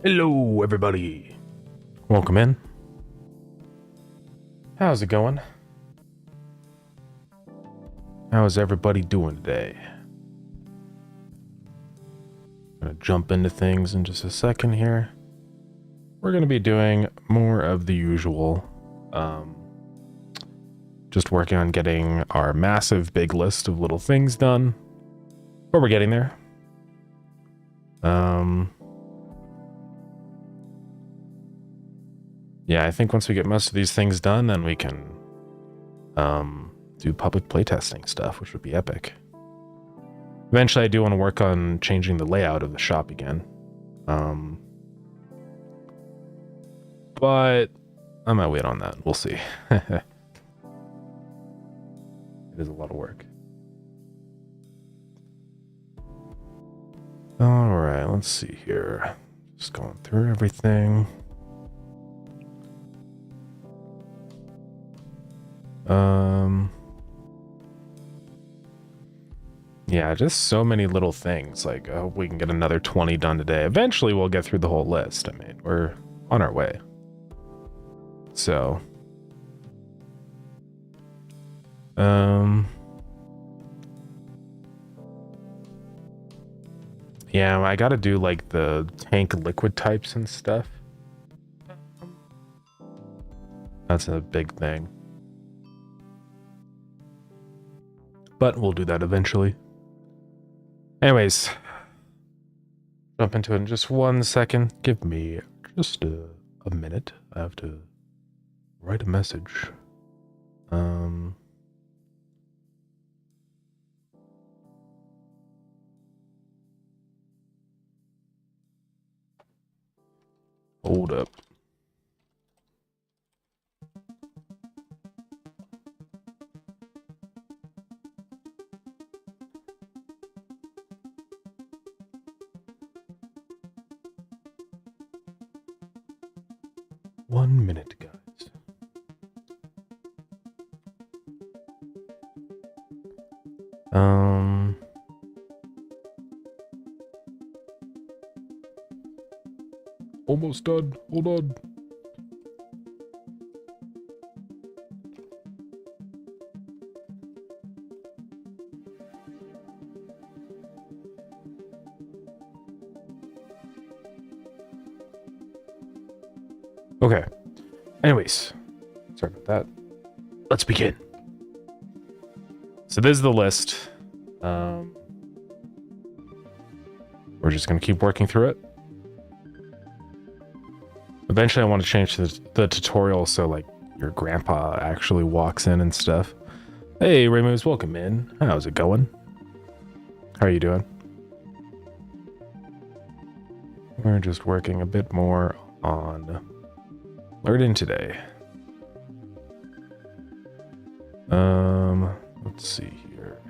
Hello, everybody. Welcome in. How's it going? How is everybody doing today? I'm gonna jump into things in just a second here. We're gonna be doing more of the usual. Just working on getting our massive big list of little things done. But we're getting there. Yeah, I think once we get most of these things done, then we can do public playtesting stuff, which would be epic. Eventually, I do want to work on changing the layout of the shop again. But I might wait on that. We'll see. It is a lot of work. All right, let's see here. Just going through everything. Yeah, just so many little things. Like, I hope we can get another 20 done today. Eventually, we'll get through the whole list. I mean, we're on our way. So, yeah, I gotta do like the tank liquid types and stuff. That's a big thing. But we'll do that eventually. Anyways, jump into it in just 1 second. Give me just a minute. I have to write a message. Hold up. One minute, guys. Almost done. Hold on. Okay. Anyways, sorry about that. Let's begin. So this is the list. We're just going to keep working through it. Eventually, I want to change the tutorial so like your grandpa actually walks in and stuff. Hey, Raymoose, welcome in. How's it going? How are you doing? We're just working a bit more on learning today. Let's see here.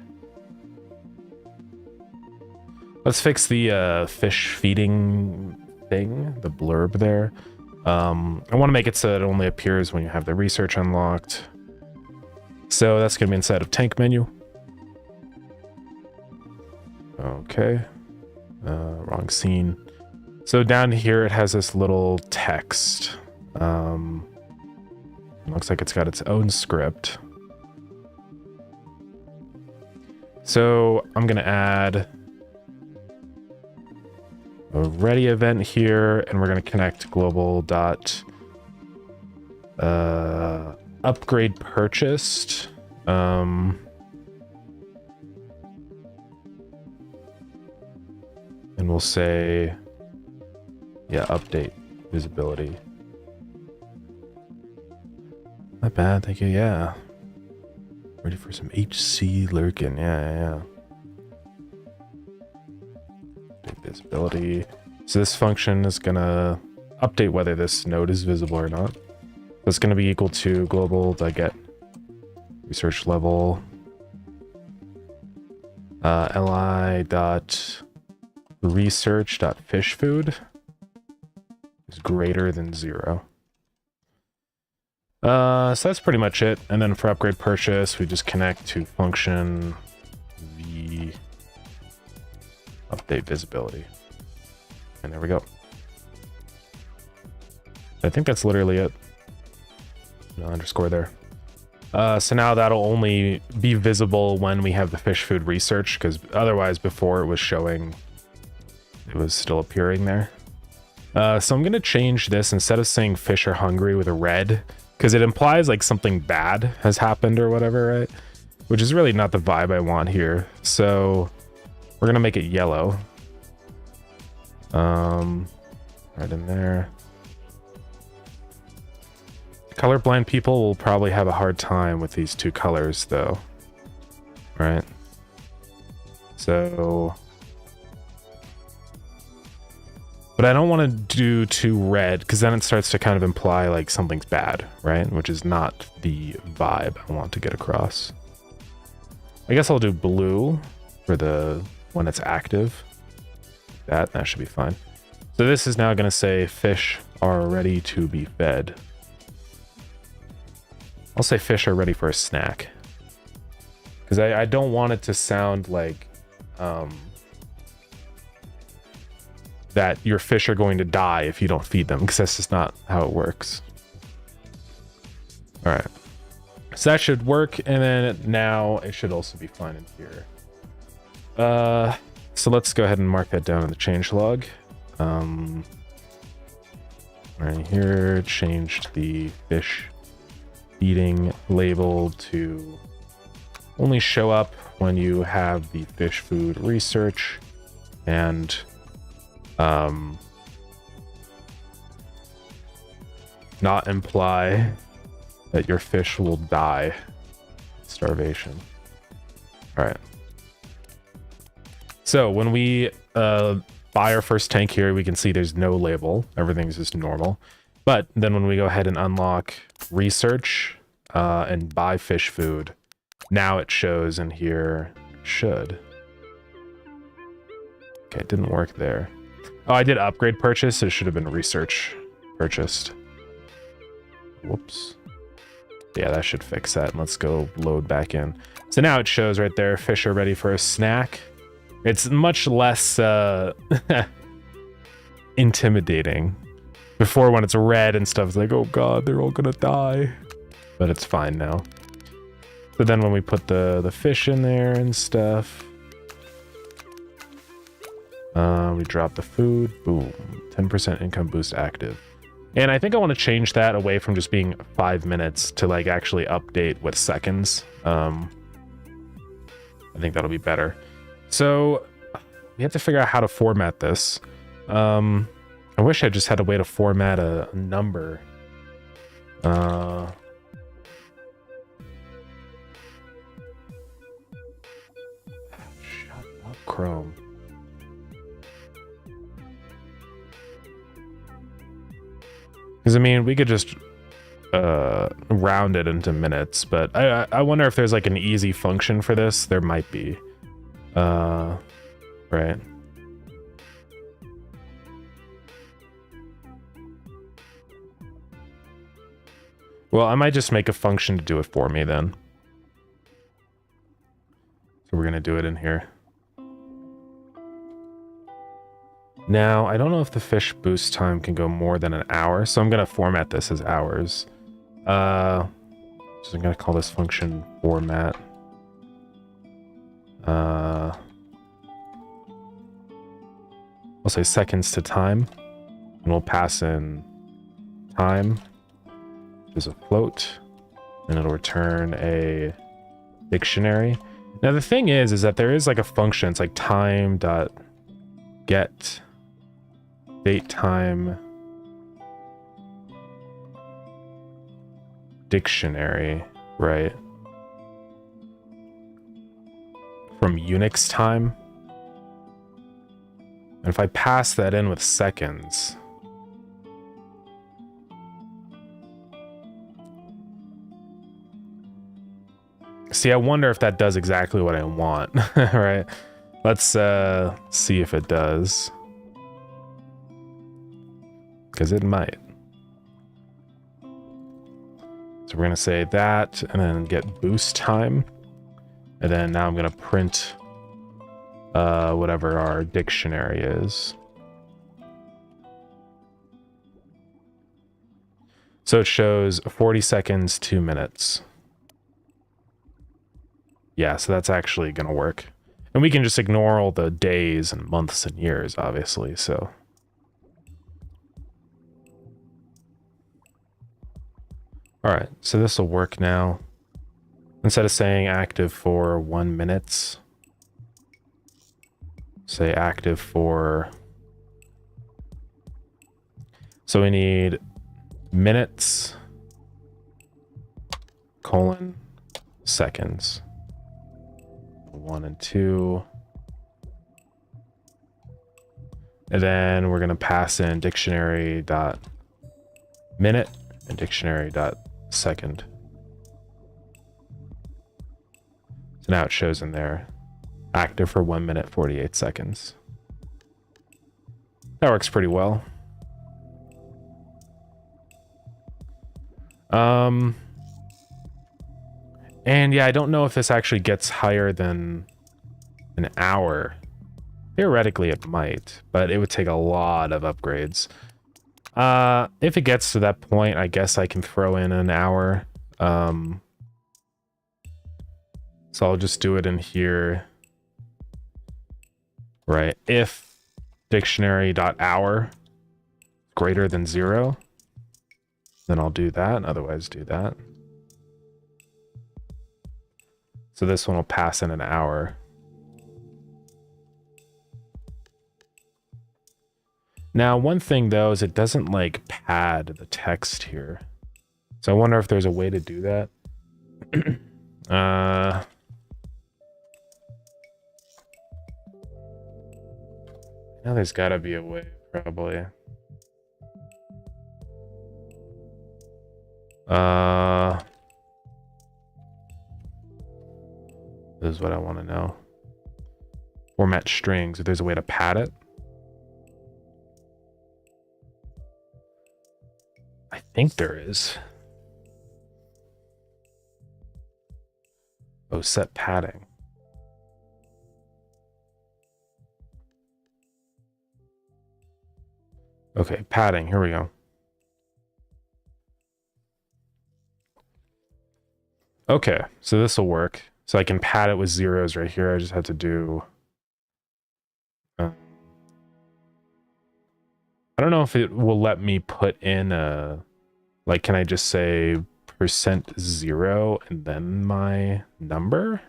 Let's fix the fish feeding thing, the blurb there. I want to make it so it only appears when you have the research unlocked. So that's going to be inside of tank menu. Okay. Wrong scene. So down here it has this little text. Looks like it's got its own script. So I'm going to add a ready event here, and we're going to connect global dot upgrade purchased. And we'll say, yeah, update visibility. Not bad, thank you. Yeah, ready for some HC lurking. Yeah. Visibility. So this function is gonna update whether this node is visible or not. So it's gonna be equal to global.get research level li.research.fishfood is greater than 0. So that's pretty much it. And then for upgrade purchase, we just connect to function v update visibility. And there we go. I think that's literally it. No underscore there. So now that'll only be visible when we have the fish food research, because otherwise before it was showing, it was still appearing there. So I'm going to change this instead of saying fish are hungry with a red, because it implies like something bad has happened or whatever, right? Which is really not the vibe I want here. So we're going to make it yellow. Right in there. Colorblind people will probably have a hard time with these two colors though, right? So, but I don't want to do too red, because then it starts to kind of imply like something's bad, right? Which is not the vibe I want to get across. I guess I'll do blue for the when it's active. That should be fine. So this is now going to say fish are ready to be fed. I'll say fish are ready for a snack, because I don't want it to sound like that your fish are going to die if you don't feed them, because that's just not how it works. All right, so that should work, and then now it should also be fine in here. So let's go ahead and mark that down in the changelog. Right here, changed the fish feeding label to only show up when you have the fish food research, and not imply that your fish will die starvation. All right, so when we buy our first tank here, we can see there's no label, everything's just normal. But then when we go ahead and unlock research and buy fish food, now it shows in here, should. Okay, it didn't work there. Oh, I did upgrade purchase, so it should have been research purchased. Whoops. Yeah, that should fix that. And let's go load back in. So now it shows right there, fish are ready for a snack. It's much less intimidating. Before, when it's red and stuff, it's like, oh god, they're all gonna die. But it's fine now. So then when we put the fish in there and stuff, we drop the food, boom, 10% income boost active. And I think I want to change that away from just being 5 minutes to like actually update with seconds. I think that'll be better. So we have to figure out how to format this. I wish I just had a way to format a number. Shut up, Chrome. Because, I mean, we could just round it into minutes, but I wonder if there's like an easy function for this. There might be. Right. Well, I might just make a function to do it for me then. So we're going to do it in here. Now, I don't know if the fish boost time can go more than an hour, so I'm going to format this as hours. So I'm going to call this function format. I'll say seconds to time, and we'll pass in time as a float, and it'll return a dictionary. Now the thing is that there is like a function. It's like time dot get date time dictionary, right? From Unix time. And if I pass that in with seconds, see, I wonder if that does exactly what I want, right? Let's see if it does. Because it might. So we're going to say that, and then get boost time. And then now I'm going to print whatever our dictionary is. So it shows 40 seconds, 2 minutes. Yeah, so that's actually going to work. And we can just ignore all the days and months and years, obviously, so. All right, so this will work now. Instead of saying active for 1 minute, say active for... So we need minutes, colon, seconds. 1 and 2. And then we're going to pass in dictionary dot minute and dictionary dot second. So now it shows in there active for 1 minute 48 seconds. That works pretty well. And yeah, I don't know if this actually gets higher than an hour. Theoretically, it might, but it would take a lot of upgrades. If it gets to that point, I guess I can throw in an hour. So I'll just do it in here. Right, if dictionary.hour greater than 0, then I'll do that, otherwise do that. So this one will pass in an hour. Now, one thing though is it doesn't like pad the text here. So I wonder if there's a way to do that. Now there's gotta be a way, probably. This is what I want to know. Format strings, if there's a way to pad it. I think there is. Oh, set padding. Okay, padding, here we go. Okay, so this will work. So I can pad it with zeros right here. I just have to do... I don't know if it will let me put in a... Like, can I just say %0 and then my number?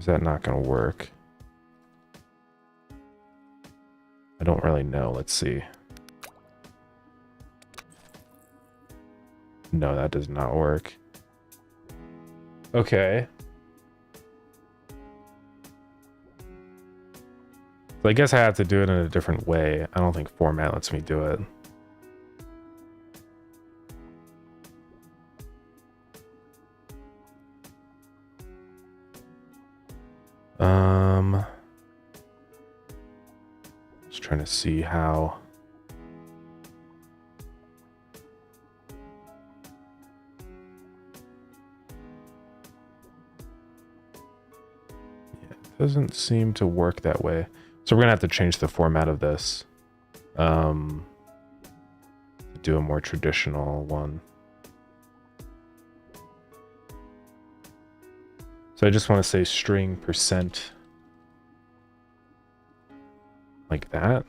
Is that not going to work? I don't really know. Let's see. No, that does not work. Okay. So I guess I have to do it in a different way. I don't think format lets me do it. Just trying to see how. Yeah, it doesn't seem to work that way. So we're gonna have to change the format of this. To do a more traditional one. So I just want to say string %. Like that.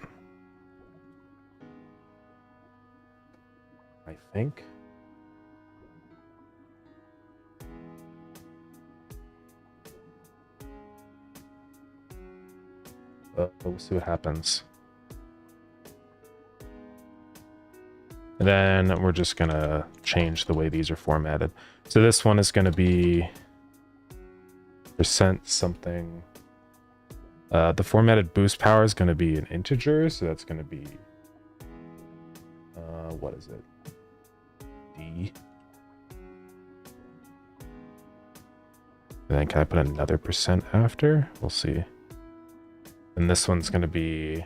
I think. We'll see what happens. And then we're just gonna change the way these are formatted. So this one is gonna be % something. The formatted boost power is gonna be an integer, so that's gonna be what is it? D. And then can I put another % after? We'll see. And this one's going to be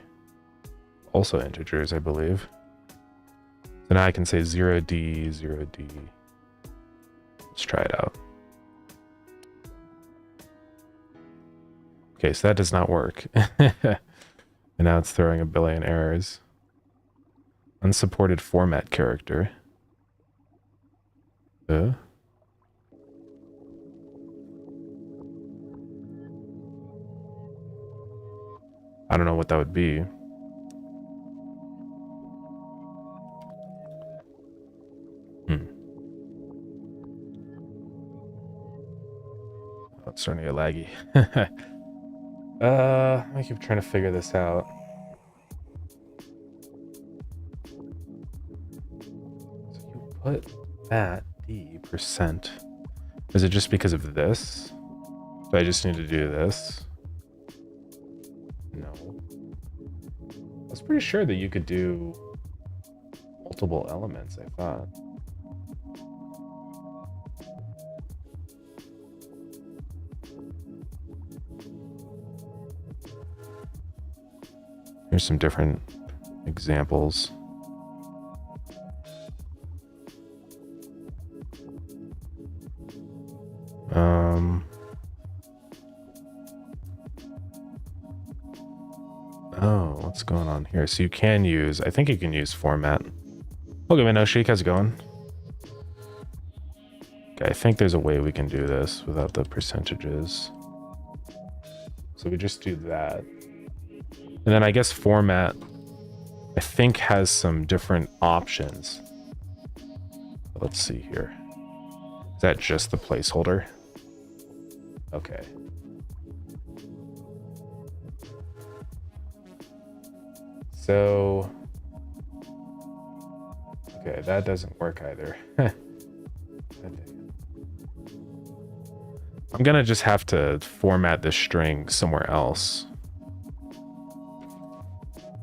also integers, I believe. So now I can say 0D, 0D. Let's try it out. Okay, so that does not work. And now it's throwing a billion errors. Unsupported format character. Uh, I don't know what that would be. Oh, it's starting to get laggy. I keep trying to figure this out. So you put that the percent. Is it just because of this? Do I just need to do this? No. I was pretty sure that you could do multiple elements, I thought. Here's some different examples. Oh, what's going on here? So you can use, I think you can use format. Okay, man, no shake, how's it going? Okay, I think there's a way we can do this without the percentages. So we just do that. And then I guess format, I think, has some different options. Let's see here. Is that just the placeholder? Okay. So, okay, that doesn't work either. I'm gonna just have to format this string somewhere else.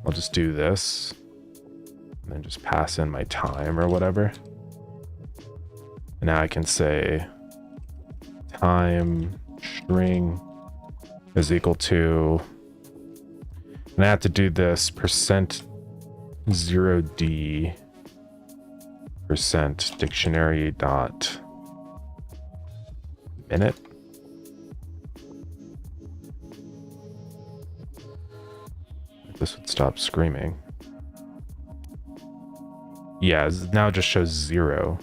I'll just do this and then just pass in my time or whatever. And now I can say time string is equal to, and I have to do this percent 0d percent dictionary dot minute. This would stop screaming. Yeah, now it just shows 0,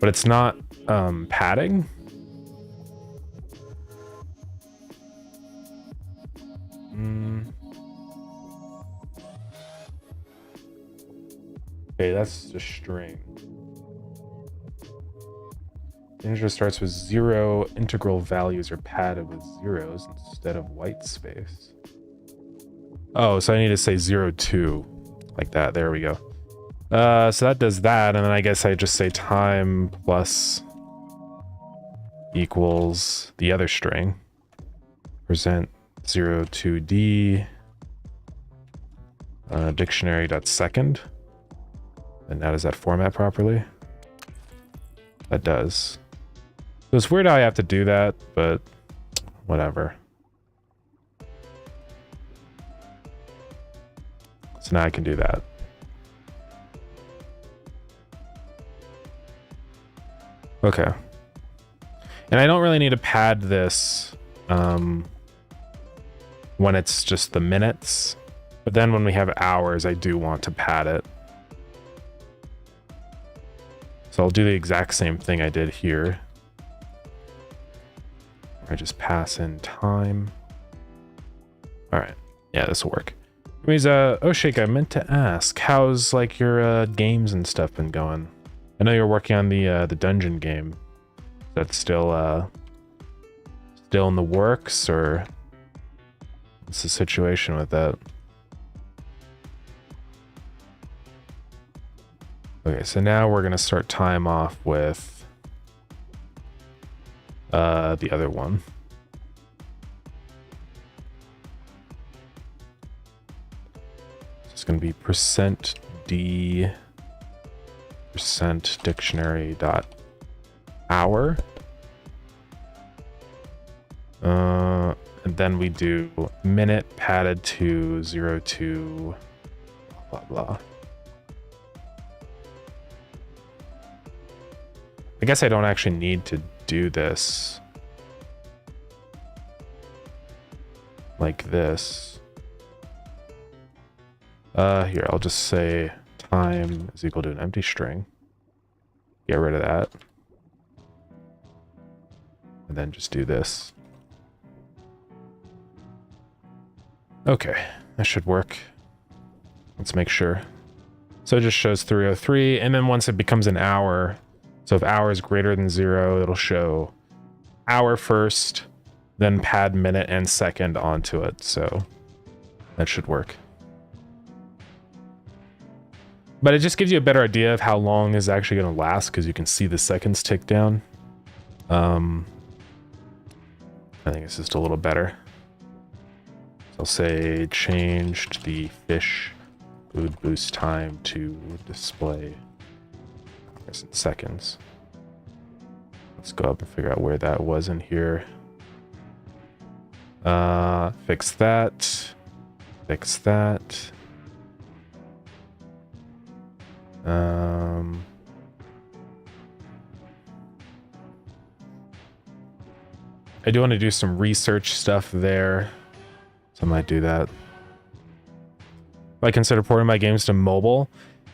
but it's not padding. Okay, that's a string. Integer starts with 0. Integral values are padded with zeros instead of white space. Oh, so I need to say 0, 2, like that. There we go. So that does that, and then I guess I just say time plus equals the other string. Present 0, 2d dictionary dot second. And now does that format properly? That does. So it's weird how I have to do that, but whatever. So now I can do that. Okay. And I don't really need to pad this when it's just the minutes. But then when we have hours, I do want to pad it. So I'll do the exact same thing I did here. I just pass in time. All right. Yeah, this will work. Anyways, oh Shake, I meant to ask, how's like your games and stuff been going? I know you're working on the dungeon game. That's still in the works, or what's the situation with that? Okay, so now we're gonna start time off with the other one. It's gonna be percent d percent dictionary dot hour. And then we do minute padded to 0 to blah blah. I guess I don't actually need to do this like this. Here, I'll just say time is equal to an empty string. Get rid of that. and then just do this. Okay, that should work. Let's make sure. So it just shows 303, and then once it becomes an hour, so if hour is greater than 0, it'll show hour first, then pad minute and second onto it. So that should work. But it just gives you a better idea of how long is actually going to last, because you can see the seconds tick down. I think it's just a little better. So I'll say changed the fish food boost time to display hours and seconds. Let's go up and figure out where that was in here. Fix that. Fix that. I do want to do some research stuff there, so I might do that. If I consider porting my games to mobile,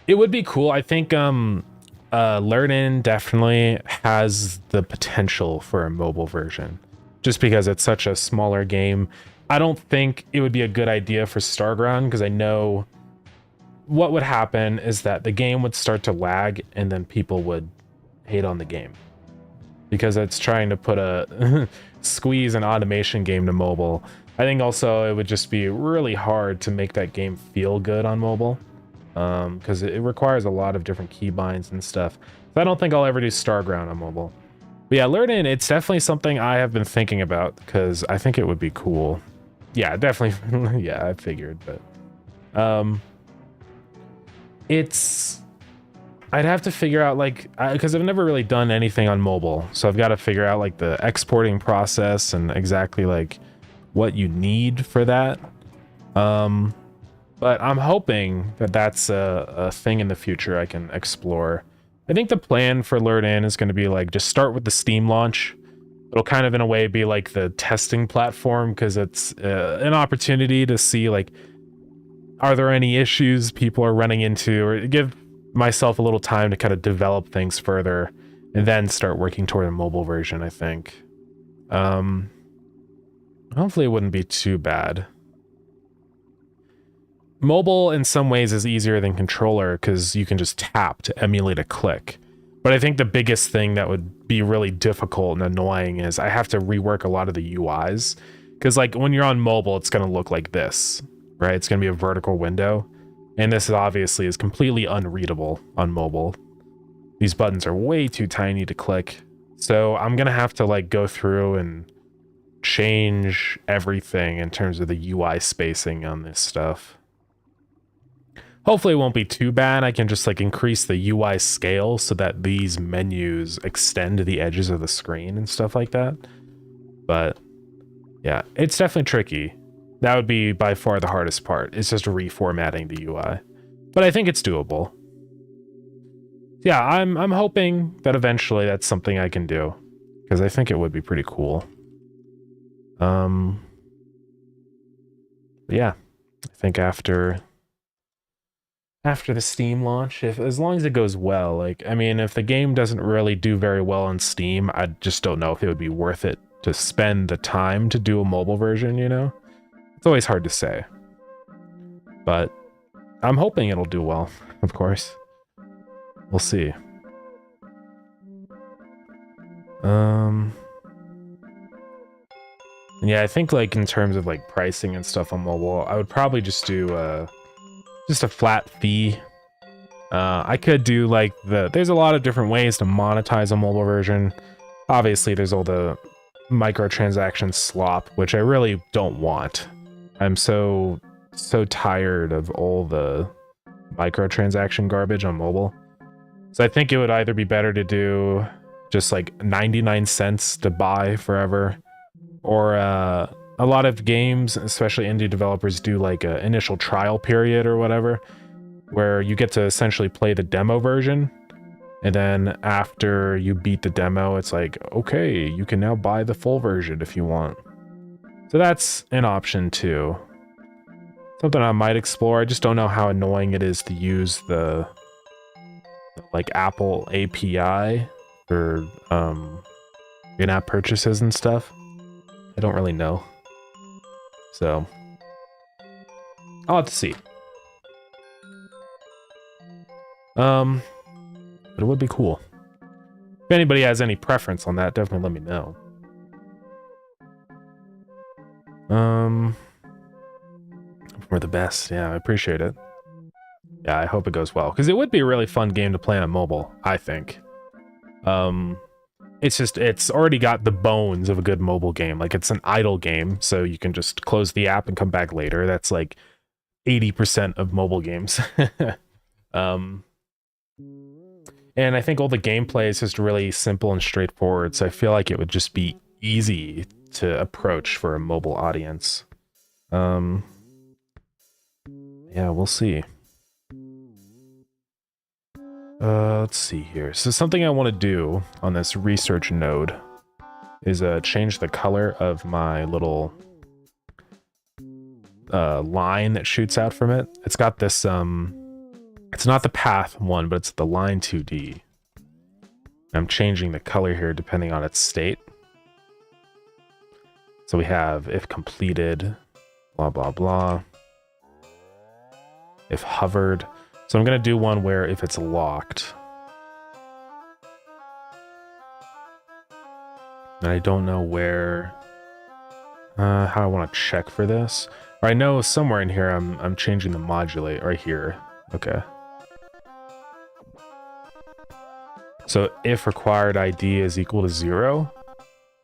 it would be cool. I think Learn-In definitely has the potential for a mobile version, just because it's such a smaller game. I don't think it would be a good idea for Starground, because I know what would happen is that the game would start to lag and then people would hate on the game because it's trying to put a squeeze an automation game to mobile. I think also it would just be really hard to make that game feel good on mobile, because it requires a lot of different keybinds and stuff. So I don't think I'll ever do Starground on mobile. But yeah, Learn-In, it's definitely something I have been thinking about, because I think it would be cool. Yeah, definitely. Yeah, I figured, but I'd have to figure out, like, because I've never really done anything on mobile, so I've got to figure out like the exporting process and exactly like what you need for that. But I'm hoping that that's a thing in the future I can explore. I think the plan for Learn-In is going to be like just start with the Steam launch. It'll kind of in a way be like the testing platform, because it's an opportunity to see like, are there any issues people are running into, or give myself a little time to kind of develop things further and then start working toward a mobile version, I think. Hopefully it wouldn't be too bad. Mobile in some ways is easier than controller because you can just tap to emulate a click. But I think the biggest thing that would be really difficult and annoying is I have to rework a lot of the UIs. Because like when you're on mobile, it's going to look like this, right? It's going to be a vertical window. And this obviously is completely unreadable on mobile. These buttons are way too tiny to click. So I'm going to have to like go through and change everything in terms of the UI spacing on this stuff. Hopefully it won't be too bad. I can just like increase the UI scale so that these menus extend to the edges of the screen and stuff like that. But yeah, it's definitely tricky. That would be by far the hardest part. It's just reformatting the UI. But I think it's doable. Yeah, I'm hoping that eventually that's something I can do, because I think it would be pretty cool. Yeah, I think after the Steam launch, as long as it goes well, like, I mean, if the game doesn't really do very well on Steam, I just don't know if it would be worth it to spend the time to do a mobile version, you know? It's always hard to say. But I'm hoping it'll do well, of course. We'll see. Yeah, I think like in terms of like pricing and stuff on mobile, I would probably just do just a flat fee. I could do like there's a lot of different ways to monetize a mobile version. Obviously, there's all the microtransaction slop, which I really don't want. I'm so tired of all the microtransaction garbage on mobile. So I think it would either be better to do just like 99 cents to buy forever, or a lot of games, especially indie developers, do like an initial trial period or whatever, where you get to essentially play the demo version, and then after you beat the demo, it's like, okay, you can now buy the full version if you want. So that's an option too. Something I might explore. I just don't know how annoying it is to use the like Apple API for in-app purchases and stuff. I don't really know. So I'll have to see. But it would be cool. If anybody has any preference on that, definitely let me know. We're the best. Yeah, I appreciate it. Yeah, I hope it goes well. Because it would be a really fun game to play on mobile, I think. It's already got the bones of a good mobile game. Like, it's an idle game, so you can just close the app and come back later. That's like 80% of mobile games. And I think all the gameplay is just really simple and straightforward, so I feel like it would just be easy to approach for a mobile audience. Yeah, we'll see. Let's see here. So something I want to do on this research node is change the color of my little line that shoots out from it. It's got this it's not the path one, but it's the line 2D. I'm changing the color here depending on its state. So we have if completed, blah, blah, blah. If hovered. So I'm going to do one where if it's locked. And I don't know where, how I want to check for this. Or I know somewhere in here I'm changing the modulate right here. Okay. So if required ID is equal to 0,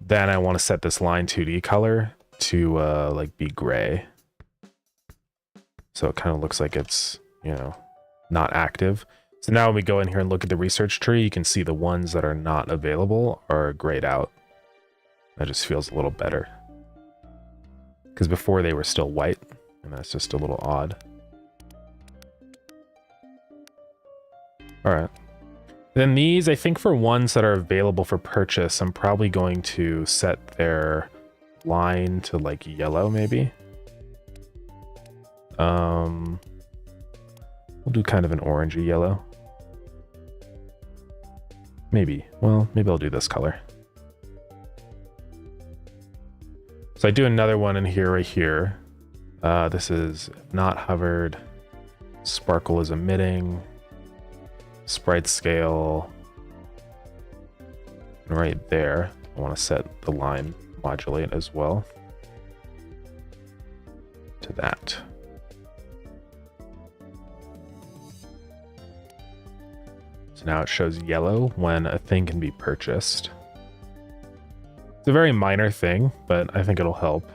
then I want to set this line 2D color to like be gray. So it kind of looks like it's, you know, not active. So now when we go in here and look at the research tree, you can see the ones that are not available are grayed out. That just feels a little better. Because before they were still white, and that's just a little odd. All right. Then these, I think for ones that are available for purchase, I'm probably going to set their line to like yellow, maybe. We'll do kind of an orangey yellow. Maybe. Well, maybe I'll do this color. So I do another one in here, right here. This is not hovered. Sparkle is emitting. Sprite scale. And right there, I want to set the line modulate as well. To that. So now it shows yellow when a thing can be purchased. It's a very minor thing, but I think it'll help.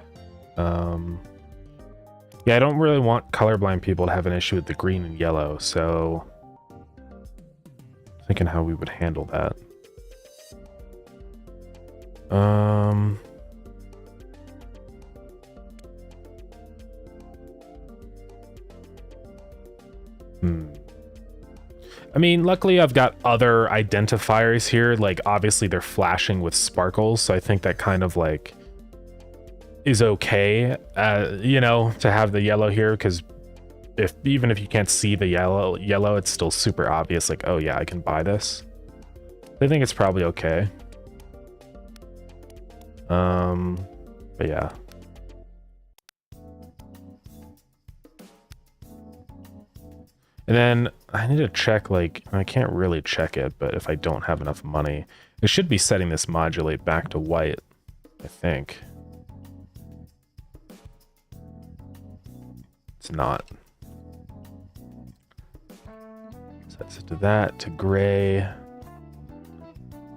Yeah, I don't really want colorblind people to have an issue with the green and yellow, so thinking how we would handle that. I mean, luckily I've got other identifiers here. Like, obviously they're flashing with sparkles, so I think that kind of like is okay, you know, to have the yellow here, because even if you can't see the yellow, it's still super obvious, like, oh yeah, I can buy this. I think it's probably okay. But yeah. And then I need to check, like, I can't really check it, but if I don't have enough money, it should be setting this modulate back to white, I think. It's not. Sets it to that, to gray.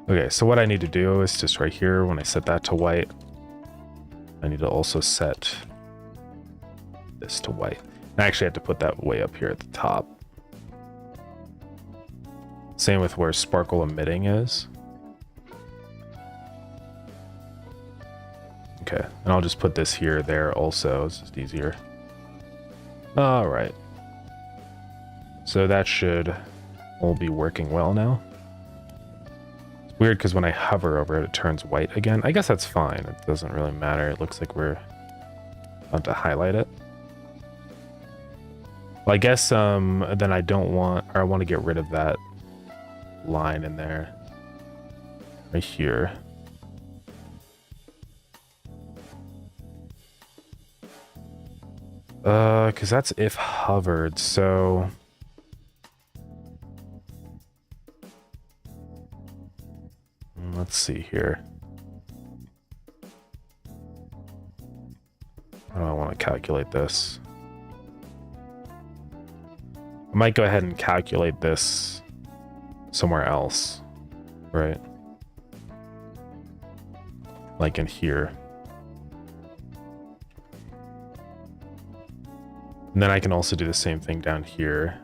Okay, so what I need to do is just right here, when I set that to white, I need to also set this to white. I actually had to put that way up here at the top. Same with where sparkle emitting is. Okay, and I'll just put this here, there also. It's just easier. All right. So that should all be working well now. It's weird because when I hover over it, it turns white again. I guess that's fine. It doesn't really matter. It looks like we're about to highlight it. Well, I guess then I don't want, or I want to get rid of that line in there. Right here. Because that's if hovered, so... Let's see here. How do I want to calculate this? I might go ahead and calculate this somewhere else, right? Like in here. And then I can also do the same thing down here.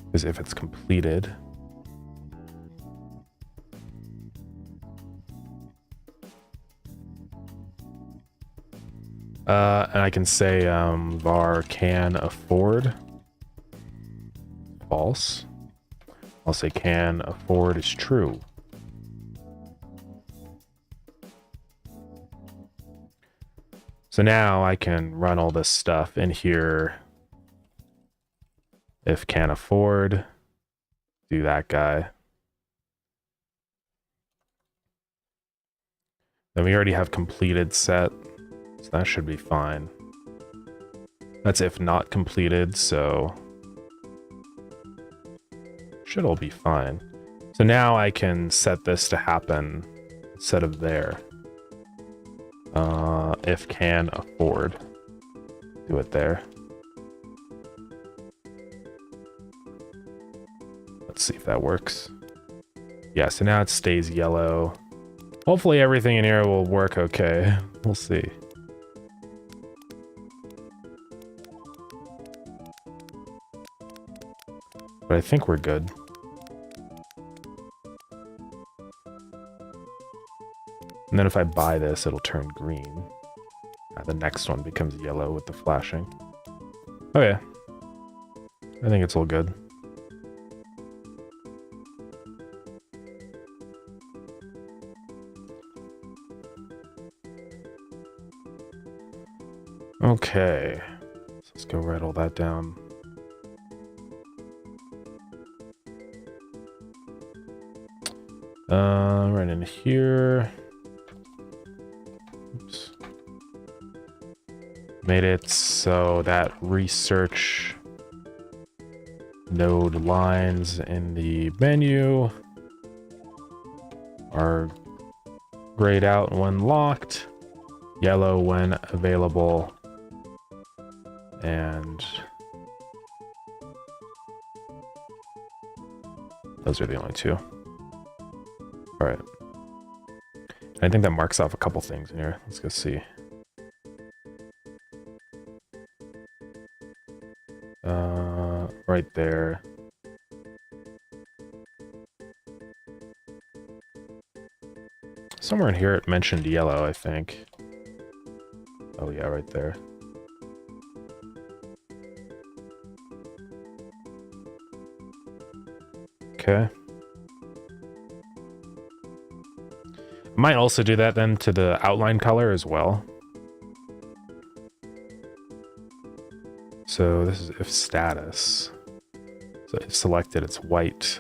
Because if it's completed... and I can say var can afford false. I'll say can afford is true. So now I can run all this stuff in here. If can afford, do that guy. Then we already have completed set. So that should be fine. That's if not completed, so should all be fine. So now I can set this to happen instead of there. If can afford, do it there. Let's see if that works. Yeah, so now it stays yellow. Hopefully everything in here will work okay. We'll see. But I think we're good. And then if I buy this, it'll turn green. The next one becomes yellow with the flashing. Okay. I think it's all good. Okay. So let's go write all that down. Right in here. Oops. Made it so that research node lines in the menu are grayed out when locked, yellow when available, and those are the only two. All right. I think that marks off a couple things in here. Let's go see. Right there. Somewhere in here it mentioned yellow, I think. Oh yeah, right there. Okay. Might also do that then to the outline color as well. So this is if status. So if selected, it's white.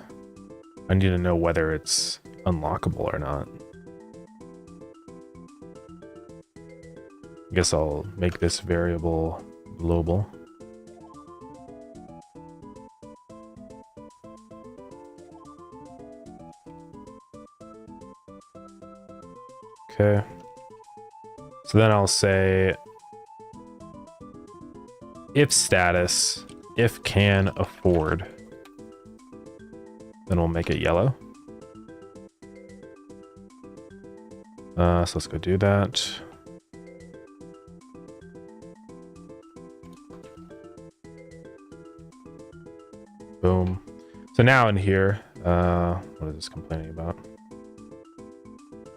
I need to know whether it's unlockable or not. I guess I'll make this variable global. Okay. So then I'll say if status, if can afford, then we'll make it yellow. So let's go do that. Boom. So now in here, what is this complaining about?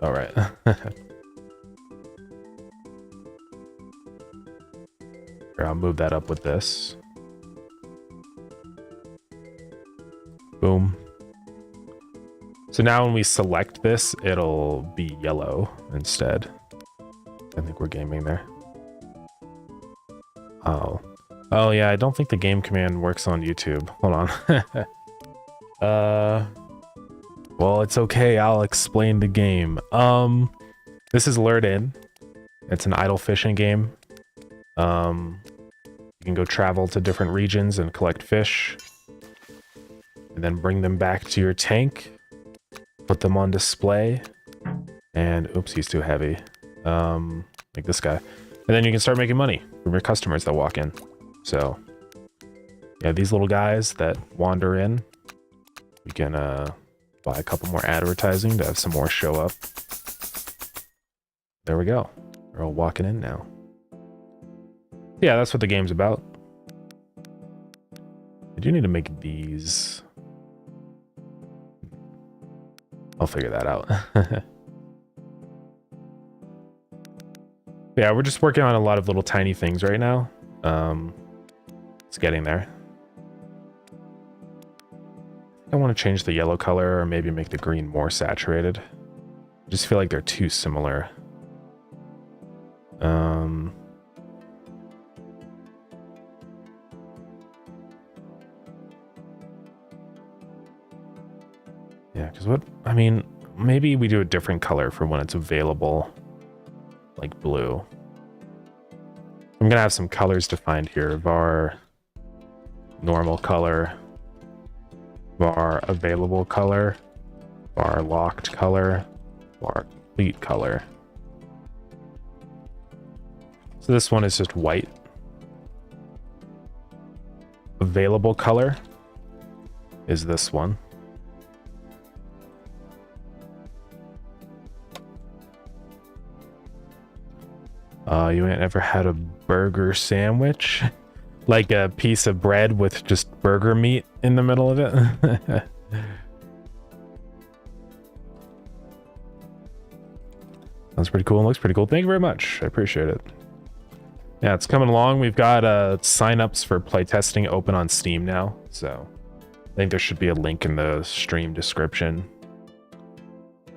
All right. Here, I'll move that up with this. Boom. So now when we select this, it'll be yellow instead. I think we're gaming there. Oh. Oh yeah, I don't think the game command works on YouTube. Hold on. Well, it's okay. I'll explain the game. This is lured in. It's an idle fishing game. You can go travel to different regions and collect fish, and then bring them back to your tank, put them on display, and oops, he's too heavy. Like this guy. And then you can start making money from your customers that walk in. So yeah, these little guys that wander in, you can buy a couple more advertising to have some more show up. There we go. They're all walking in now. Yeah, that's what the game's about. I do need to make these. I'll figure that out. Yeah, we're just working on a lot of little tiny things right now. It's getting there. I want to change the yellow color or maybe make the green more saturated. I just feel like they're too similar. Yeah, because what, I mean, maybe we do a different color for when it's available, like blue. I'm gonna have some colors defined here. Var normal color, var available color, var locked color, var complete color. So this one is just white. Available color is this one. You ain't ever had a burger sandwich? Like a piece of bread with just burger meat in the middle of it? Sounds pretty cool and looks pretty cool. Thank you very much. I appreciate it. Yeah, it's coming along. We've got signups for playtesting open on Steam now, so I think there should be a link in the stream description.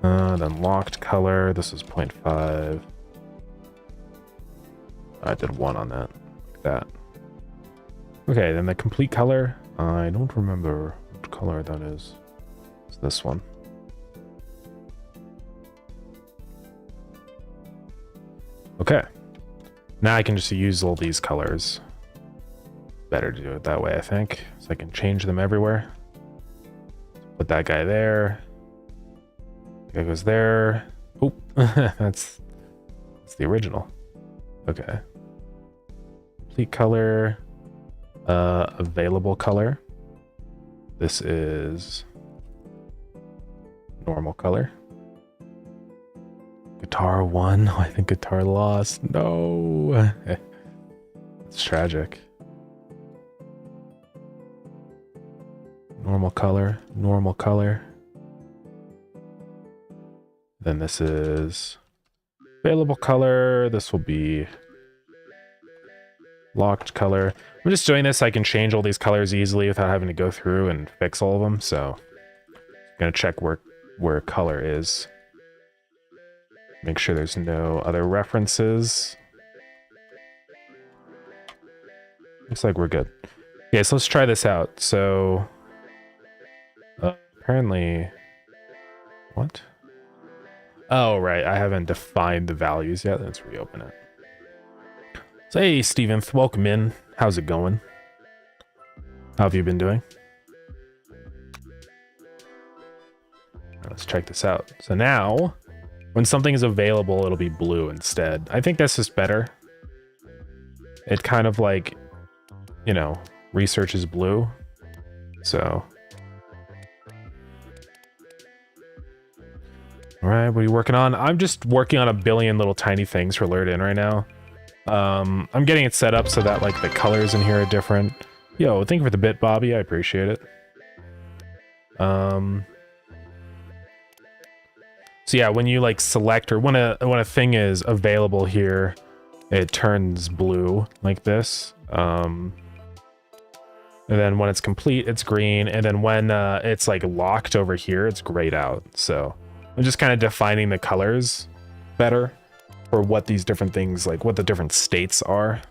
Then locked color. This is 0.5. I did 1 on that, like that. Okay, then the complete color. I don't remember what color that is. It's this one. Okay. Now I can just use all these colors. Better to do it that way, I think. So I can change them everywhere. Put that guy there. That guy goes there. Oop, that's the original. Okay. Complete color. Available color. This is normal color. Guitar won. I think guitar lost. No. It's tragic. Normal color. Normal color. Then this is available color. This will be locked color. I'm just doing this so I can change all these colors easily without having to go through and fix all of them. So I'm gonna check where color is. Make sure there's no other references. Looks like we're good. Okay, so let's try this out. So apparently, what? Oh, right. I haven't defined the values yet. Let's reopen it. So, hey, Steven, welcome in. How's it going? How have you been doing? Let's check this out. So now, when something is available, it'll be blue instead. I think that's just better. It kind of like, you know, research is blue. So. All right, what are you working on? I'm just working on a billion little tiny things for Lured In right now. I'm getting it set up so that like the colors in here are different. Yo, thank you for the bit, Bobby. I appreciate it. So yeah, when you like select or when a thing is available here, it turns blue like this. And then when it's complete, it's green. And then when it's like locked over here, it's grayed out. So I'm just kind of defining the colors better for what these different things, like what the different states are.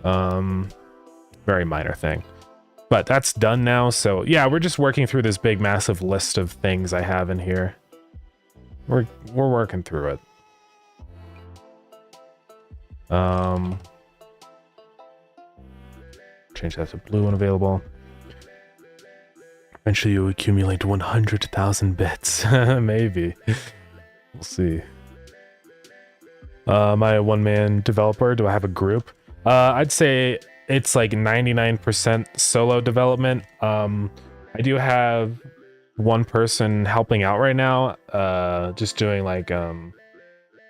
Very minor thing, but that's done now. So yeah, we're just working through this big, massive list of things I have in here. We're working through it. change that to blue when available. Eventually you accumulate 100,000 bits. Maybe. We'll see. Am I a one-man developer? Do I have a group? I'd say it's like 99% solo development. I do have one person helping out right now, just doing like an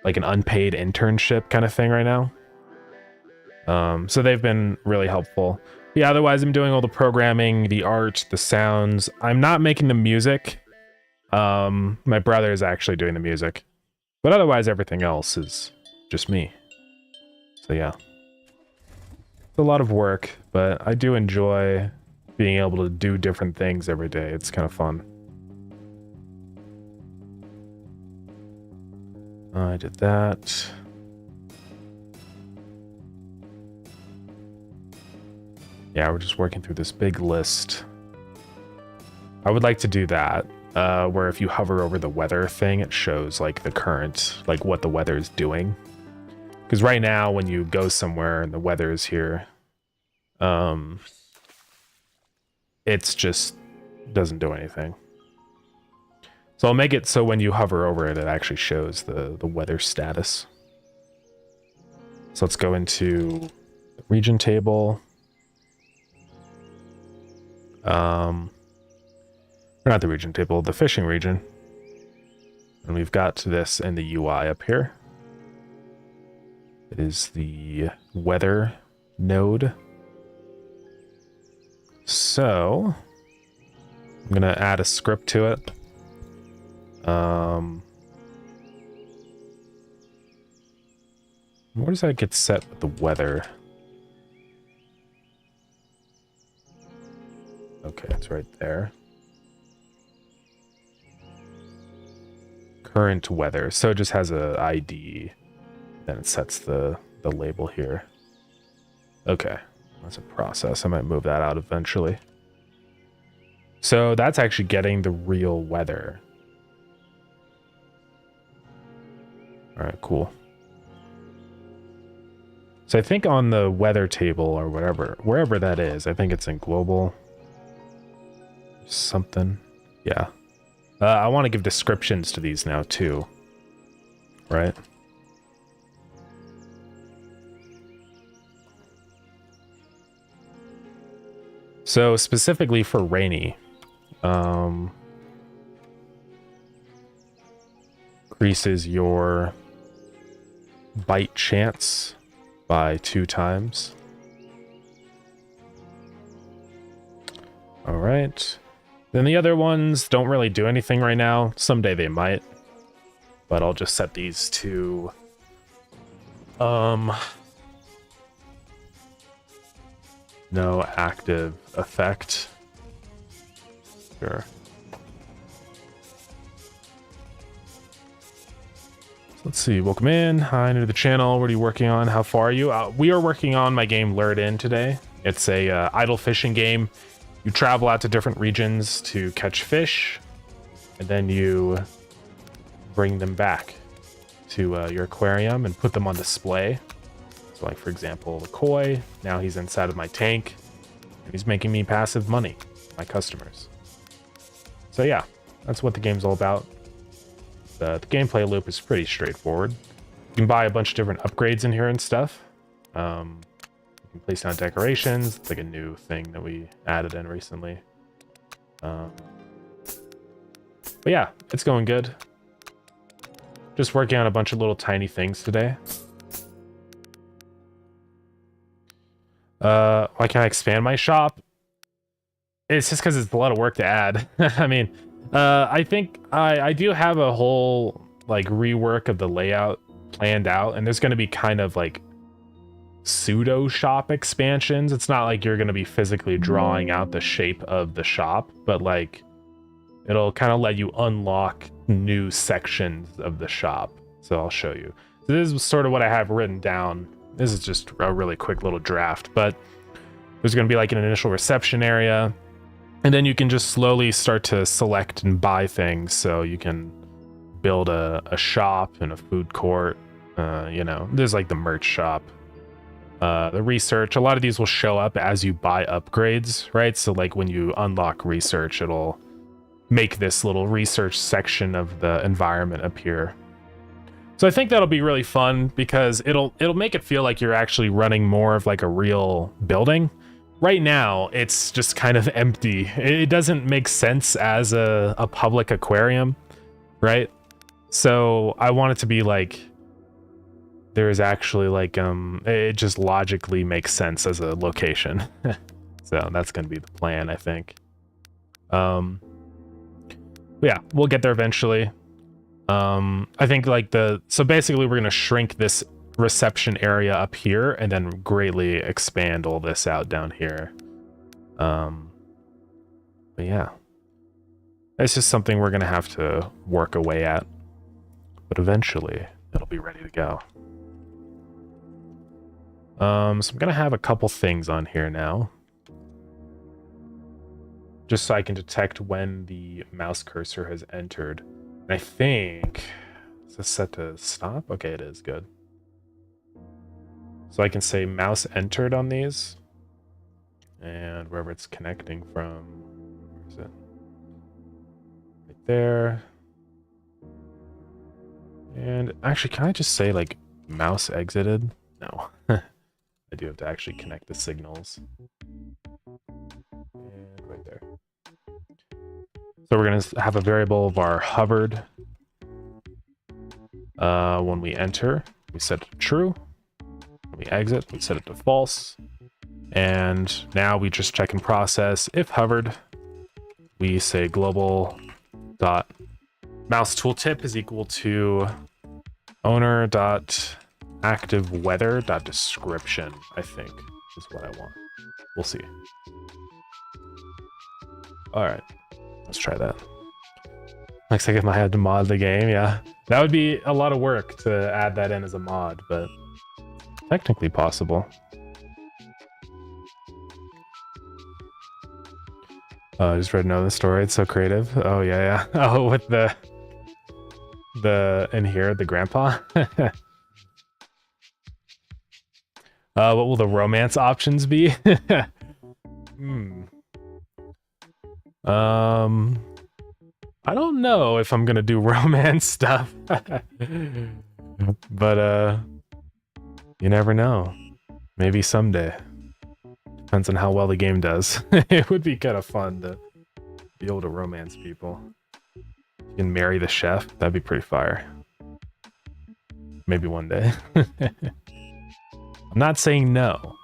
unpaid internship kind of thing right now. So they've been really helpful. Yeah, otherwise I'm doing all the programming, the art, the sounds. I'm not making the music. My brother is actually doing the music. But otherwise everything else is just me. So yeah. It's a lot of work, but I do enjoy being able to do different things every day. It's kind of fun. I did that. Yeah, we're just working through this big list. I would like to do that, where if you hover over the weather thing, it shows like the current, like what the weather is doing. Because right now, when you go somewhere and the weather is here, it's just doesn't do anything. So I'll make it so when you hover over it, it actually shows the weather status. So let's go into the region table. Not the region table, the fishing region. And we've got this in the UI up here. It is the weather node. So I'm gonna add a script to it. Where does that get set with the weather? Okay, it's right there. Current weather. So it just has a ID. Then it sets the label here. Okay, that's a process. I might move that out eventually. So that's actually getting the real weather. All right, cool. So I think on the weather table or whatever, wherever that is, I think it's in global something. Yeah. I want to give descriptions to these now too. Right? So specifically for rainy, increases your bite chance by 2 times. All right. Then the other ones don't really do anything right now. Someday they might, but I'll just set these to no active effect. Sure. Let's see. Welcome in. Hi, new to the channel. What are you working on? How far are you? We are working on my game Lured In today. It's a idle fishing game. You travel out to different regions to catch fish, and then you bring them back to your aquarium and put them on display. So like, for example, the koi, now he's inside of my tank, and he's making me passive money, my customers. So yeah, that's what the game's all about. The gameplay loop is pretty straightforward. You can buy a bunch of different upgrades in here and stuff. You can place down decorations. It's like a new thing that we added in recently. But yeah, it's going good. Just working on a bunch of little tiny things today. Why can't I expand my shop? It's just because it's a lot of work to add. I mean, I think I do have a whole like rework of the layout planned out, and there's going to be kind of like pseudo shop expansions. It's not like you're going to be physically drawing out the shape of the shop, but like it'll kind of let you unlock new sections of the shop. So I'll show you. So this is sort of what I have written down. This is just a really quick little draft, but there's going to be like an initial reception area, and then you can just slowly start to select and buy things. So you can build a shop and a food court. You know, there's like the merch shop. the research. A lot of these will show up as you buy upgrades, right? So like when you unlock research, it'll make this little research section of the environment appear. So I think that'll be really fun because it'll make it feel like you're actually running more of like a real building. Right now, it's just kind of empty. It doesn't make sense as a public aquarium, right? So I want it to be like there's actually like it just logically makes sense as a location. So that's gonna be the plan, I think. Yeah, we'll get there eventually. I think like so basically we're gonna shrink this reception area up here and then greatly expand all this out down here. But yeah, it's just something we're gonna have to work away at, but eventually it'll be ready to go. So I'm gonna have a couple things on here now, just so I can detect when the mouse cursor has entered. And I think, is this set to stop? Okay, it is, good. So I can say mouse entered on these, and wherever it's connecting from, where is it? Right there. And actually, can I just say like mouse exited? No, I do have to actually connect the signals. And right there. So we're gonna have a variable of our hovered. When we enter, we set it to true. When we exit, we set it to false. And now we just check and process. If hovered, we say global dot mouse tooltip is equal to owner dot active weather dot description, I think is what I want. We'll see. All right, let's try that. Looks like if I had to mod the game, yeah. That would be a lot of work to add that in as a mod, but technically possible. I just read another story. It's so creative. Oh yeah, yeah. Oh, with the in here, the grandpa. What will the romance options be? I don't know if I'm gonna do romance stuff. But you never know. Maybe someday. Depends on how well the game does. It would be kind of fun to be able to romance people. You can marry the chef. That'd be pretty fire. Maybe one day. I'm not saying no.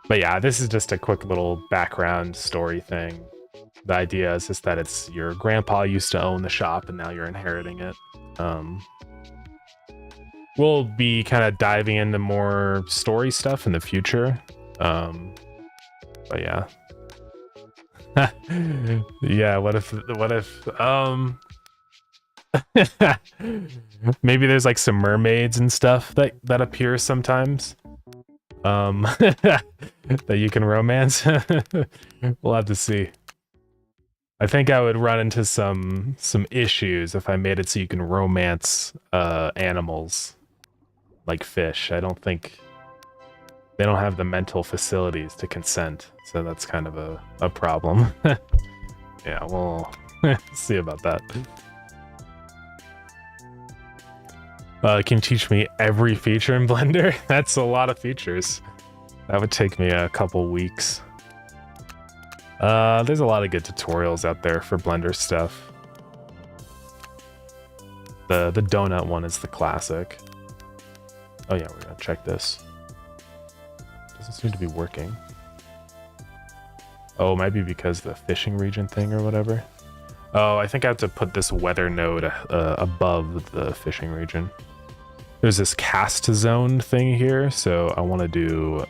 But yeah, this is just a quick little background story thing. The idea is just that it's your grandpa used to own the shop and now you're inheriting it. We'll be kind of diving into more story stuff in the future. But yeah. Yeah, what if maybe there's like some mermaids and stuff that appear sometimes. That you can romance. We'll have to see. I think I would run into some issues if I made it so you can romance animals like fish. I don't think they don't have the mental facilities to consent, so that's kind of a problem. Yeah, we'll see about that. Can you teach me every feature in Blender? That's a lot of features. That would take me a couple weeks. There's a lot of good tutorials out there for Blender stuff. The donut one is the classic. Oh yeah, we're gonna check this. Doesn't seem to be working. Oh, it might be because the fishing region thing or whatever. Oh, I think I have to put this weather node above the fishing region. There's this cast zone thing here, so I want to do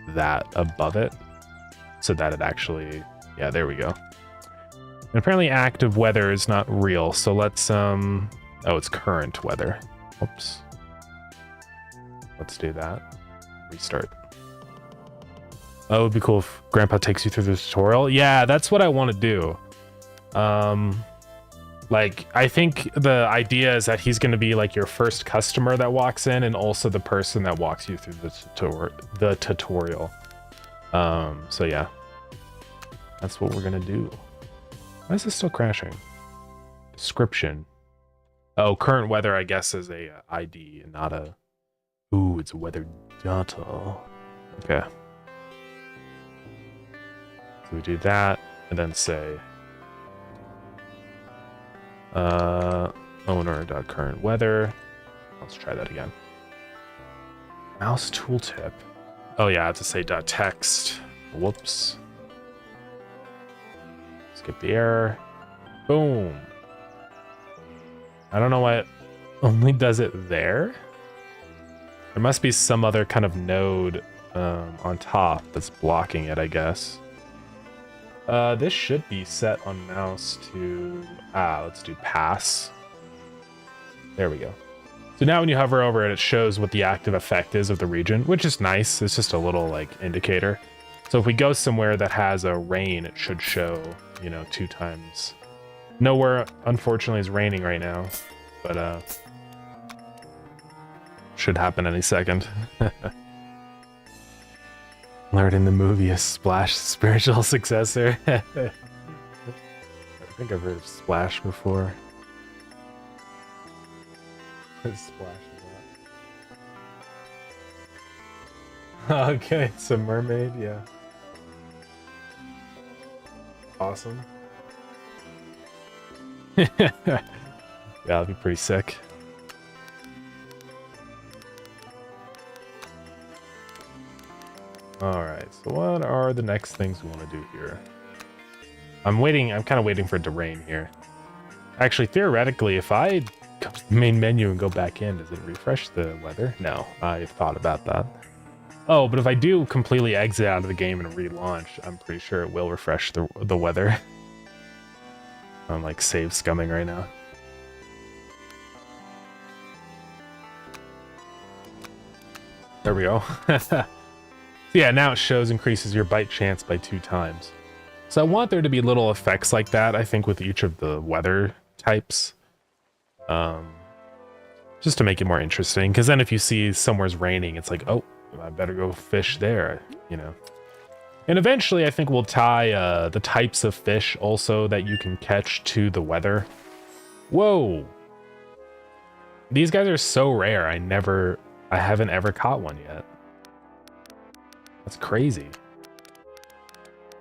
that above it so that it actually, yeah, there we go. And apparently active weather is not real, so let's oh, it's current weather. Oops. Let's do that. Restart. Oh, it would be cool if Grandpa takes you through the tutorial. Yeah, that's what I want to do. Like, I think the idea is that he's going to be like your first customer that walks in, and also the person that walks you through the tutorial. So yeah, that's what we're gonna do. Why is this still crashing? Description. Oh, current weather, I guess, is a ID and not a. Ooh, it's weather data. Okay. So we do that, and then say owner.current weather. Let's try that again. Mouse tooltip. Oh yeah, I have to say .text. Whoops. Skip the error. Boom. I don't know why it only does it there. There must be some other kind of node on top that's blocking it, I guess. This should be set on mouse to... let's do pass. There we go. So now when you hover over it, it shows what the active effect is of the region, which is nice. It's just a little, like, indicator. So if we go somewhere that has a rain, it should show, you know, 2 times. Nowhere, unfortunately, is raining right now, but, should happen any second. Learning the movie is Splash's spiritual successor. I think I've heard of Splash before. Splash a lot. Okay, it's a mermaid, yeah. Awesome. Yeah, that'd be pretty sick. Alright, so what are the next things we want to do here? I'm kind of waiting for it to rain here. Actually, theoretically, if I go to the main menu and go back in, does it refresh the weather? No, I thought about that. Oh, but if I do completely exit out of the game and relaunch, I'm pretty sure it will refresh the weather. I'm like save scumming right now. There we go. Yeah, now it shows increases your bite chance by 2 times. So I want there to be little effects like that, I think, with each of the weather types. Just to make it more interesting, because then if you see somewhere's raining, it's like, oh, I better go fish there, you know. And eventually, I think we'll tie the types of fish also that you can catch to the weather. Whoa! These guys are so rare, I haven't ever caught one yet. That's crazy.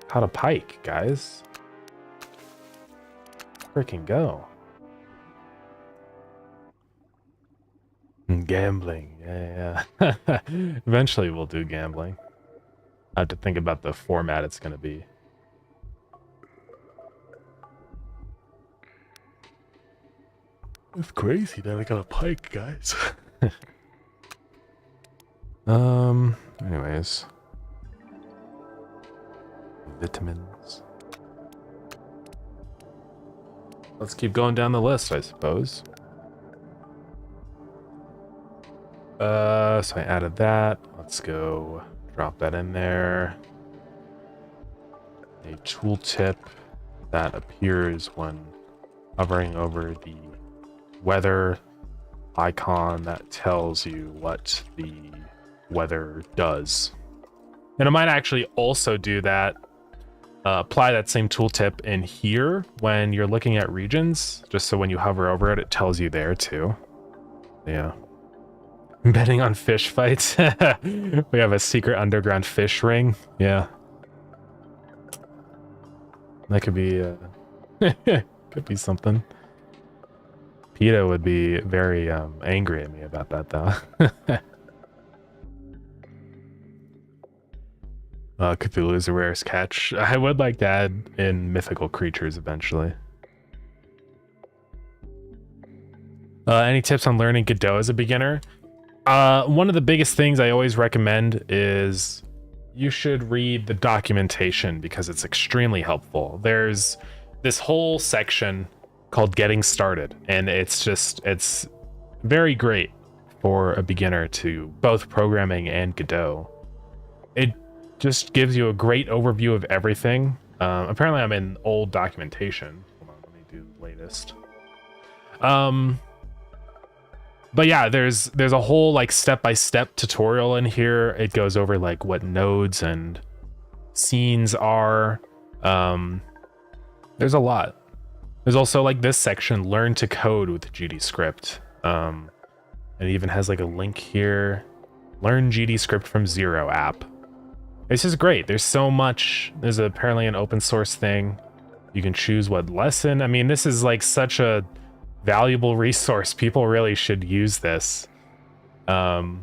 Caught a pike, guys. Freaking go. Gambling, yeah. Eventually we'll do gambling. I have to think about the format it's gonna be. It's crazy that I got a pike, guys. Anyways. Vitamins. Let's keep going down the list, I suppose. So I added that. Let's go drop that in there. A tooltip that appears when hovering over the weather icon that tells you what the weather does. And I might actually also do that, apply that same tooltip in here when you're looking at regions, just so when you hover over it, it tells you there too. Yeah. Betting on fish fights. We have a secret underground fish ring. Yeah. That could be, could be something. PETA would be very angry at me about that, though. Cthulhu's the rarest catch. I would like to add in mythical creatures eventually. Any tips on learning Godot as a beginner? One of the biggest things I always recommend is you should read the documentation because it's extremely helpful. There's this whole section called Getting Started, and it's very great for a beginner to both programming and Godot. It just gives you a great overview of everything. Apparently I'm in old documentation. Hold on, let me do latest. But yeah, there's a whole like step-by-step tutorial in here. It goes over like what nodes and scenes are. There's a lot. There's also like this section, learn to code with GDScript. And it even has like a link here. Learn GDScript from Zero app. This is great. There's so much. There's apparently an open source thing. You can choose what lesson. I mean, this is like such a valuable resource. People really should use this. But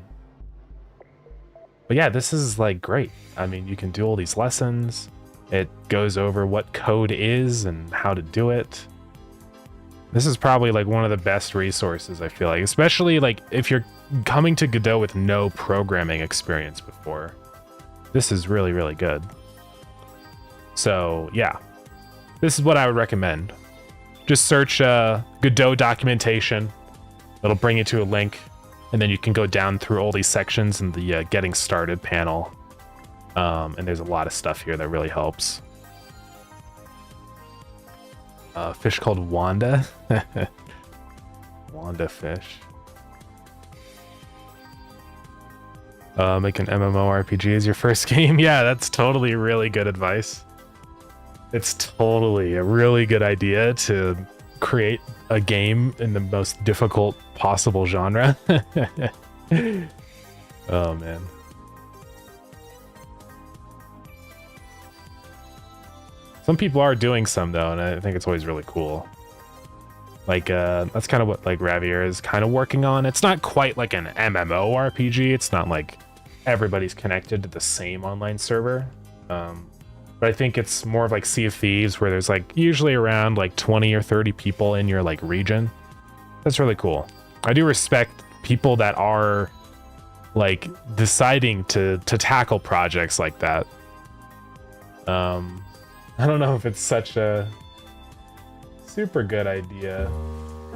yeah, this is like great. I mean, you can do all these lessons. It goes over what code is and how to do it. This is probably like one of the best resources, I feel like, especially like if you're coming to Godot with no programming experience before. This is really, really good. So yeah, this is what I would recommend. Just search Godot documentation. It'll bring you to a link, and then you can go down through all these sections in the getting started panel. And there's a lot of stuff here that really helps. Fish called Wanda. Wanda fish. Make an MMORPG as your first game. Yeah, that's totally really good advice. It's totally a really good idea to create a game in the most difficult possible genre. Oh man. Some people are doing some though, and I think it's always really cool. Like that's kind of what like Ravier is kind of working on. It's not quite like an MMORPG. It's not like everybody's connected to the same online server. But I think it's more of like Sea of Thieves, where there's like usually around like 20 or 30 people in your like region. That's really cool. I do respect people that are like deciding to tackle projects like that. I don't know if it's such a super good idea.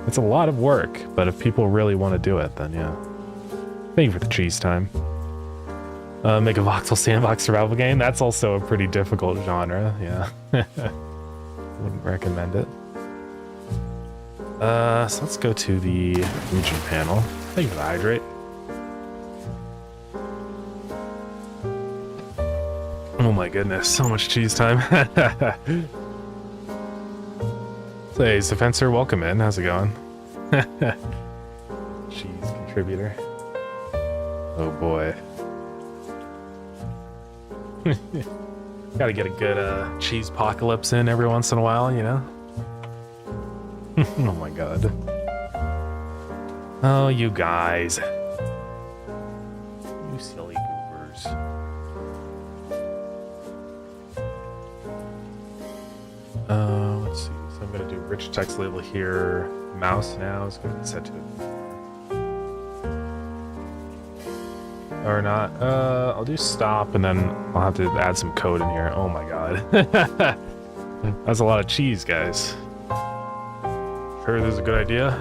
It's a lot of work, but if people really want to do it, then yeah. Thank you for the cheese time. Make a voxel sandbox survival game. That's also a pretty difficult genre, yeah. Wouldn't recommend it. So let's go to the region panel. Thank you for the hydrate. Oh my goodness, so much cheese time. Hey, Defensor, welcome in. How's it going? Cheese contributor. Oh boy. Gotta get a good cheese apocalypse in every once in a while, you know? Oh my god. Oh, you guys. You silly goobers. Let's see. So I'm gonna do rich text label here. Mouse now is gonna be set to or not. I'll do stop and then I'll have to add some code in here. Oh my god. That's a lot of cheese, guys. Sure, this is a good idea.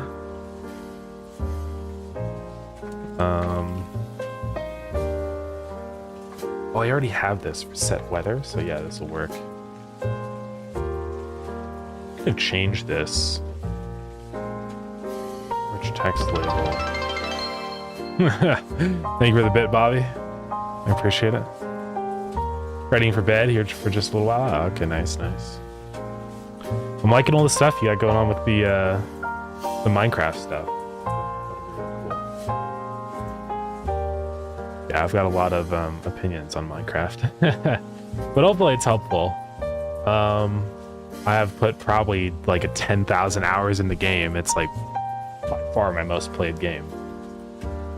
Oh, I already have this for set weather, so yeah, this will work. I'm gonna change this. Rich text label. Thank you for the bit, Bobby. I appreciate it. Ready for bed here for just a little while. Oh, okay, nice. I'm liking all the stuff you got going on with the Minecraft stuff. Yeah, I've got a lot of opinions on Minecraft, but hopefully it's helpful. I have put probably like a 10,000 hours in the game. It's like by far my most played game.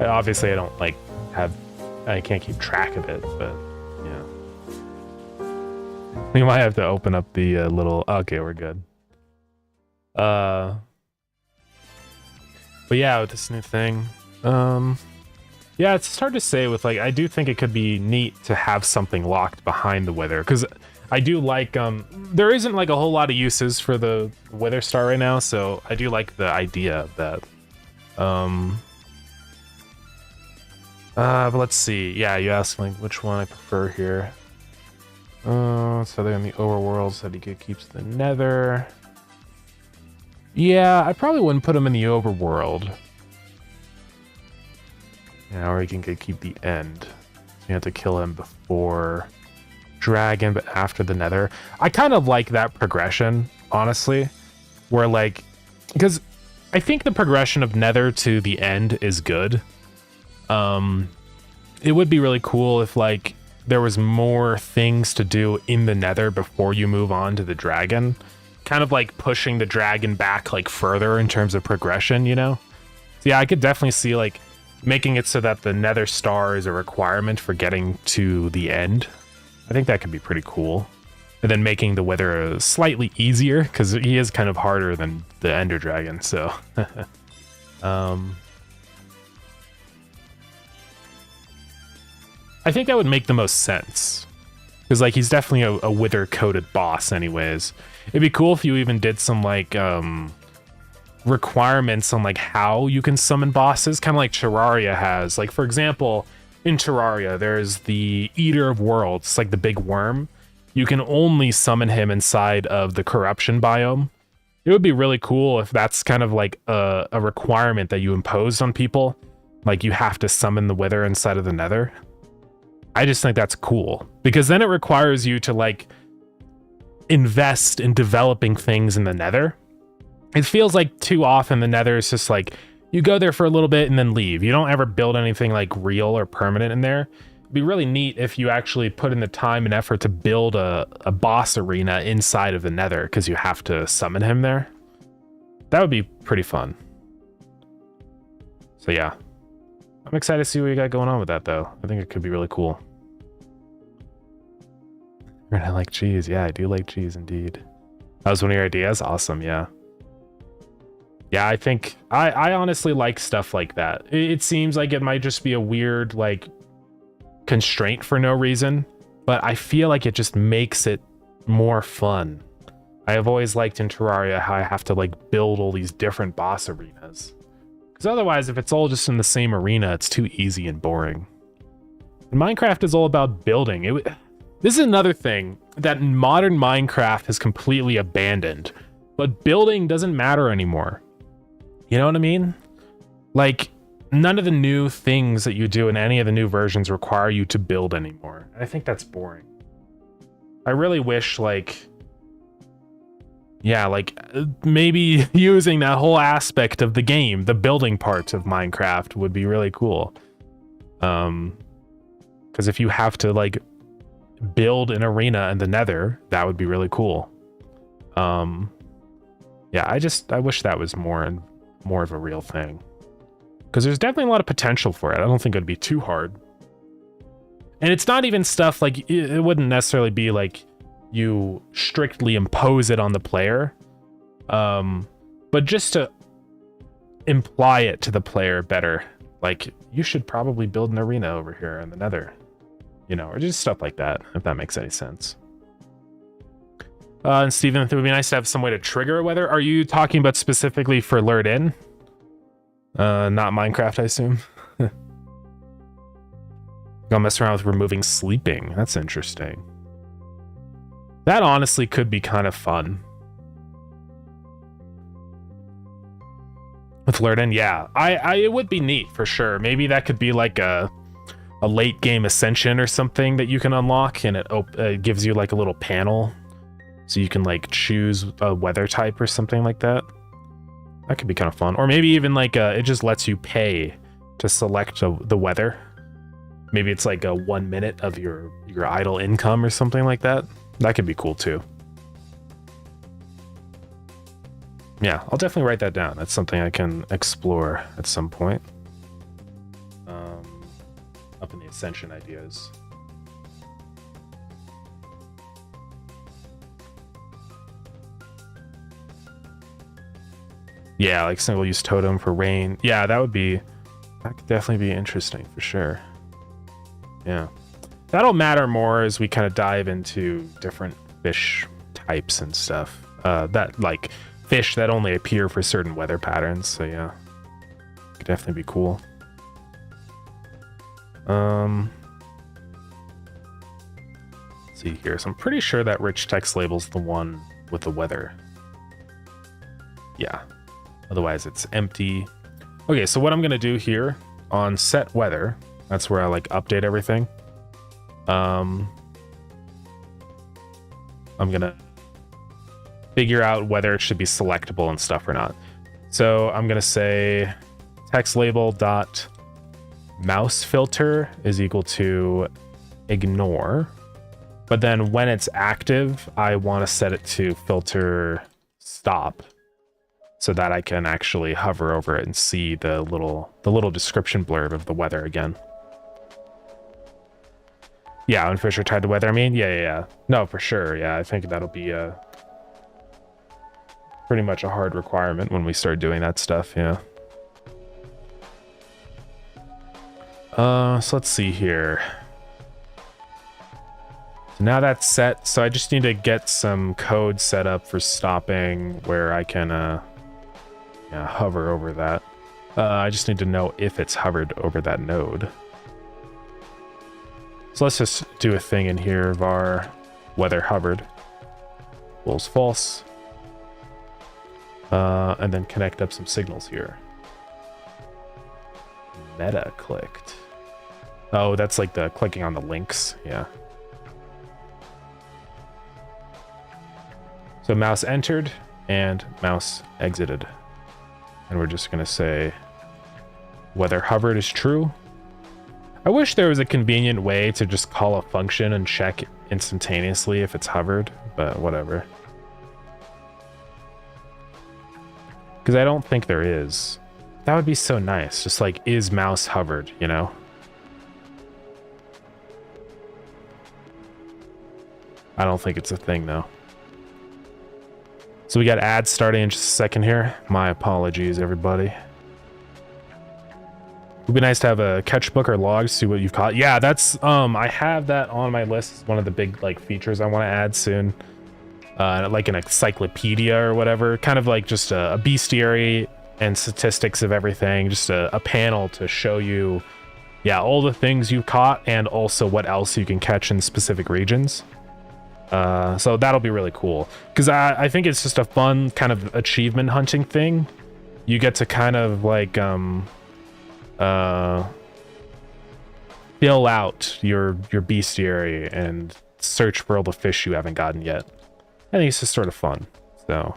Obviously, I don't like I can't keep track of it, but yeah. We might have to open up the little. Okay, we're good. But yeah, with this new thing, yeah, it's hard to say. With like, I do think it could be neat to have something locked behind the wither, because I do like there isn't like a whole lot of uses for the wither star right now, so I do like the idea of that. But let's see. Yeah, you asked like which one I prefer here. So they're in the overworld, so he keeps the nether. Yeah, I probably wouldn't put him in the overworld. Yeah, or he can keep the end. So you have to kill him before Dragon, but after the Nether. I kind of like that progression, honestly. Where, like, because I think the progression of Nether to the end is good. It would be really cool if, like, there was more things to do in the Nether before you move on to the Dragon. Kind of like pushing the Dragon back, like, further in terms of progression, you know? So yeah, I could definitely see, like, making it so that the Nether Star is a requirement for getting to the end. I think that could be pretty cool. And then making the Wither slightly easier, because he is kind of harder than the Ender Dragon, so... I think that would make the most sense. Because, like, he's definitely a Wither-coated boss anyways. It'd be cool if you even did some, like, requirements on, like, how you can summon bosses, kind of like Terraria has. Like, for example, in Terraria, there's the Eater of Worlds, like the big worm. You can only summon him inside of the corruption biome. It would be really cool if that's kind of like a requirement that you imposed on people. Like, you have to summon the Wither inside of the Nether. I just think that's cool, because then it requires you to, like, invest in developing things in the Nether. It feels like too often the Nether is just like, you go there for a little bit and then leave. You don't ever build anything, like, real or permanent in there. It'd be really neat if you actually put in the time and effort to build a boss arena inside of the Nether, because you have to summon him there. That would be pretty fun. So yeah. I'm excited to see what you got going on with that, though. I think it could be really cool. And I like cheese. Yeah, I do like cheese, indeed. That was one of your ideas? Awesome, yeah. Yeah, I think... I honestly like stuff like that. It seems like it might just be a weird, like, constraint for no reason, but I feel like it just makes it more fun. I have always liked in Terraria how I have to, like, build all these different boss arenas. Because otherwise, if it's all just in the same arena, it's too easy and boring. And Minecraft is all about building. This is another thing that modern Minecraft has completely abandoned. But building doesn't matter anymore. You know what I mean? Like, none of the new things that you do in any of the new versions require you to build anymore. I think that's boring. I really wish, like... yeah, like, maybe using that whole aspect of the game, the building part of Minecraft, would be really cool. Because if you have to, like, build an arena in the Nether, that would be really cool. Yeah, I wish that was more of a real thing. Because there's definitely a lot of potential for it. I don't think it'd be too hard. And it's not even stuff, like, it wouldn't necessarily be, like, you strictly impose it on the player, but just to imply it to the player better, like, you should probably build an arena over here in the Nether, you know, or just stuff like that, if that makes any sense. And Steven, it would be nice to have some way to trigger a weather. Are you talking about specifically for Lured In? Not Minecraft, I assume. I'll mess around with removing sleeping. That's interesting. That honestly could be kind of fun. With Lured In, yeah. It would be neat for sure. Maybe that could be like a late game ascension or something that you can unlock, and it gives you like a little panel, so you can like choose a weather type or something like that. That could be kind of fun. Or maybe even like it just lets you pay to select the weather. Maybe it's like a 1 minute of your idle income or something like that. That could be cool too. Yeah, I'll definitely write that down. That's something I can explore at some point. Up in the Ascension ideas. Yeah, like single-use totem for rain. Yeah, that could definitely be interesting for sure. Yeah. That'll matter more as we kind of dive into different fish types and stuff. That like fish that only appear for certain weather patterns. So yeah, could definitely be cool. Let's see here. So I'm pretty sure that rich text label's the one with the weather. Yeah. Otherwise it's empty. Okay, so what I'm gonna do here on set weather, that's where I like update everything. I'm gonna figure out whether it should be selectable and stuff or not. So I'm gonna say text label dot mouse filter is equal to ignore, but then when it's active, I want to set it to filter stop, so that I can actually hover over it and see the little description blurb of the weather again. Yeah, when fish are tied to weather, I mean, yeah. No, for sure. Yeah, I think that'll be pretty much a hard requirement when we start doing that stuff. Yeah. So let's see here. So now that's set. So I just need to get some code set up for stopping where I can hover over that. I just need to know if it's hovered over that node. So let's just do a thing in here, var weather hovered equals false. And then connect up some signals here. Meta clicked. Oh, that's like the clicking on the links. Yeah. So mouse entered and mouse exited. And we're just going to say whether hovered is true. I wish there was a convenient way to just call a function and check instantaneously if it's hovered, but whatever. Because I don't think there is. That would be so nice. Just like, is mouse hovered, you know? I don't think it's a thing, though. So we got ads starting in just a second here. My apologies, everybody. Would be nice to have a catch book or log to see what you've caught. Yeah, that's I have that on my list. It's one of the big like features I want to add soon. Like an encyclopedia or whatever, kind of like just a bestiary and statistics of everything, just a panel to show you, yeah, all the things you caught and also what else you can catch in specific regions. So that'll be really cool, because I think it's just a fun kind of achievement hunting thing. You get to kind of like fill out your bestiary and search for all the fish you haven't gotten yet. I think it's just sort of fun. So,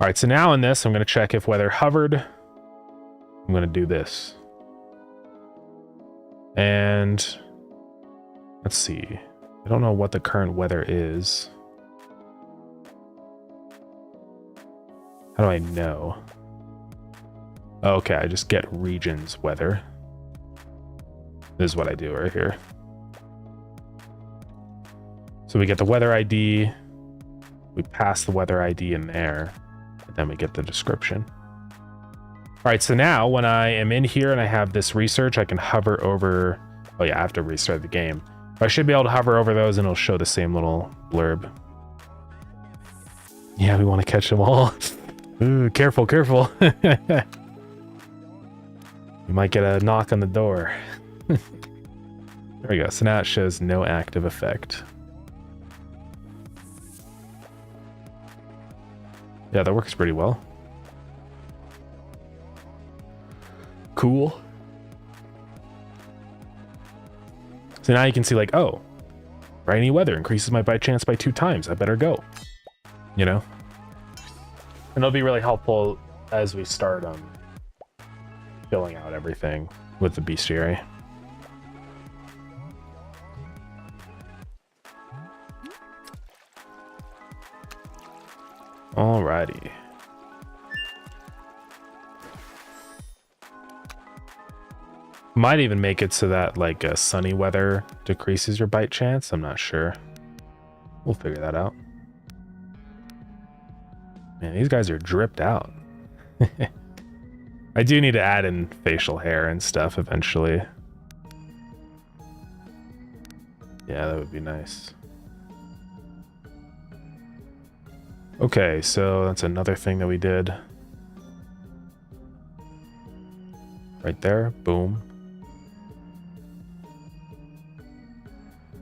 all right, so now in this, I'm going to check if weather hovered. I'm going to do this. And let's see. I don't know what the current weather is. How do I know? Okay, I just get regions weather. This is what I do right here. So we get the weather ID, we pass the weather ID in there, and then we get the description. All right, so now when I am in here and I have this research, I can hover over, oh yeah, I have to restart the game. I should be able to hover over those and it'll show the same little blurb. Yeah, we want to catch them all. Ooh, careful, careful. You might get a knock on the door. There we go, so now it shows no active effect. Yeah, that works pretty well. Cool. So now you can see like, oh, rainy weather increases my bite chance by 2 times. I better go. You know? And it'll be really helpful as we start filling out everything with the bestiary. Alrighty. Might even make it so that like sunny weather decreases your bite chance. I'm not sure. We'll figure that out. Man, these guys are dripped out. I do need to add in facial hair and stuff eventually. Yeah, that would be nice. Okay, so that's another thing that we did. Right there, boom.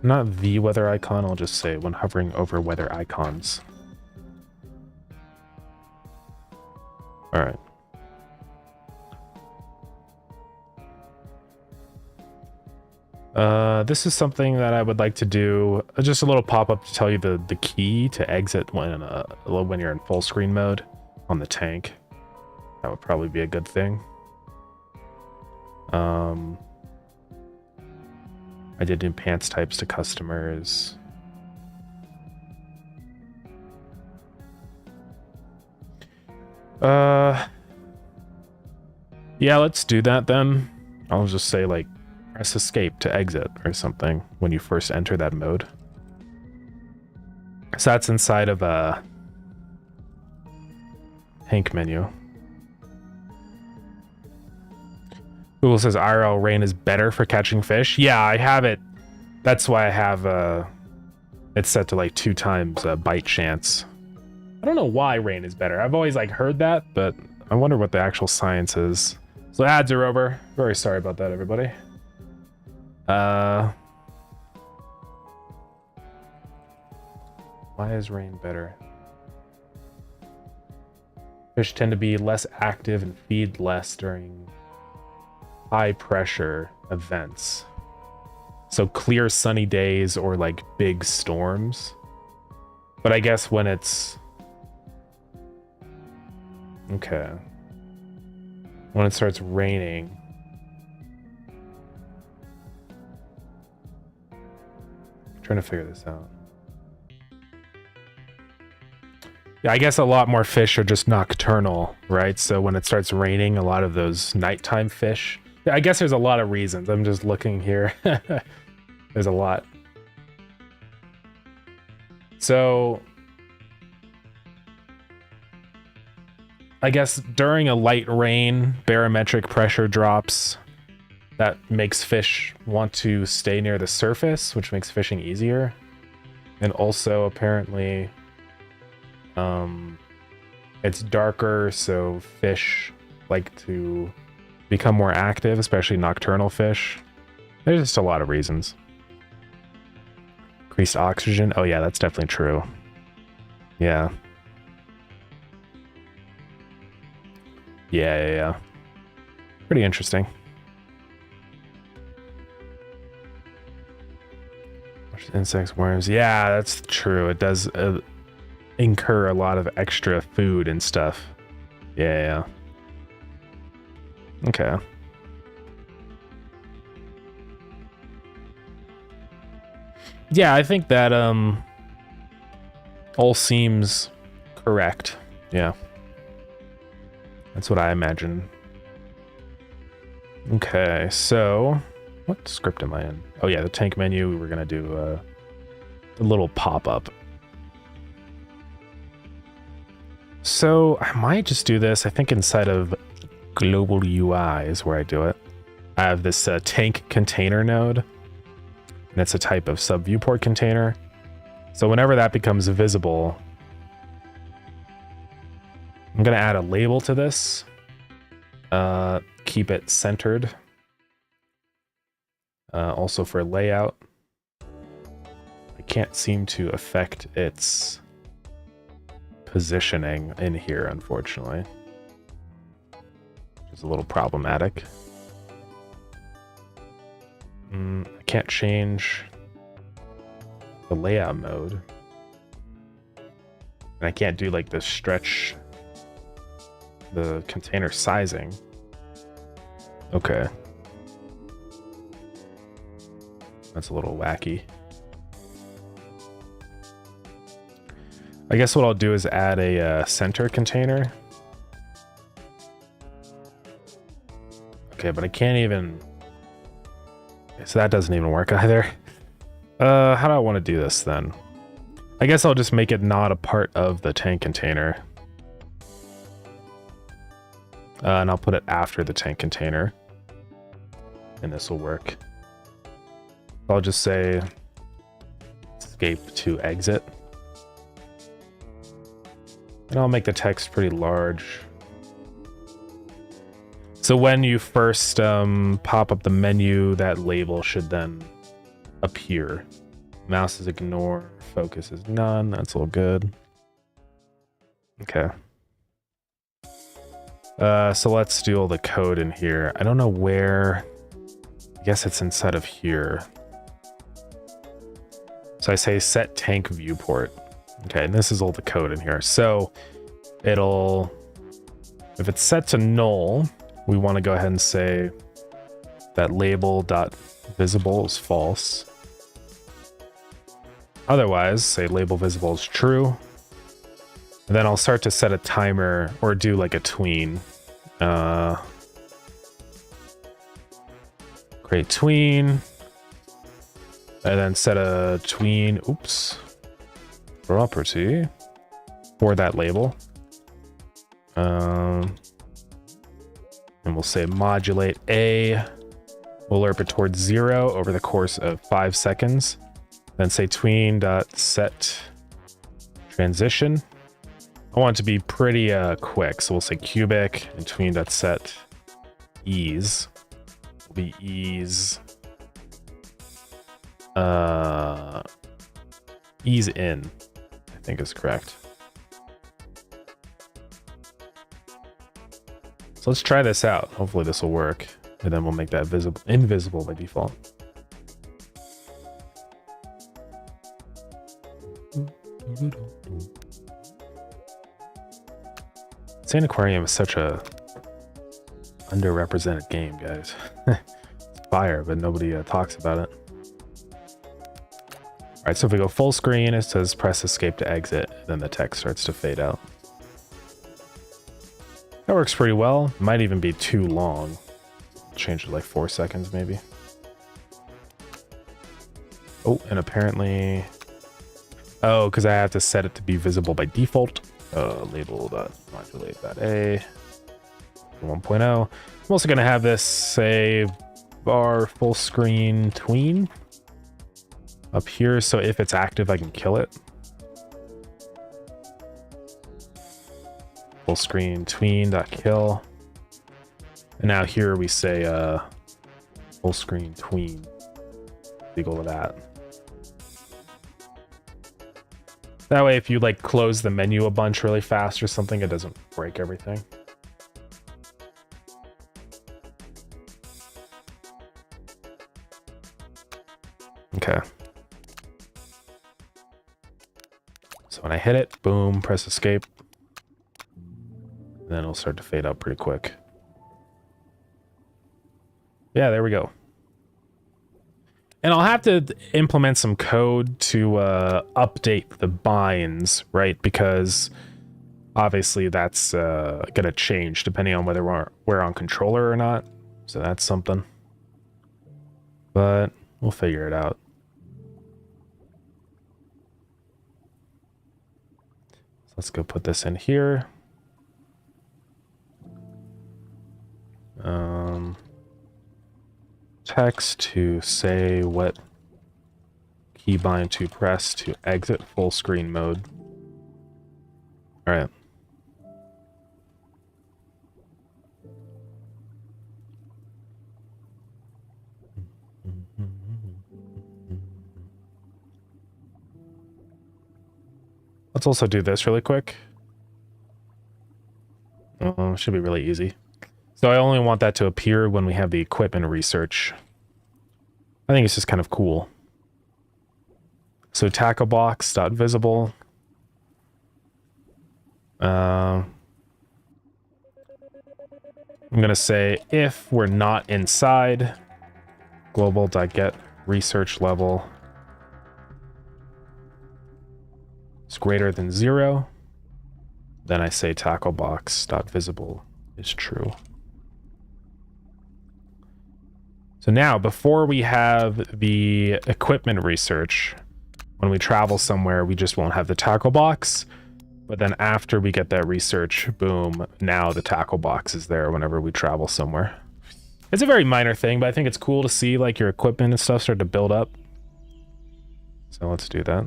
Not the weather icon, I'll just say when hovering over weather icons. All right. This is something that I would like to do. Just a little pop-up to tell you the key to exit when you're in full screen mode on the tank. That would probably be a good thing. I did new pants types to customers. Yeah, let's do that then. I'll just say like press escape to exit or something when you first enter that mode. So that's inside of a tank menu. Google says IRL rain is better for catching fish. Yeah, I have it. That's why I have it's set to like 2 times bite chance. I don't know why rain is better. I've always like heard that, but I wonder what the actual science is. So ads are over. Very sorry about that, everybody. Why is rain better? Fish tend to be less active and feed less during high pressure events. So clear sunny days or like big storms. But I guess when it's... Okay. When it starts raining... I'm trying to figure this out. Yeah, I guess a lot more fish are just nocturnal, right? So when it starts raining, a lot of those nighttime fish... I guess there's a lot of reasons. I'm just looking here. There's a lot. So... I guess during a light rain, barometric pressure drops. That makes fish want to stay near the surface, which makes fishing easier. And also, apparently, it's darker, so fish like to become more active, especially nocturnal fish. There's just a lot of reasons. Increased oxygen. Oh yeah, that's definitely true. Yeah. Yeah. Pretty interesting. Insects, worms. Yeah, that's true. It does incur a lot of extra food and stuff. Yeah. Okay. Yeah, I think that all seems correct. Yeah. That's what I imagine. Okay, so what script am I in? Oh yeah, the tank menu. We were gonna do a little pop-up. So I might just do this. I think inside of global UI is where I do it. I have this tank container node, and it's a type of sub viewport container. So whenever that becomes visible, I'm gonna add a label to this. Keep it centered. Also for layout, I can't seem to affect its positioning in here, unfortunately. Which is a little problematic. I can't change the layout mode. And I can't do like the stretch the container sizing. Okay. That's a little wacky. I guess what I'll do is add a center container. Okay, but I can't even... So that doesn't even work either. How do I want to do this then? I guess I'll just make it not a part of the tank container. And I'll put it after the tank container. And this will work. I'll just say escape to exit. And I'll make the text pretty large. So when you first pop up the menu, that label should then appear. Mouse is ignore, focus is none. That's all good. Okay. So let's do all the code in here. I don't know where. I guess it's inside of here. So I say set tank viewport. Okay, and this is all the code in here. So it'll, if it's set to null, we want to go ahead and say that label.visible is false. Otherwise, say label visible is true. And then I'll start to set a timer or do like a tween. Create tween. And then set a tween, property for that label. And we'll say modulate A. We'll lerp it towards 0 over the course of 5 seconds. Then say tween.set transition. I want it to be pretty quick, so we'll say cubic and tween.set ease. Will be ease ease in, I think is correct. So let's try this out. Hopefully this will work, and then we'll make that invisible by default. Sand Aquarium is such a underrepresented game, guys. It's fire, but nobody talks about it. All right, so if we go full screen, it says press escape to exit, and then the text starts to fade out. That works pretty well. Might even be too long. Change it to like 4 seconds, maybe. Oh, and apparently... Oh, because I have to set it to be visible by default. Label.modulate.a 1.0. I'm also going to have this say bar full screen tween up here, so if it's active I can kill it. Full screen tween.kill. And now here we say full screen tween equal to that. That way, if you like close the menu a bunch really fast or something, it doesn't break everything. Okay. So when I hit it, boom, press escape. And then it'll start to fade out pretty quick. Yeah, there we go. And I'll have to implement some code to update the binds, right? Because obviously that's going to change depending on whether we're on controller or not. So that's something. But we'll figure it out. So let's go put this in here. Text to say what keybind to press to exit full screen mode. All right. Let's also do this really quick. Should be really easy. So I only want that to appear when we have the equipment research. I think it's just kind of cool. So tackle box dot visible. I'm gonna say if we're not inside global dot get research level is greater than 0, then I say tackle box dot visible is true. So now, before we have the equipment research, when we travel somewhere, we just won't have the tackle box. But then after we get that research, boom, now the tackle box is there whenever we travel somewhere. It's a very minor thing, but I think it's cool to see like your equipment and stuff start to build up. So let's do that.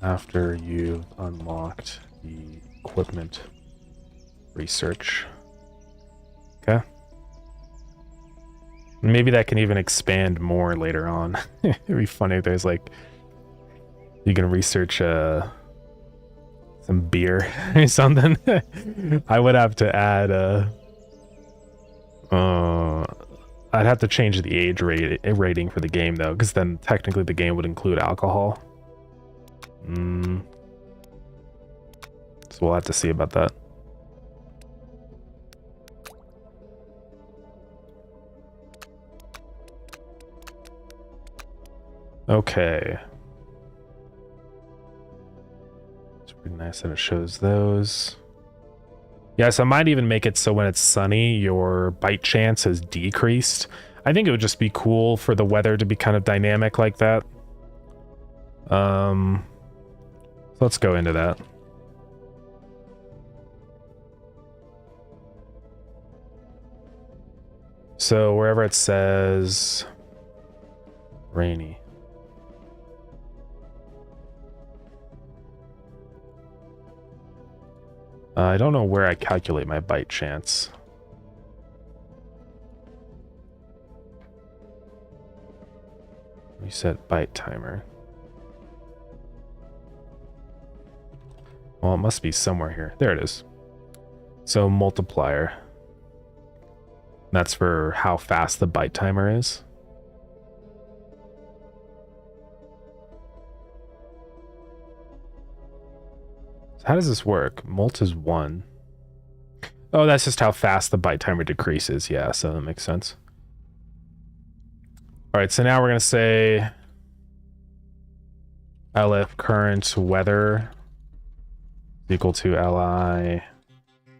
After you've unlocked the equipment research. Okay. Maybe that can even expand more later on. It'd be funny if there's like You can research some beer or something. I would have to add I'd have to change the age rating for the game though, because then technically the game would include alcohol. So we'll have to see about that. Okay. It's pretty nice that it shows those. Yes, I might even make it so when it's sunny, your bite chance is decreased. I think it would just be cool for the weather to be kind of dynamic like that. Let's go into that. So wherever it says rainy. I don't know where I calculate my bite chance. Reset bite timer. Well, it must be somewhere here. There it is. So multiplier. That's for how fast the bite timer is. So how does this work? Mult is 1. Oh, that's just how fast the bite timer decreases. Yeah, so that makes sense. All right, so now we're going to say LF current weather equal to li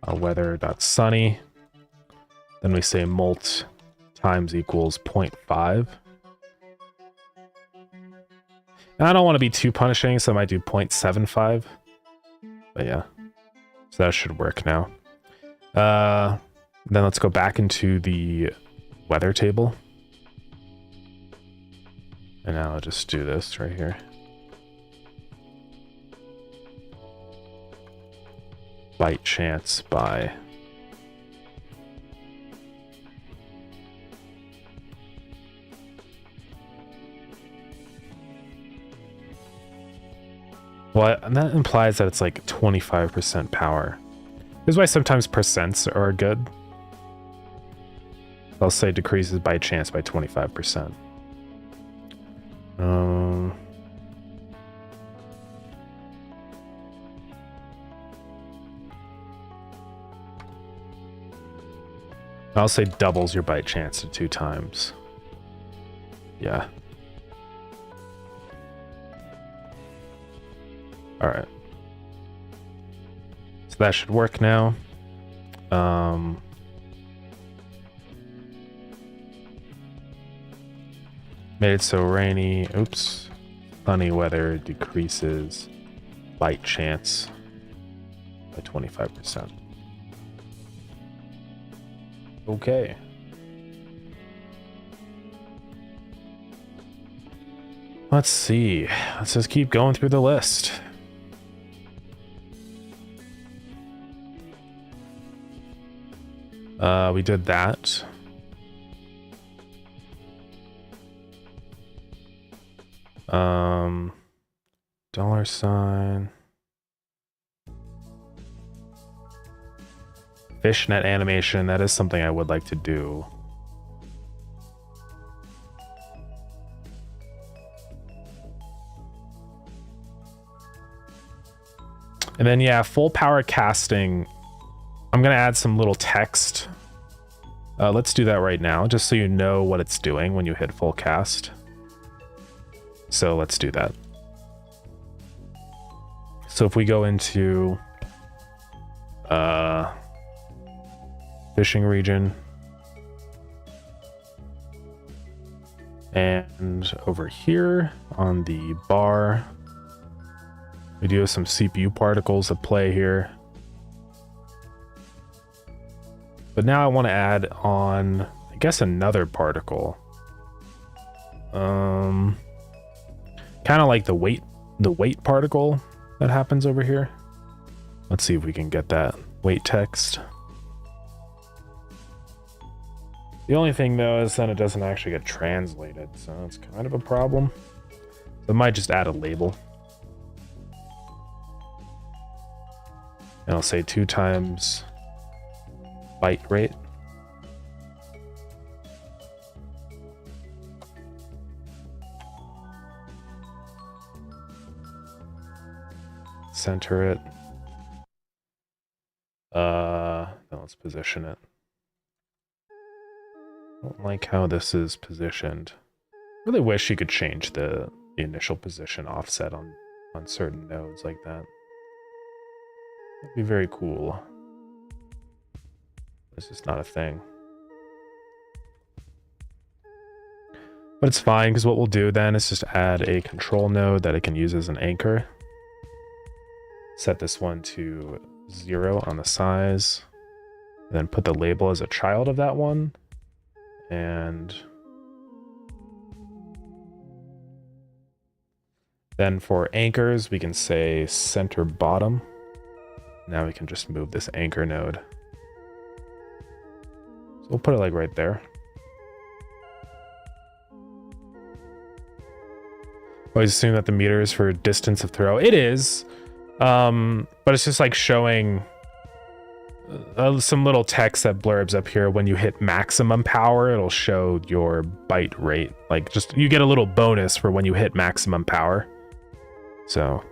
weather.sunny. Then we say mult times equals 0.5. And I don't want to be too punishing, so I might do 0.75. But yeah, so that should work now. Then let's go back into the weather table. And now I'll just do this right here. Bite chance by well, and that implies that it's like 25% power. This is why sometimes percents are good. I'll say decreases by chance by 25%. I'll say doubles your bite chance to 2 times. Yeah. All right. So that should work now. Made it so rainy. Oops. Sunny weather decreases bite chance by 25%. Okay. Let's see. Let's just keep going through the list. We did that. $. Fishnet animation, that is something I would like to do. And then yeah, full power casting. I'm gonna add some little text. Let's do that right now, just so you know what it's doing when you hit full cast. So let's do that. So if we go into fishing region, and over here on the bar, we do have some CPU particles at play here. But now I want to add on, I guess, another particle. Kind of like the weight particle that happens over here. Let's see if we can get that weight text. The only thing though is then it doesn't actually get translated, so it's kind of a problem. So I might just add a label. And I'll say 2 times byte rate. Center it. Then let's position it. I don't like how this is positioned. Really wish you could change the initial position offset on certain nodes like that. That'd be very cool. It's just not a thing. But it's fine, because what we'll do then is just add a control node that it can use as an anchor. Set this one to 0 on the size. And then put the label as a child of that one. And then for anchors, we can say center bottom. Now we can just move this anchor node. So we'll put it like right there. Always assume that the meter is for distance of throw. It is, but it's just like showing some little text that blurbs up here. When you hit maximum power, it'll show your byte rate. Like, just you get a little bonus for when you hit maximum power. So,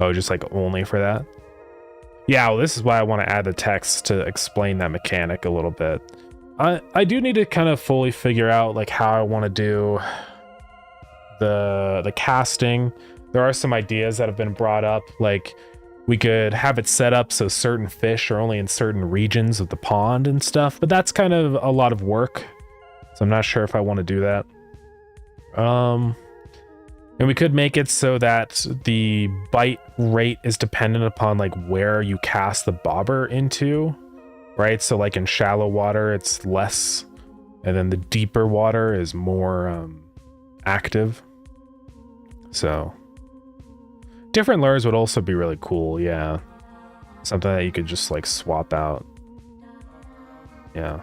oh, just like only for that. Yeah, well, this is why I want to add the text to explain that mechanic a little bit. I do need to kind of fully figure out like how I want to do the casting. There are some ideas that have been brought up, like we could have it set up so certain fish are only in certain regions of the pond and stuff, but that's kind of a lot of work, so I'm not sure if I want to do that. And we could make it so that the byte rate is dependent upon like where you cast the bobber into, right? So like in shallow water, it's less, and then the deeper water is more active. So different lures would also be really cool, yeah. Something that you could just like swap out. Yeah.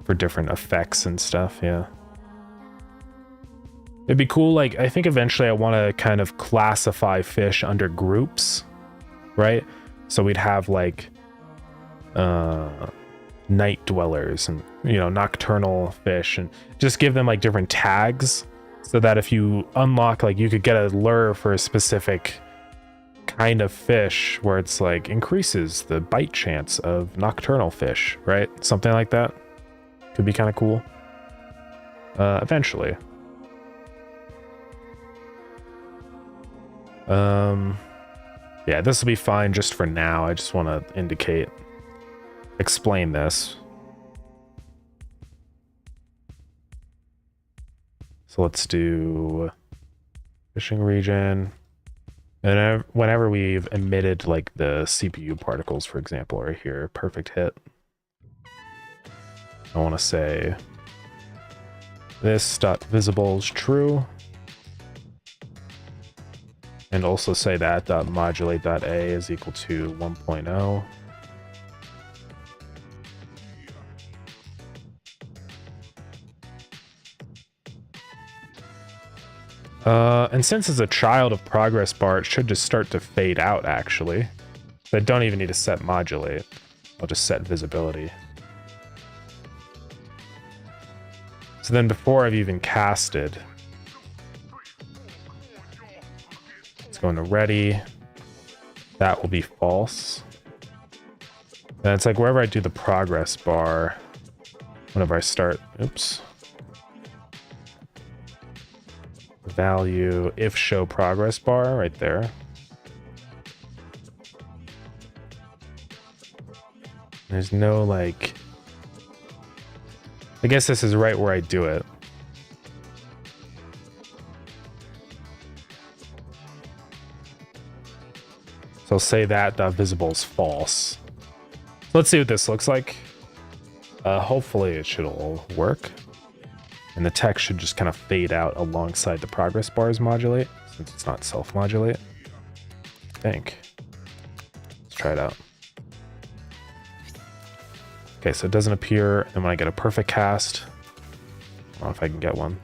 For different effects and stuff, yeah. It'd be cool, like, I think eventually I want to kind of classify fish under groups, right? So we'd have, like, night dwellers and, you know, nocturnal fish, and just give them, like, different tags so that if you unlock, like, you could get a lure for a specific kind of fish where it's, like, increases the bite chance of nocturnal fish, right? Something like that. Could be kind of cool. Eventually. Yeah, this will be fine just for now. I just want to explain this. So let's do fishing region. And whenever we've emitted like the CPU particles, for example, right here, perfect hit. I want to say this dot visible is true. And also say that dot modulate dot a is equal to 1.0. And since it's a child of progress bar, it should just start to fade out, actually. So I don't even need to set modulate. I'll just set visibility. So then before I've even casted, let's go into ready. That will be false. And it's like wherever I do the progress bar, whenever I start, oops. Value if show progress bar right there. There's no like, I guess this is right where I do it. So I'll say that visible is false. So let's see what this looks like. Hopefully it should all work. And the text should just kind of fade out alongside the progress bars modulate, since it's not self-modulate. I think. Let's try it out. Okay, so it doesn't appear, and when I get a perfect cast, I don't know if I can get one.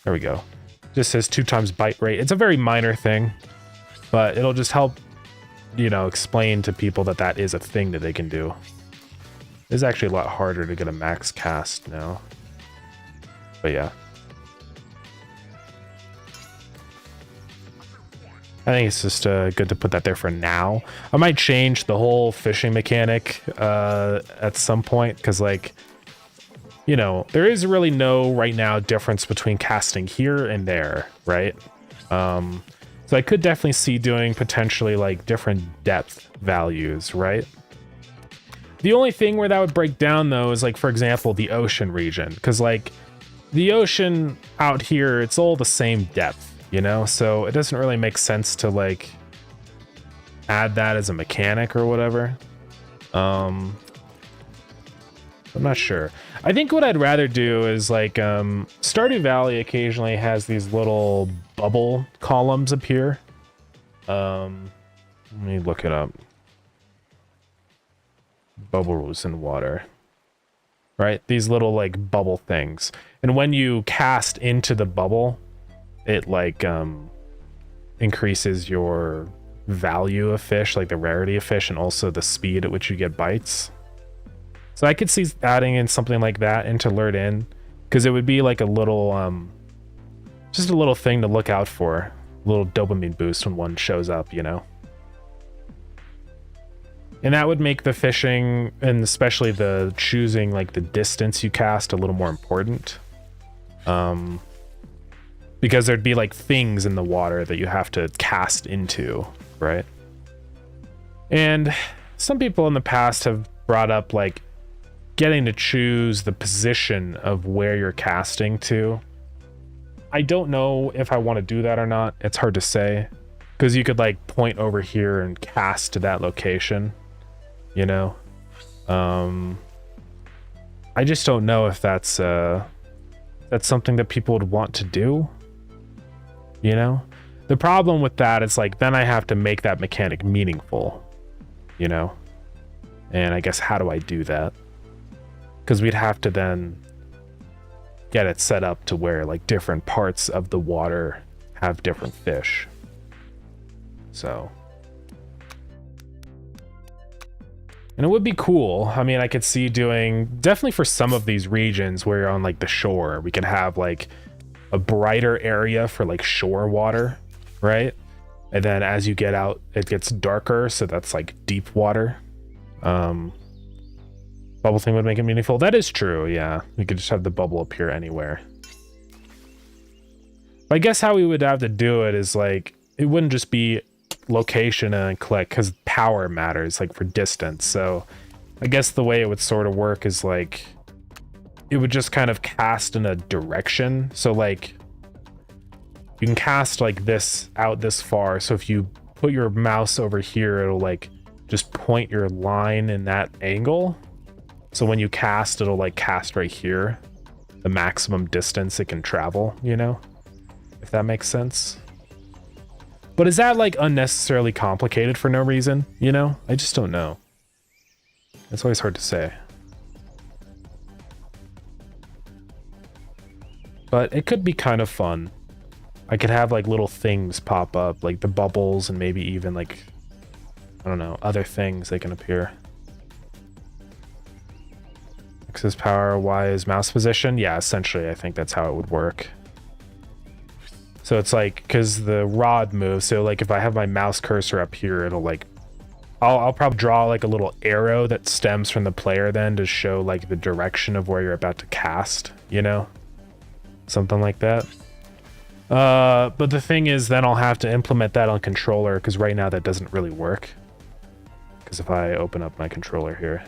There we go. Just says 2 times byte rate. It's a very minor thing, but it'll just help you know, explain to people that that is a thing that they can do. It's actually a lot harder to get a max cast now. But yeah. I think it's just good to put that there for now. I might change the whole fishing mechanic at some point, because, like, you know, there is really no right now difference between casting here and there, right? So I could definitely see doing potentially like different depth values, right? The only thing where that would break down though is, like, for example, the ocean region, because like the ocean out here, it's all the same depth. You know, so it doesn't really make sense to like add that as a mechanic or whatever. I'm not sure. I think what I'd rather do is like Stardew Valley occasionally has these little bubble columns appear. Let me look it up. Bubbles in water. Right? These little like bubble things. And when you cast into the bubble, it like increases your value of fish, like the rarity of fish, and also the speed at which you get bites. So I could see adding in something like that into Lured In, because it would be like a little just a little thing to look out for, a little dopamine boost when one shows up, you know. And that would make the fishing, and especially the choosing like the distance you cast, a little more important. Because there'd be like things in the water that you have to cast into, right? And some people in the past have brought up like getting to choose the position of where you're casting to. I don't know if I want to do that or not. It's hard to say, because you could like point over here and cast to that location, you know? I just don't know if that's something that people would want to do. You know, the problem with that is like, then I have to make that mechanic meaningful, you know? And I guess, how do I do that? Because we'd have to then get it set up to where like different parts of the water have different fish. So. And it would be cool. I mean, I could see doing, definitely for some of these regions where you're on like the shore, we could have like a brighter area for like shore water, right? And then as you get out, it gets darker, so that's like deep water. Bubble thing would make it meaningful. That is true, yeah. We could just have the bubble appear anywhere. But I guess how we would have to do it is like, it wouldn't just be location and click, because power matters, like for distance. So I guess the way it would sort of work is like, it would just kind of cast in a direction. So like you can cast like this out this far. So if you put your mouse over here, it'll like just point your line in that angle. So when you cast, it'll like cast right here, the maximum distance it can travel, you know, if that makes sense. But is that like unnecessarily complicated for no reason? You know, I just don't know. It's always hard to say. But it could be kind of fun. I could have like little things pop up, like the bubbles, and maybe even like, I don't know, other things that can appear. X is power, Y is mouse position. Yeah, essentially, I think that's how it would work. So it's like, because the rod moves, so like if I have my mouse cursor up here, it'll like, I'll probably draw like a little arrow that stems from the player then to show like the direction of where you're about to cast, you know? Something like that. But the thing is, then I'll have to implement that on controller, because right now that doesn't really work. Because if I open up my controller here,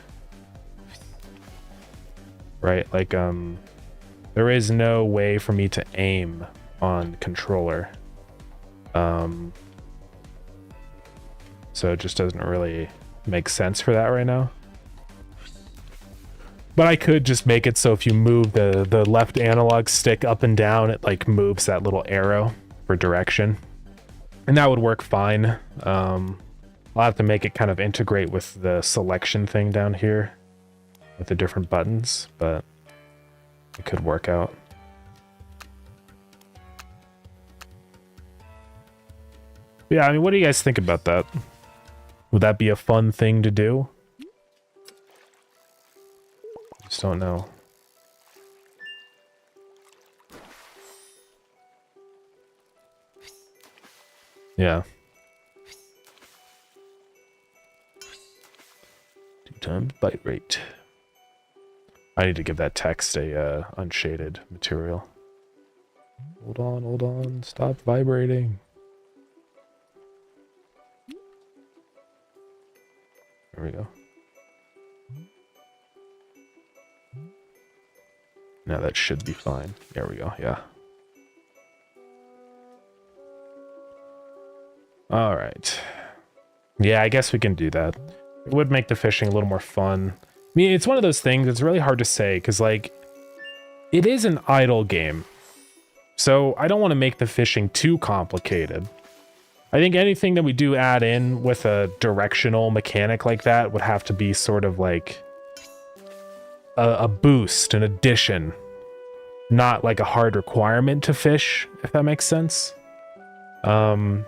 right, like there is no way for me to aim on controller, so it just doesn't really make sense for that right now. But I could just make it so if you move the left analog stick up and down, it like moves that little arrow for direction. And that would work fine. I'll have to make it kind of integrate with the selection thing down here with the different buttons, but it could work out. Yeah, I mean, what do you guys think about that? Would that be a fun thing to do? Just don't know. Yeah. 2 times bite rate. I need to give that text a unshaded material. Hold on, stop vibrating. There we go. Now that should be fine. There we go, yeah. Alright. Yeah, I guess we can do that. It would make the fishing a little more fun. I mean, it's one of those things, it's really hard to say, because, like, it is an idle game. So I don't want to make the fishing too complicated. I think anything that we do add in with a directional mechanic like that would have to be sort of like a boost, an addition, not like a hard requirement to fish, if that makes sense. Because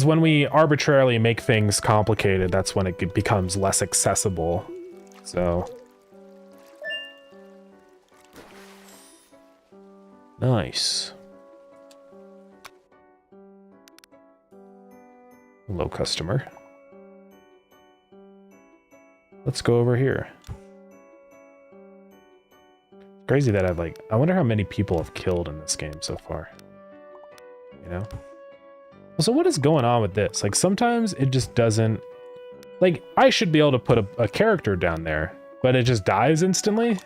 when we arbitrarily make things complicated, that's when it becomes less accessible. So. Nice. Hello, customer. Let's go over here. Crazy that I wonder how many people have killed in this game so far. You know? So what is going on with this? Like, sometimes it just doesn't... Like, I should be able to put a character down there, but it just dies instantly?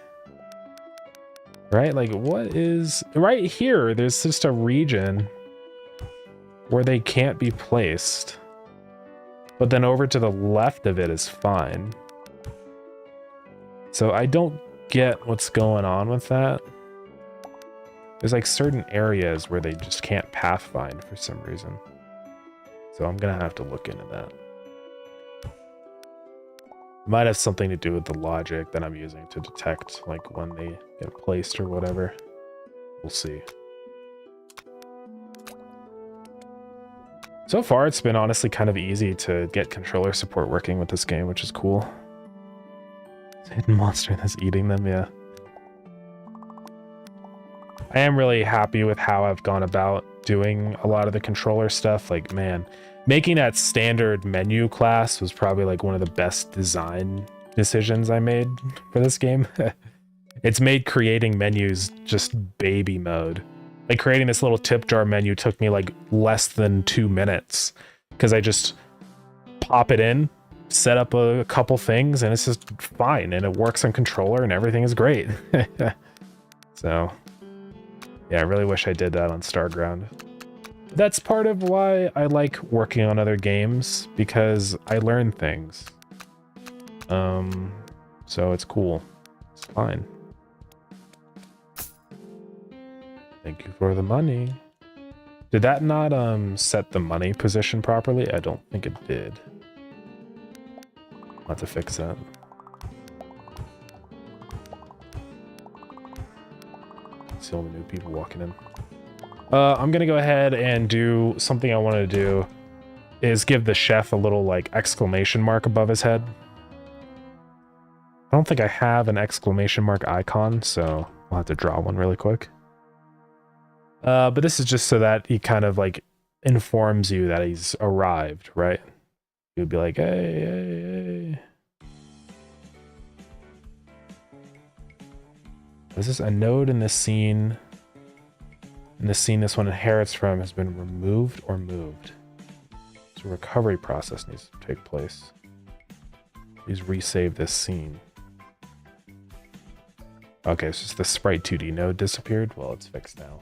Right? Like, what is... Right here, there's just a region where they can't be placed. But then over to the left of it is fine. So I don't get what's going on with that. There's like certain areas where they just can't pathfind for some reason. So I'm gonna have to look into that. Might have something to do with the logic that I'm using to detect like when they get placed or whatever. We'll see. So far, it's been honestly kind of easy to get controller support working with this game, which is cool. It's a hidden monster that's eating them, yeah. I am really happy with how I've gone about doing a lot of the controller stuff. Like, man, making that standard menu class was probably like one of the best design decisions I made for this game. It's made creating menus just baby mode. Like, creating this little tip jar menu took me like less than 2 minutes because I just pop it in, set up a couple things, and it's just fine, and it works on controller and everything is great. So yeah, I really wish I did that on Starground. That's part of why I like working on other games, because I learn things. So it's cool. It's fine. Thank you for the money. Did that not set the money position properly? I don't think it did. I'll have to fix that. See all the new people walking in. I'm gonna go ahead and do something I wanted to do, is give the chef a little like exclamation mark above his head. I don't think I have an exclamation mark icon, so I'll have to draw one really quick. But this is just so that he kind of like informs you that he's arrived, right? He would be like, hey, hey, hey. This is a node in this scene. In this scene this one inherits from has been removed or moved. So a recovery process needs to take place. Please resave this scene. Okay, so the Sprite 2D node disappeared. Well, it's fixed now.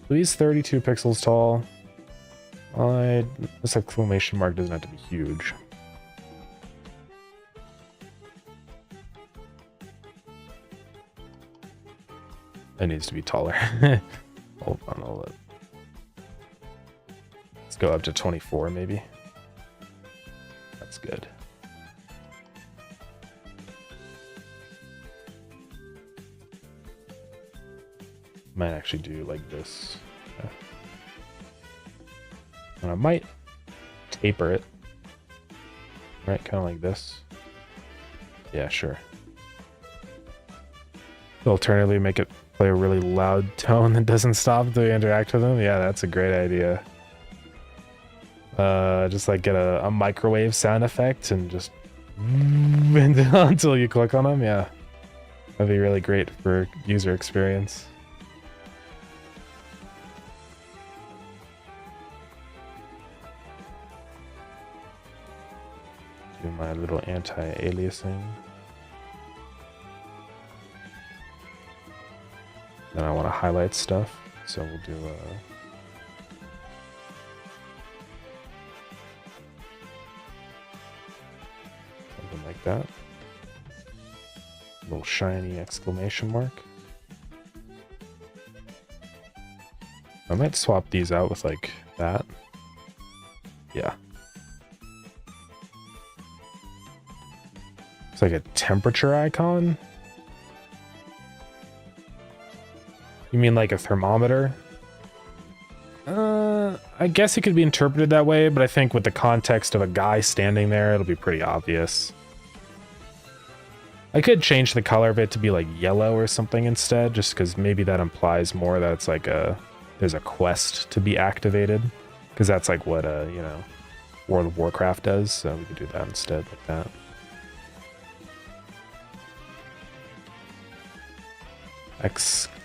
He's 32 pixels tall. This exclamation mark doesn't have to be huge. It needs to be taller. Hold on, let's go up to 24 maybe. That's good. Might actually do like this. Yeah. And I might taper it. Right, kind of like this. Yeah, sure. Alternatively, make it play a really loud tone that doesn't stop until you interact with them. Yeah, that's a great idea. Just like get a microwave sound effect and just until you click on them. Yeah, that'd be really great for user experience. Do my little anti-aliasing. Then I want to highlight stuff, so we'll do something like that. Little shiny exclamation mark. I might swap these out with like that. Yeah. It's like a temperature icon. You mean like a thermometer? I guess it could be interpreted that way, but I think with the context of a guy standing there, it'll be pretty obvious. I could change the color of it to be like yellow or something instead, just because maybe that implies more that it's like there's a quest to be activated, because that's like what you know, World of Warcraft does. So we could do that instead, like that.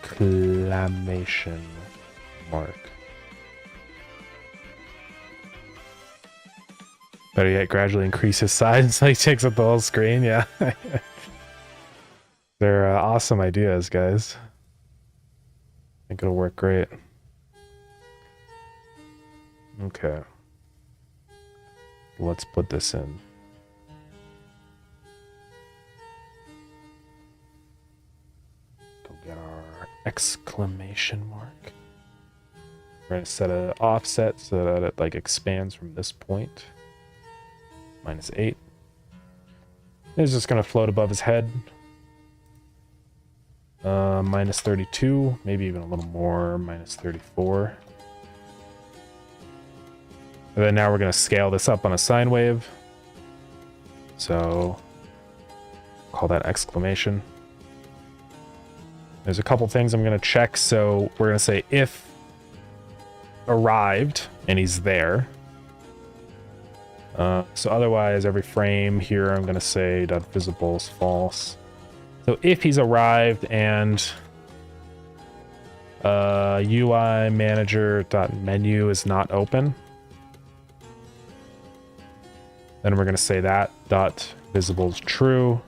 Exclamation mark. Better yet, gradually increase his size so he takes up the whole screen. Yeah. They're awesome ideas, guys. I think it'll work great. Okay. Let's put this in. Go get our exclamation mark. We're going to set an offset so that it like expands from this point. -8. It's just going to float above his head. -32, maybe even a little more, -34. And then now we're going to scale this up on a sine wave. So call that exclamation. There's a couple things I'm going to check. So we're going to say if arrived and he's there. So otherwise, every frame here, I'm going to say .visible is false. So if he's arrived and UI manager.menu is not open, then we're going to say that .visible is true.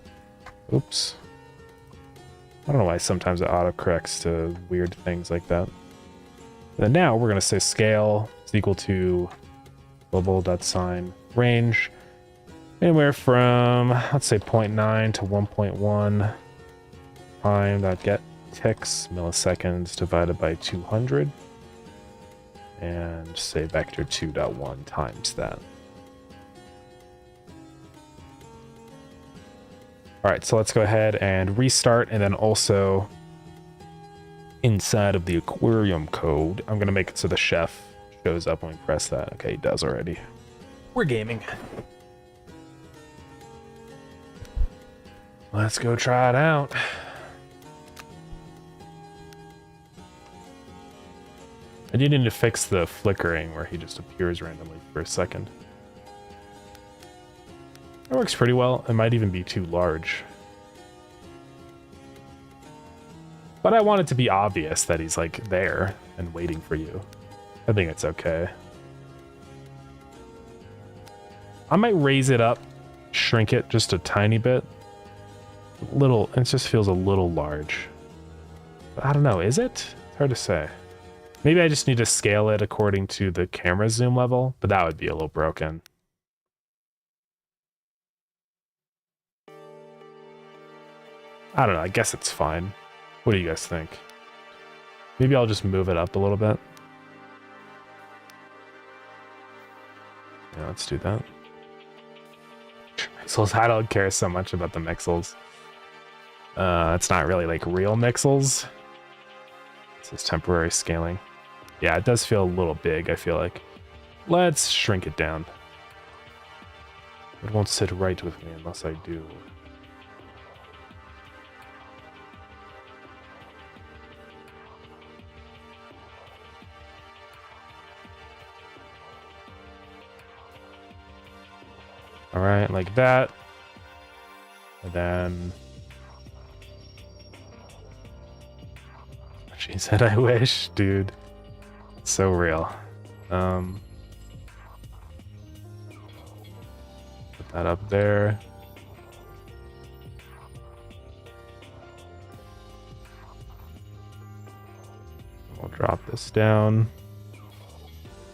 Oops. I don't know why sometimes it autocorrects to weird things like that. Then now we're going to say scale is equal to global.sign range anywhere from, let's say 0.9 to 1.1 time.get ticks milliseconds divided by 200 and say vector 2.1 times that. All right, so let's go ahead and restart, and then also inside of the aquarium code, I'm going to make it so the chef shows up when we press that. Okay, he does already. We're gaming. Let's go try it out. I do need to fix the flickering where he just appears randomly for a second. That works pretty well. It might even be too large. But I want it to be obvious that he's like there and waiting for you. I think it's okay. I might raise it up, shrink it just a tiny bit. Little, it just feels a little large. But I don't know, is it? It's hard to say. Maybe I just need to scale it according to the camera zoom level, but that would be a little broken. I don't know, I guess it's fine. What do you guys think? Maybe I'll just move it up a little bit. Yeah, let's do that. Mixels, I don't care so much about the mixels. It's not really like real mixels. This is temporary scaling. Yeah, it does feel a little big, I feel like. Let's shrink it down. It won't sit right with me unless I do. All right, like that. And then... She said, I wish, dude. It's so real. Put that up there. We'll drop this down. A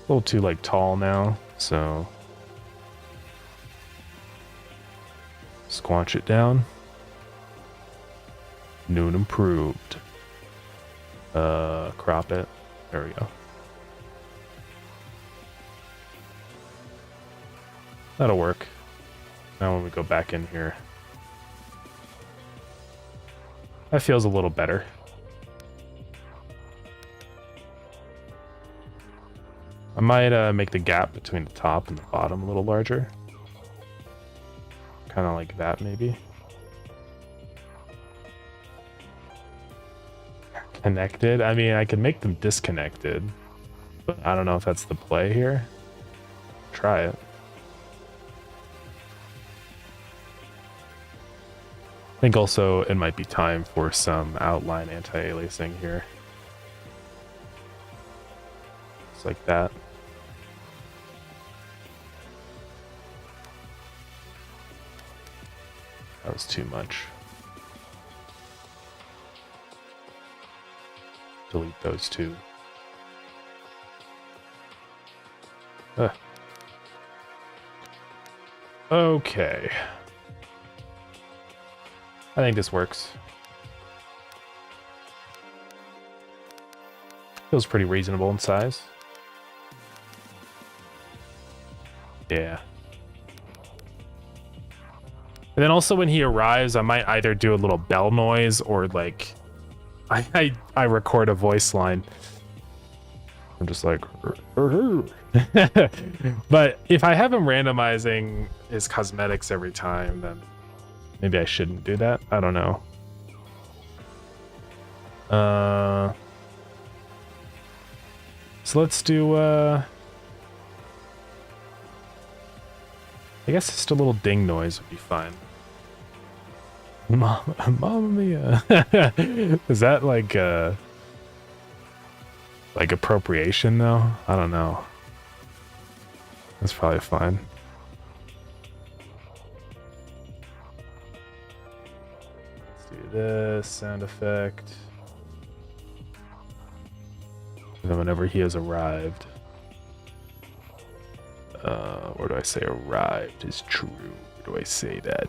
little too, like, tall now, so... Squanch it down. New and improved. Crop it. There we go. That'll work. Now when we go back in here, that feels a little better. I might make the gap between the top and the bottom a little larger. Kind of like that, maybe. Connected? I mean, I could make them disconnected, but I don't know if that's the play here. Try it. I think also it might be time for some outline anti-aliasing here. Just like that. That was too much. Delete those two. Okay. I think this works. Feels pretty reasonable in size. Yeah. And then also when he arrives, I might either do a little bell noise or like I record a voice line. I'm just like but if I have him randomizing his cosmetics every time, then maybe I shouldn't do that. I don't know. So let's do I guess just a little ding noise would be fine. Mamma mia. Is that like appropriation though? I don't know. That's probably fine. Let's do this sound effect. And then whenever he has arrived, where do I say arrived is true? Where do I say that?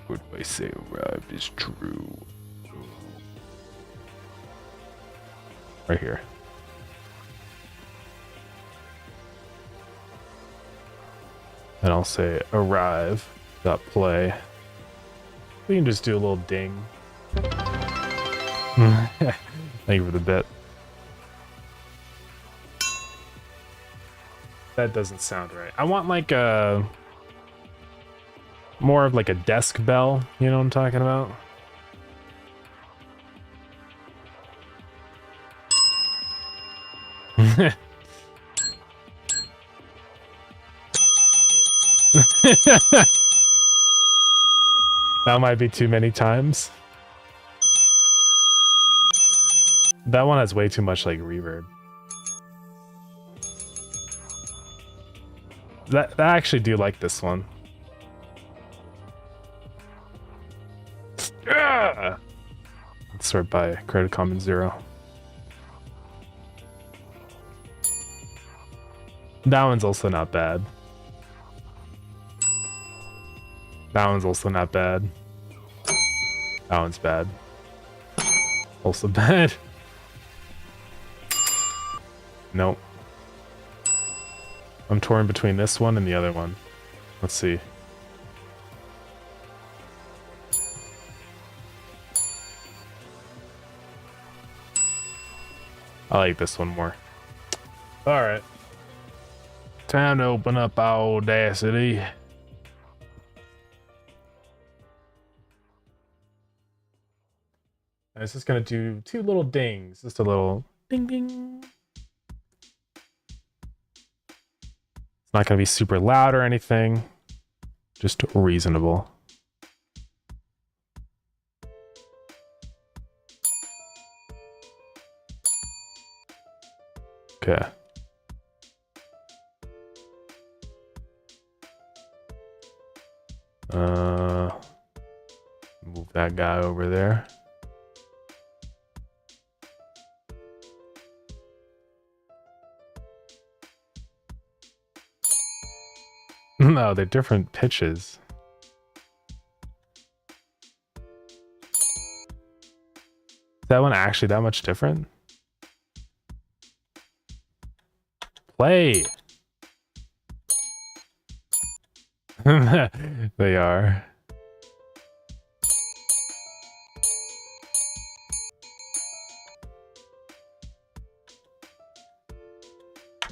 Where do I say arrived is true? Right here. And I'll say arrive dot play. We can just do a little ding. Thank you for the bit. That doesn't sound right. I want like a more of like a desk bell, you know what I'm talking about? That might be too many times. That one has way too much like reverb. I actually do like this one. Let's sort by credit common 0. That one's also not bad. That one's also not bad. That one's bad. Also bad. Nope. I'm torn between this one and the other one. Let's see. I like this one more. All right. Time to open up Audacity. And it's just gonna do 2 little dings. Just a little ding ding. It's not gonna be super loud or anything. Just reasonable. Okay. Move that guy over there. No, they're different pitches. Is that one actually that much different? Play! They are.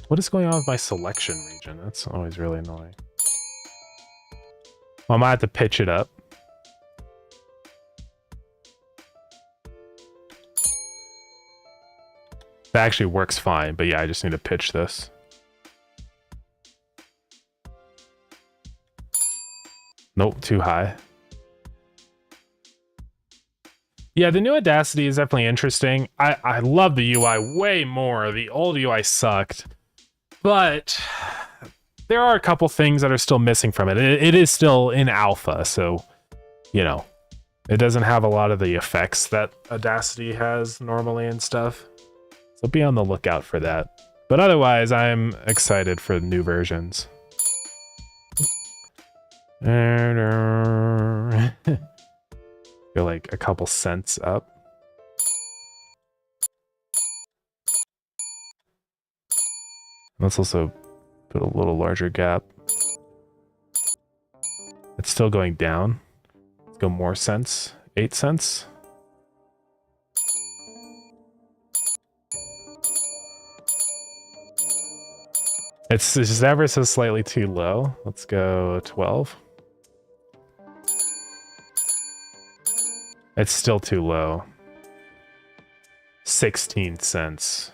What is going on with my selection region? That's always really annoying. Well, I might have to pitch it up. That actually works fine, but yeah, I just need to pitch this. Nope, too high. Yeah, the new Audacity is definitely interesting. I love the UI way more. The old UI sucked. But there are a couple things that are still missing from it. It is still in alpha, so, you know, it doesn't have a lot of the effects that Audacity has normally and stuff. So be on the lookout for that. But otherwise, I'm excited for new versions. Feel like a couple cents up. Let's also put a little larger gap. It's still going down. Let's go more cents. 8 cents. It's just ever so slightly too low. Let's go 12. It's still too low. 16 cents.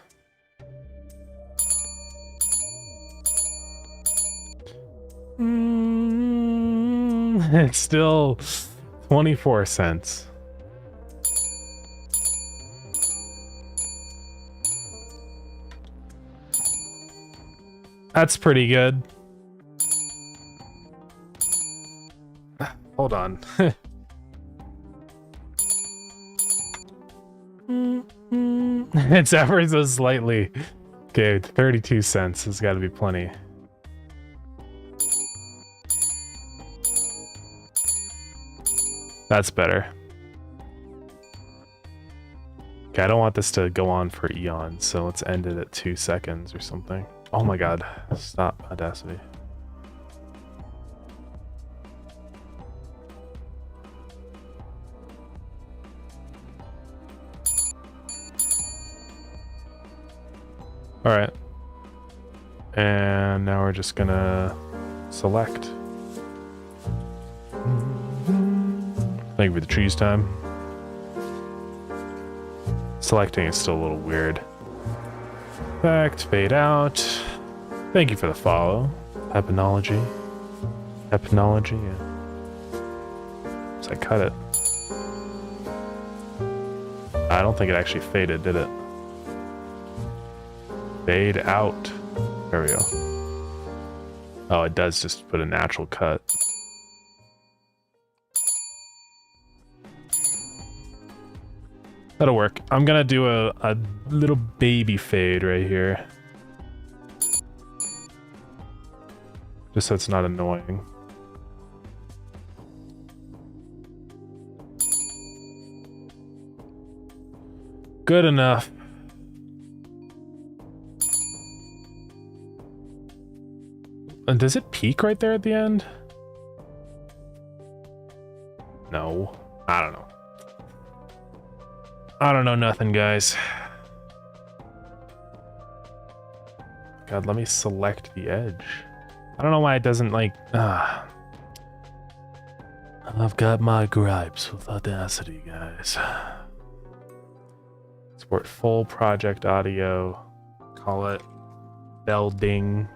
It's still 24 cents. That's pretty good. Hold on. It's ever so slightly. Okay, 32 cents has got to be plenty. That's better. Okay, I don't want this to go on for eons, so let's end it at 2 seconds or something. Oh my god, stop, Audacity. All right. And now we're just gonna select. Thank you for the trees time. Selecting is still a little weird. Effect, fade out. Thank you for the follow. Epinology. Epinology, yeah. So I cut it. I don't think it actually faded, did it? Fade out. There we go. Oh, it does just put a natural cut. That'll work. I'm gonna do a little baby fade right here. Just so it's not annoying. Good enough. And does it peak right there at the end? No. I don't know. I don't know nothing, guys. God, let me select the edge. I don't know why it doesn't like... I've got my gripes with Audacity, guys. Export full project audio. Call it Belding.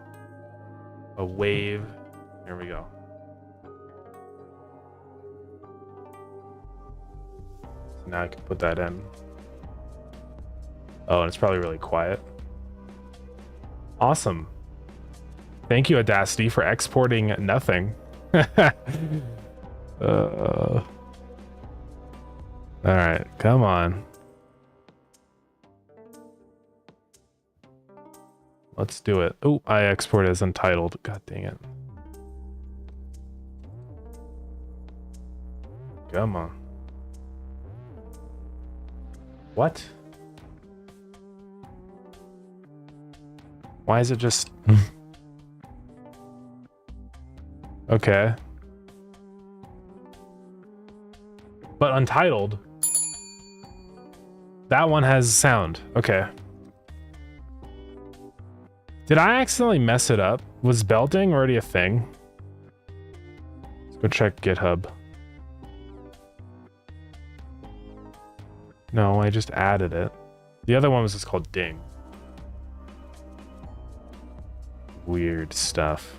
A wave. Here we go. So now I can put that in. Oh, and it's probably really quiet. Awesome. Thank you, Audacity, for exporting nothing. All right, come on. Let's do it. Oh, I export as untitled. God dang it. Come on. What? Why is it just... Okay. But untitled. That one has sound. Okay. Did I accidentally mess it up? Was belting already a thing? Let's go check GitHub. No, I just added it. The other one was just called ding. Weird stuff.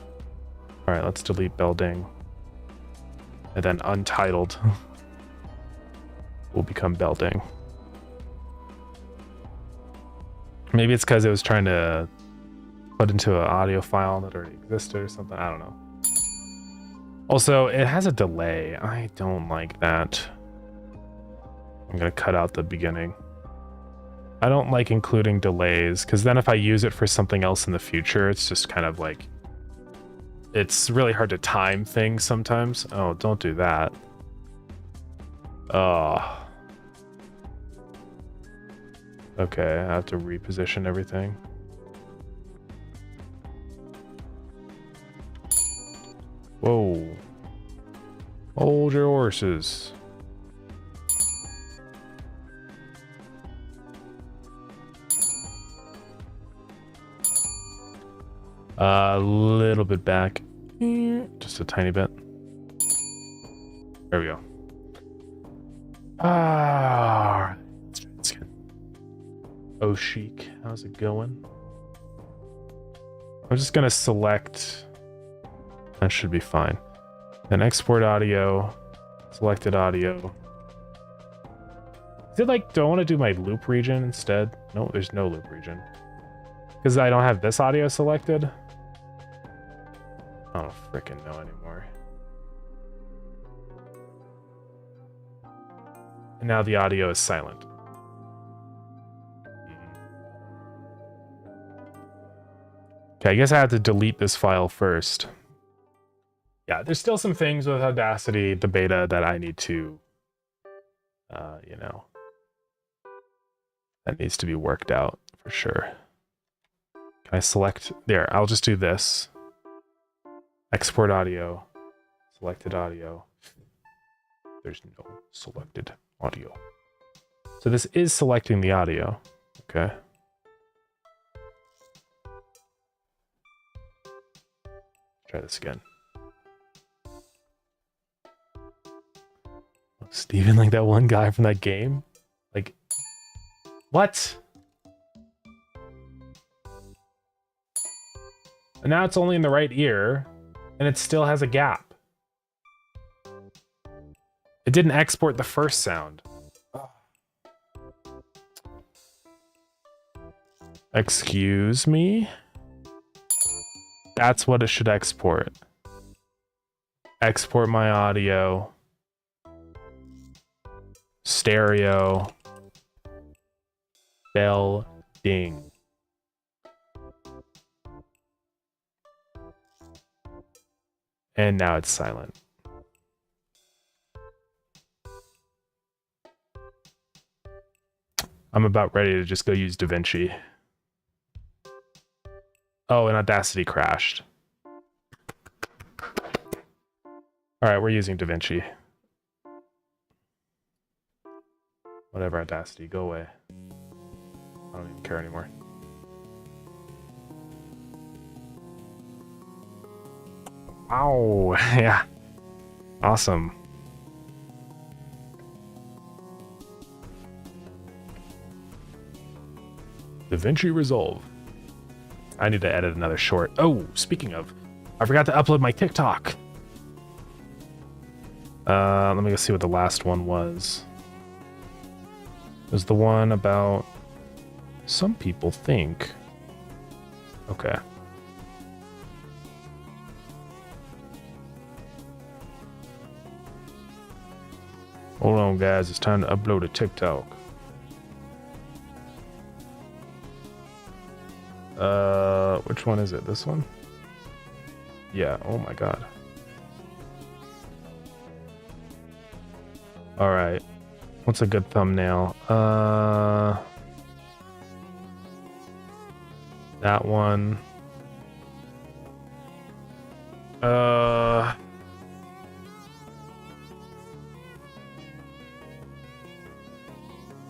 All right, let's delete belding. And then untitled will become belding. Maybe it's because it was trying to put into an audio file that already existed or something. I don't know. Also, it has a delay. I don't like that. I'm gonna cut out the beginning. I don't like including delays because then if I use it for something else in the future, it's just kind of like, it's really hard to time things sometimes. Oh, don't do that. Oh. Okay, I have to reposition everything. Whoa. Hold your horses. A little bit back. Just a tiny bit. There we go. Ah, let's try this again. Oh, chic. How's it going? I'm just gonna select. That should be fine. Then export audio. Selected audio. Is it like, do I want to do my loop region instead? No, there's no loop region. Because I don't have this audio selected. I don't freaking know anymore. And now the audio is silent. Okay, I guess I have to delete this file first. Yeah, there's still some things with Audacity, the beta, that I need to, you know, that needs to be worked out for sure. Can I select? There, I'll just do this. Export audio. Selected audio. There's no selected audio. So this is selecting the audio. Okay. Try this again. Steven, like that one guy from that game? Like, what? And now it's only in the right ear, and it still has a gap. It didn't export the first sound. Excuse me? That's what it should export. Export my audio. Stereo. Bell. Ding. And now it's silent. I'm about ready to just go use DaVinci. Oh, and Audacity crashed. All right, we're using DaVinci. Whatever, Audacity, go away. I don't even care anymore. Wow. Yeah. Awesome. DaVinci Resolve. I need to edit another short. Oh, speaking of, I forgot to upload my TikTok. Let me go see what the last one was. It was the one about some people think. Okay. Hold on, guys. It's time to upload a TikTok. Which one is it? This one? Yeah. Oh my god. All right. What's a good thumbnail? That one.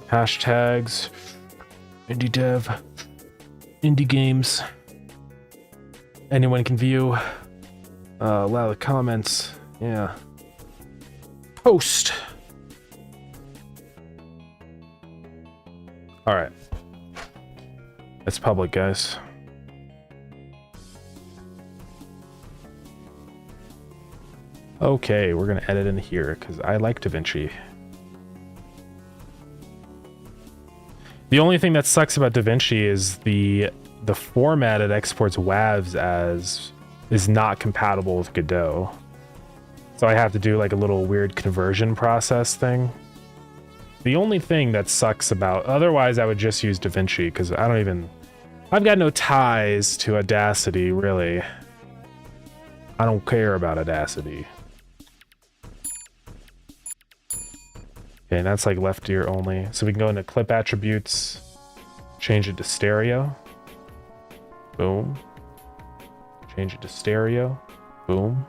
Hashtags. Indie dev. Indie games. Anyone can view. Allow the comments. Yeah. Post. All right. It's public, guys. Okay, we're gonna edit in here because I like DaVinci. The only thing that sucks about DaVinci is the format it exports WAVs as is not compatible with Godot. So I have to do like a little weird conversion process thing. The only thing that sucks about, otherwise I would just use DaVinci because I've got no ties to Audacity, really. I don't care about Audacity. Okay, that's like left ear only. So we can go into clip attributes, change it to stereo. Boom. Change it to stereo. Boom.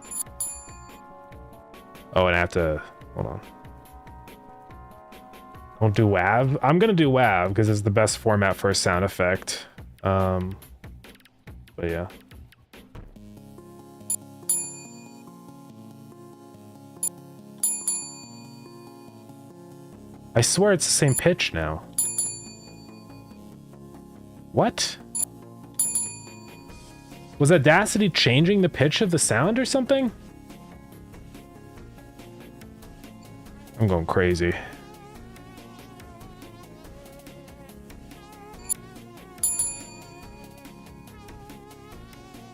Oh, and I have to, hold on. Don't do WAV. I'm gonna do WAV because it's the best format for a sound effect. But yeah. I swear it's the same pitch now. What? Was Audacity changing the pitch of the sound or something? I'm going crazy.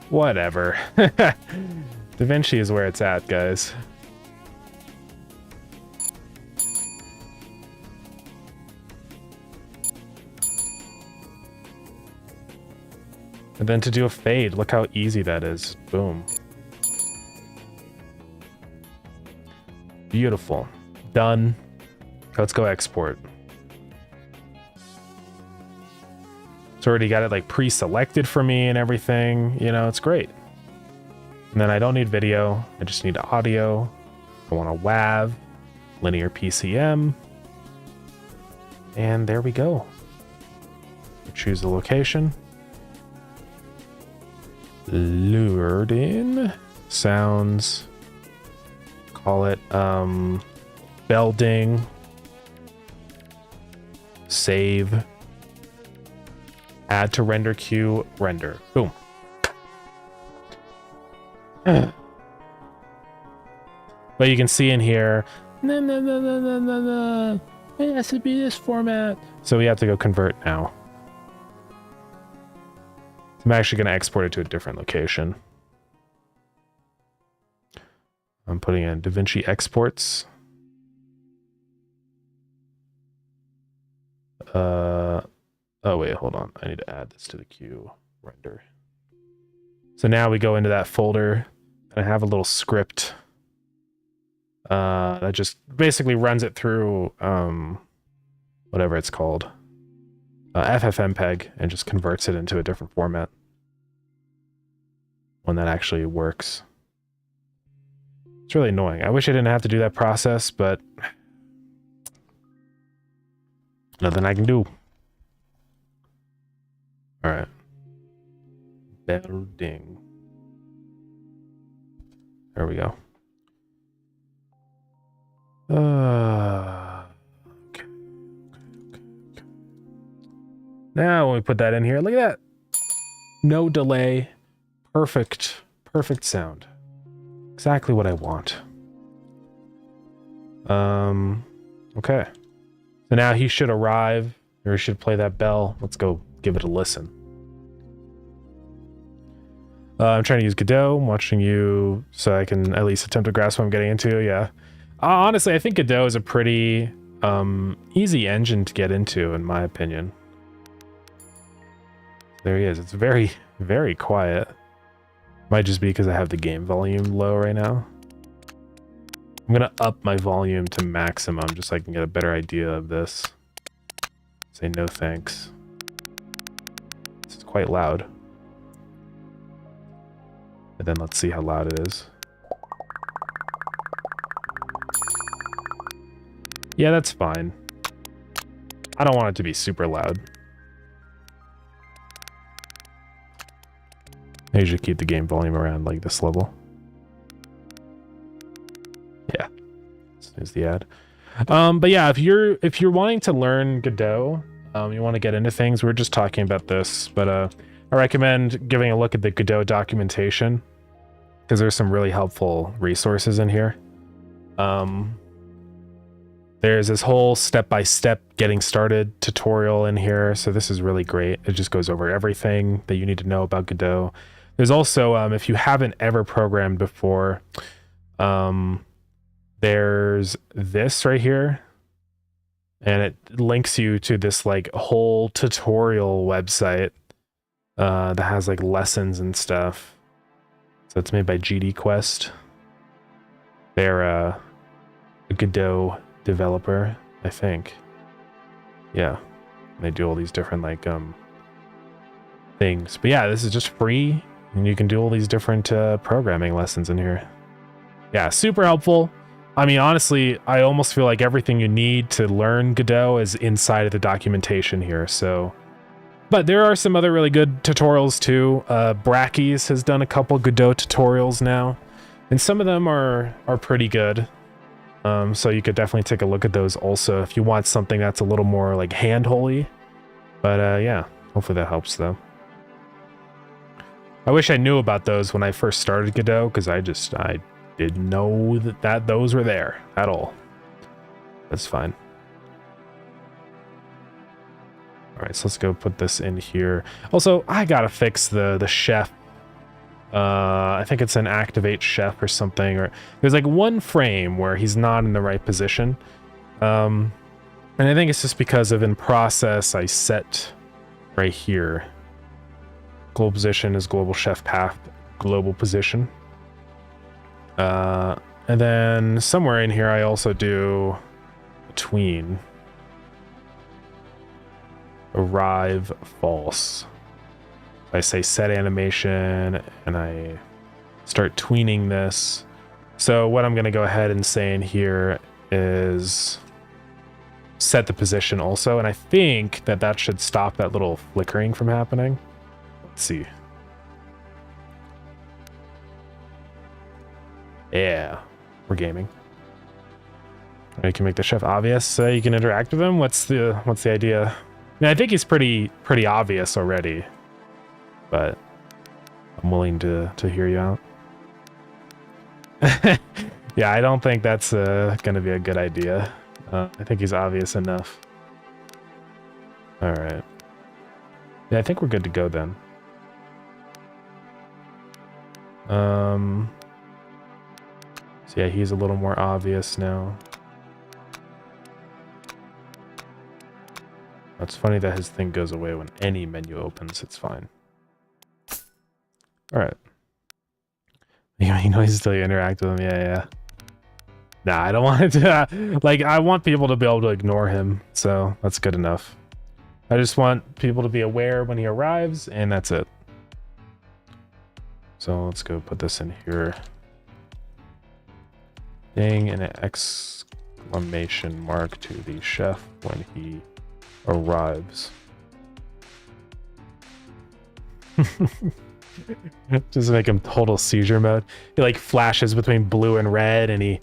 Whatever. DaVinci is where it's at, guys. And then to do a fade, look how easy that is. Boom. Beautiful. Done. Let's go export. It's already got it like pre-selected for me and everything. You know, it's great. And then I don't need video. I just need audio. I want a WAV, linear PCM. And there we go. Choose the location. Lured in. Sounds. Call it Belding. Save. Add to render queue. Render. Boom. But you can see in here, no. It has to be this format. So we have to go convert now. I'm actually going to export it to a different location. I'm putting in DaVinci exports. Oh wait, hold on. I need to add this to the queue. Render. So now we go into that folder and I have a little script that just basically runs it through whatever it's called. FFmpeg, and just converts it into a different format. One that actually works. It's really annoying. I wish I didn't have to do that process, but nothing I can do. All right. Belding. There we go. Okay. Now when we put that in here, look at that. No delay. Perfect sound. Exactly what I want. Okay. So now he should arrive, or he should play that bell. Let's go give it a listen. I'm trying to use Godot. I'm watching you so I can at least attempt to grasp what I'm getting into. Yeah. Honestly, I think Godot is a pretty easy engine to get into, in my opinion. There he is. It's very, very quiet. Might just be because I have the game volume low right now. I'm gonna up my volume to maximum just so I can get a better idea of this. Say no thanks. This is quite loud. And then let's see how loud it is. Yeah, that's fine. I don't want it to be super loud. I usually keep the game volume around like this level. Yeah. There's the ad. But yeah, if you're wanting to learn Godot, you want to get into things, we were just talking about this, but I recommend giving a look at the Godot documentation because there's some really helpful resources in here. There's this whole step-by-step getting started tutorial in here, so this is really great. It just goes over everything that you need to know about Godot. There's also, if you haven't ever programmed before, there's this right here, and it links you to this like whole tutorial website that has like lessons and stuff. So it's made by GD Quest. They're a Godot developer, I think. Yeah, they do all these different like things. But yeah, this is just free, and you can do all these different programming lessons in here. Yeah, super helpful. I mean, honestly, I almost feel like everything you need to learn Godot is inside of the documentation here. So, but there are some other really good tutorials too. Brackies has done a couple Godot tutorials now, and some of them are pretty good. So you could definitely take a look at those also if you want something that's a little more like hand-holy. But yeah, hopefully that helps though. I wish I knew about those when I first started Godot, because I didn't know that those were there at all. That's fine. All right, so let's go put this in here. Also, I gotta fix the chef. I think it's an activate chef or something, or there's like one frame where he's not in the right position. And I think it's just because of in process I set right here. Global position is global chef path, global position. And then somewhere in here I also do between arrive false. I say set animation and I start tweening this. So what I'm going to go ahead and say in here is set the position also, and I think that should stop that little flickering from happening. Let's see. Yeah, we're gaming. You can make the chef obvious so you can interact with him. What's the idea? I mean, I think he's pretty obvious already, but I'm willing to hear you out. Yeah, I don't think that's gonna be a good idea. I think he's obvious enough. All right. Yeah, I think we're good to go then. So yeah, he's a little more obvious now. It's funny that his thing goes away when any menu opens. It's fine. All right. You know he's still interact with him. Yeah. Nah, I don't want it to. Like, I want people to be able to ignore him. So that's good enough. I just want people to be aware when he arrives, and that's it. So let's go put this in here. Ding and an exclamation mark to the chef when he arrives. Just make him total seizure mode. He like flashes between blue and red, and he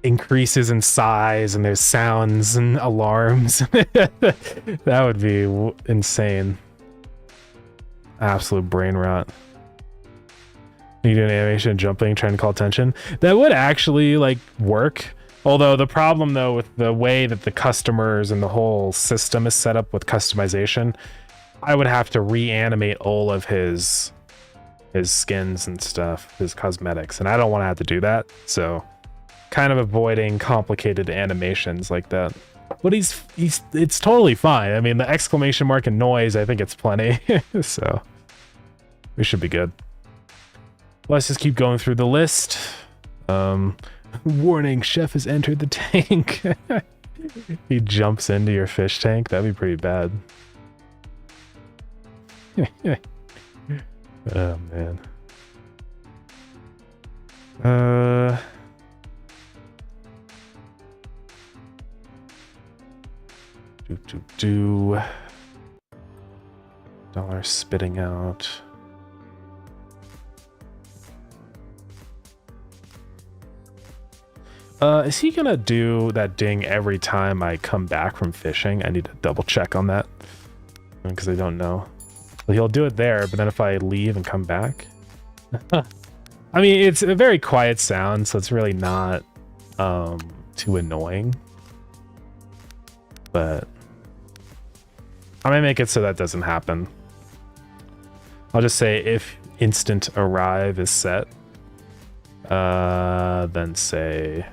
increases in size, and there's sounds and alarms. That would be insane. Absolute brain rot. You do an animation jumping, trying to call attention. That would actually like work. Although the problem though with the way that the customers and the whole system is set up with customization, I would have to reanimate all of his skins and stuff, his cosmetics, and I don't want to have to do that. So kind of avoiding complicated animations like that. But it's totally fine. I mean, the exclamation mark and noise, I think it's plenty. So we should be good. Let's just keep going through the list. Warning, chef has entered the tank. He jumps into your fish tank. That'd be pretty bad. Oh man. Dollar spitting out. Is he gonna do that ding every time I come back from fishing? I need to double check on that because I don't know. Well, he'll do it there, but then if I leave and come back, I mean, it's a very quiet sound, so it's really not too annoying. But I might make it so that doesn't happen. I'll just say if instant arrive is set, then say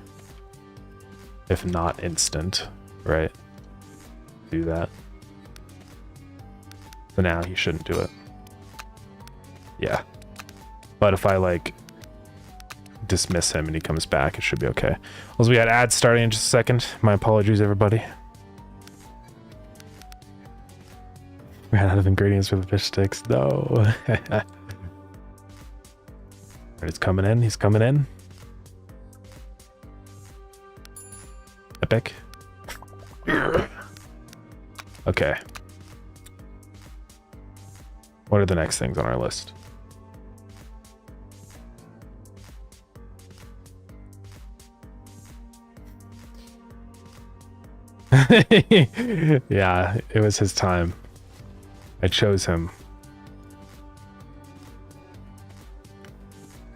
if not instant, right? Do that. So now he shouldn't do it. Yeah. But if I like dismiss him and he comes back, it should be okay. Also, we got ads starting in just a second. My apologies, everybody. Ran out of ingredients for the fish sticks. No. He's coming in. He's coming in. Epic. Okay. What are the next things on our list? Yeah, it was his time. I chose him.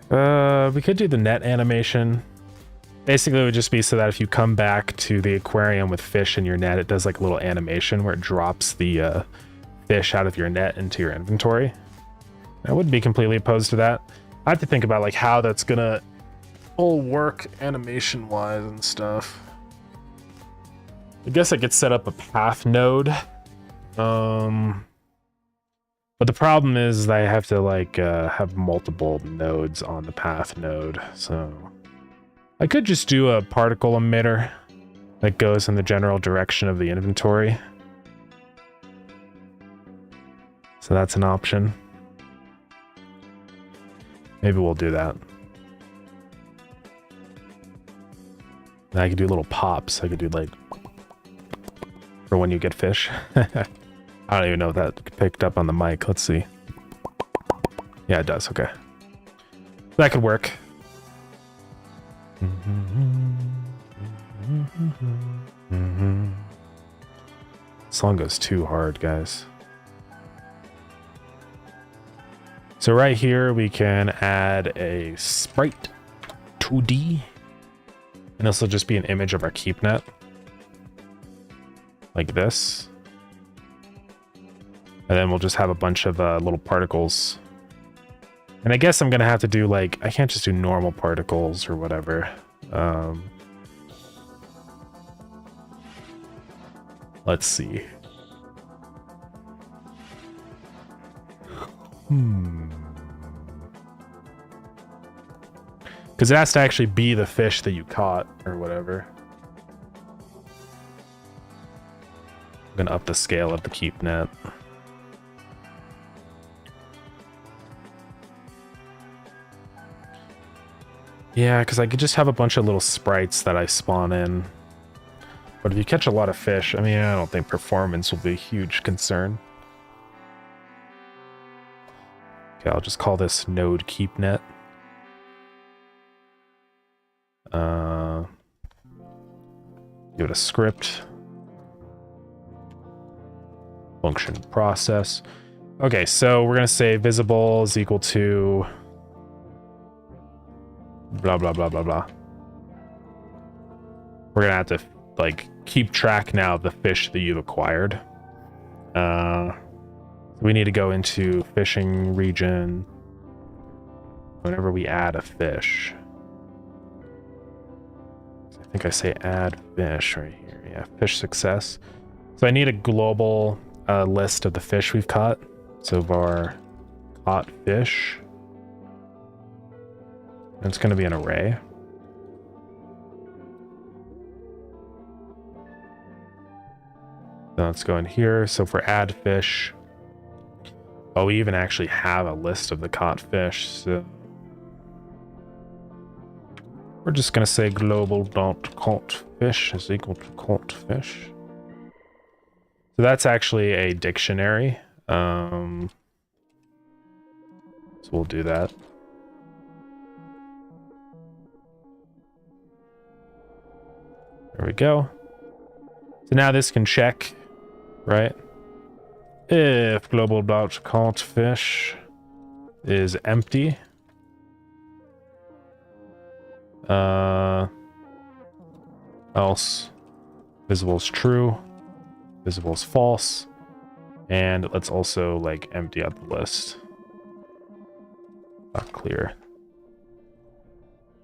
We could do the net animation. Basically, it would just be so that if you come back to the aquarium with fish in your net, it does like a little animation where it drops the fish out of your net into your inventory. I wouldn't be completely opposed to that. I have to think about like how that's gonna all work animation-wise and stuff. I guess I could set up a path node. But the problem is I have to like have multiple nodes on the path node. So I could just do a particle emitter that goes in the general direction of the inventory. So that's an option. Maybe we'll do that. And I could do little pops. I could do like for when you get fish. I don't even know if that picked up on the mic. Let's see. Yeah, it does. Okay. That could work. Song goes too hard, guys. So right here, we can add a sprite 2D. And this will just be an image of our keep net. Like this. And then we'll just have a bunch of little particles. And I guess I'm going to have to do like, I can't just do normal particles or whatever. Let's see. Because it has to actually be the fish that you caught or whatever. I'm going to up the scale of the keep net. Yeah, because I could just have a bunch of little sprites that I spawn in. But if you catch a lot of fish, I mean, I don't think performance will be a huge concern. Okay, I'll just call this node keepnet. Give it a script. Function process. Okay, so we're going to say visible is equal to blah, blah, blah, blah, blah. We're going to have to, like, keep track now of the fish that you've acquired. We need to go into fishing region whenever we add a fish. I think I say add fish right here. Yeah, fish success. So I need a global list of the fish we've caught. So var caught fish. And it's going to be an array. So let's go in here. So for add fish. Oh, we even actually have a list of the caught fish. So we're just going to say global.caught fish is equal to caught fish. So that's actually a dictionary. So we'll do that. There we go. So now this can check, right? If global.caught fish is empty, else visible is true, visible is false, and let's also like empty out the list. Not clear.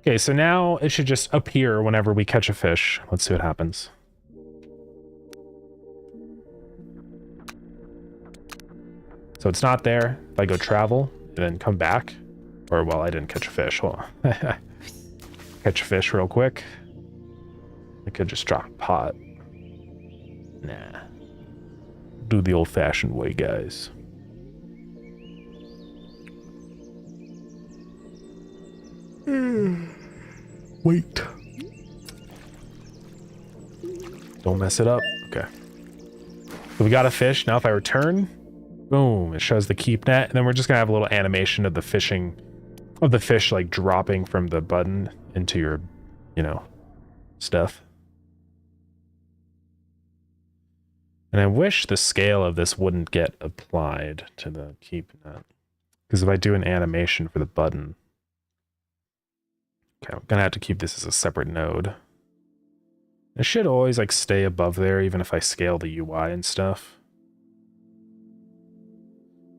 Okay, so now it should just appear whenever we catch a fish. Let's see what happens. So it's not there. If I go travel and then come back, or well, I didn't catch a fish. Hold on. Catch a fish real quick. I could just drop a pot. Nah. Do the old-fashioned way, guys. Wait. Don't mess it up. Okay. So we got a fish. Now if I return, boom, it shows the keep net. And then we're just gonna have a little animation of the fishing, of the fish like dropping from the button into your, you know, stuff. And I wish the scale of this wouldn't get applied to the keep net. Because if I do an animation for the button, okay, I'm gonna have to keep this as a separate node. It should always like stay above there, even if I scale the UI and stuff.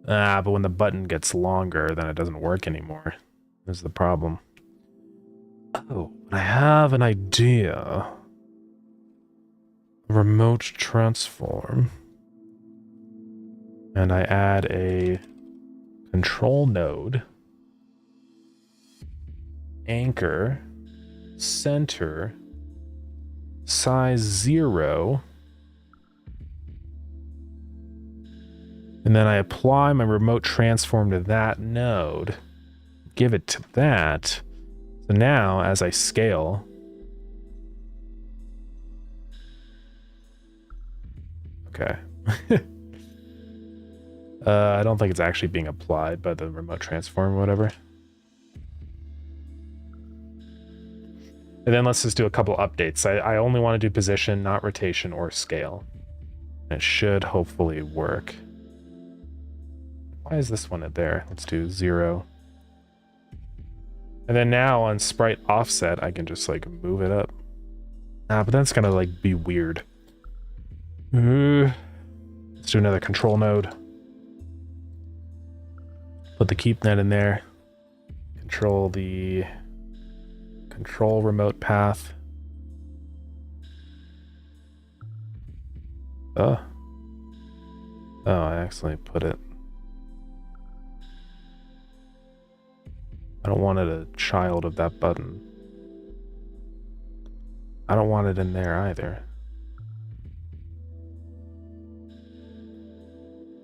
But when the button gets longer, then it doesn't work anymore. This is the problem. Oh, I have an idea. Remote transform. And I add a control node. Anchor. Center. Size 0. And then I apply my remote transform to that node. Give it to that. So now, as I scale, okay. I don't think it's actually being applied by the remote transform or whatever. And then let's just do a couple updates. I only want to do position, not rotation or scale. And it should hopefully work. Why is this one at there? Let's do 0. And then now on sprite offset, I can just like move it up. But that's gonna like be weird. Let's do another control node. Put the keep net in there. Control the control remote path. Oh, I accidentally put it. I don't want it a child of that button. I don't want it in there either.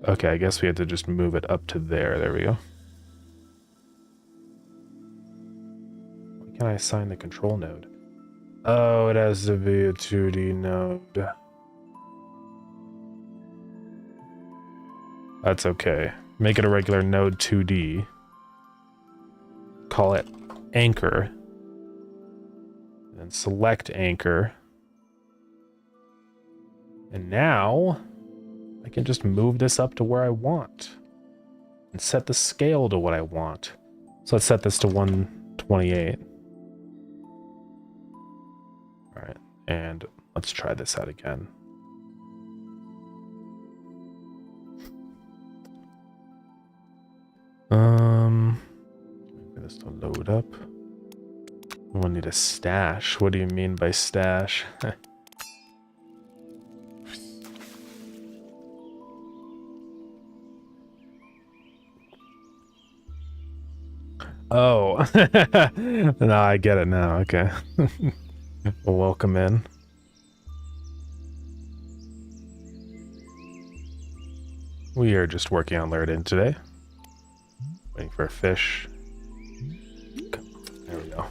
Okay, I guess we have to just move it up to there. There we go. Why can't I assign the control node? Oh, it has to be a 2D node. That's okay. make it a regular node 2D, call it anchor, and select anchor. And now I can just move this up to where I want and set the scale to what I want. So let's set this to 128. All right, and let's try this out again. Wait for this to load up. We'll need a stash. What do you mean by stash? Oh, no, I get it now. Okay. Well, welcome in. We are just working on lured in today. Waiting for a fish. There we go.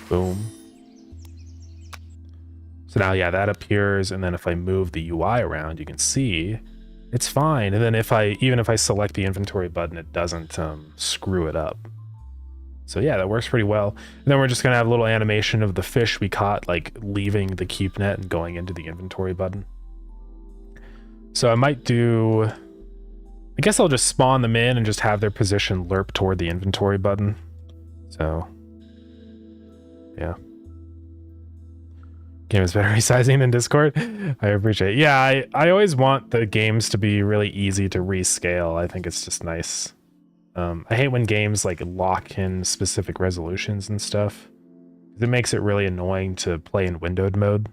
Boom. So now, yeah, that appears, and then if I move the UI around, you can see it's fine. And then even if I select the inventory button, it doesn't screw it up. So yeah, that works pretty well. And then we're just gonna have a little animation of the fish we caught, like leaving the keep net and going into the inventory button. So I might do, I guess I'll just spawn them in and just have their position lerp toward the inventory button. So yeah. Game is better resizing than Discord. I appreciate it. Yeah, I always want the games to be really easy to rescale. I think it's just nice. I hate when games like lock in specific resolutions and stuff. It makes it really annoying to play in windowed mode.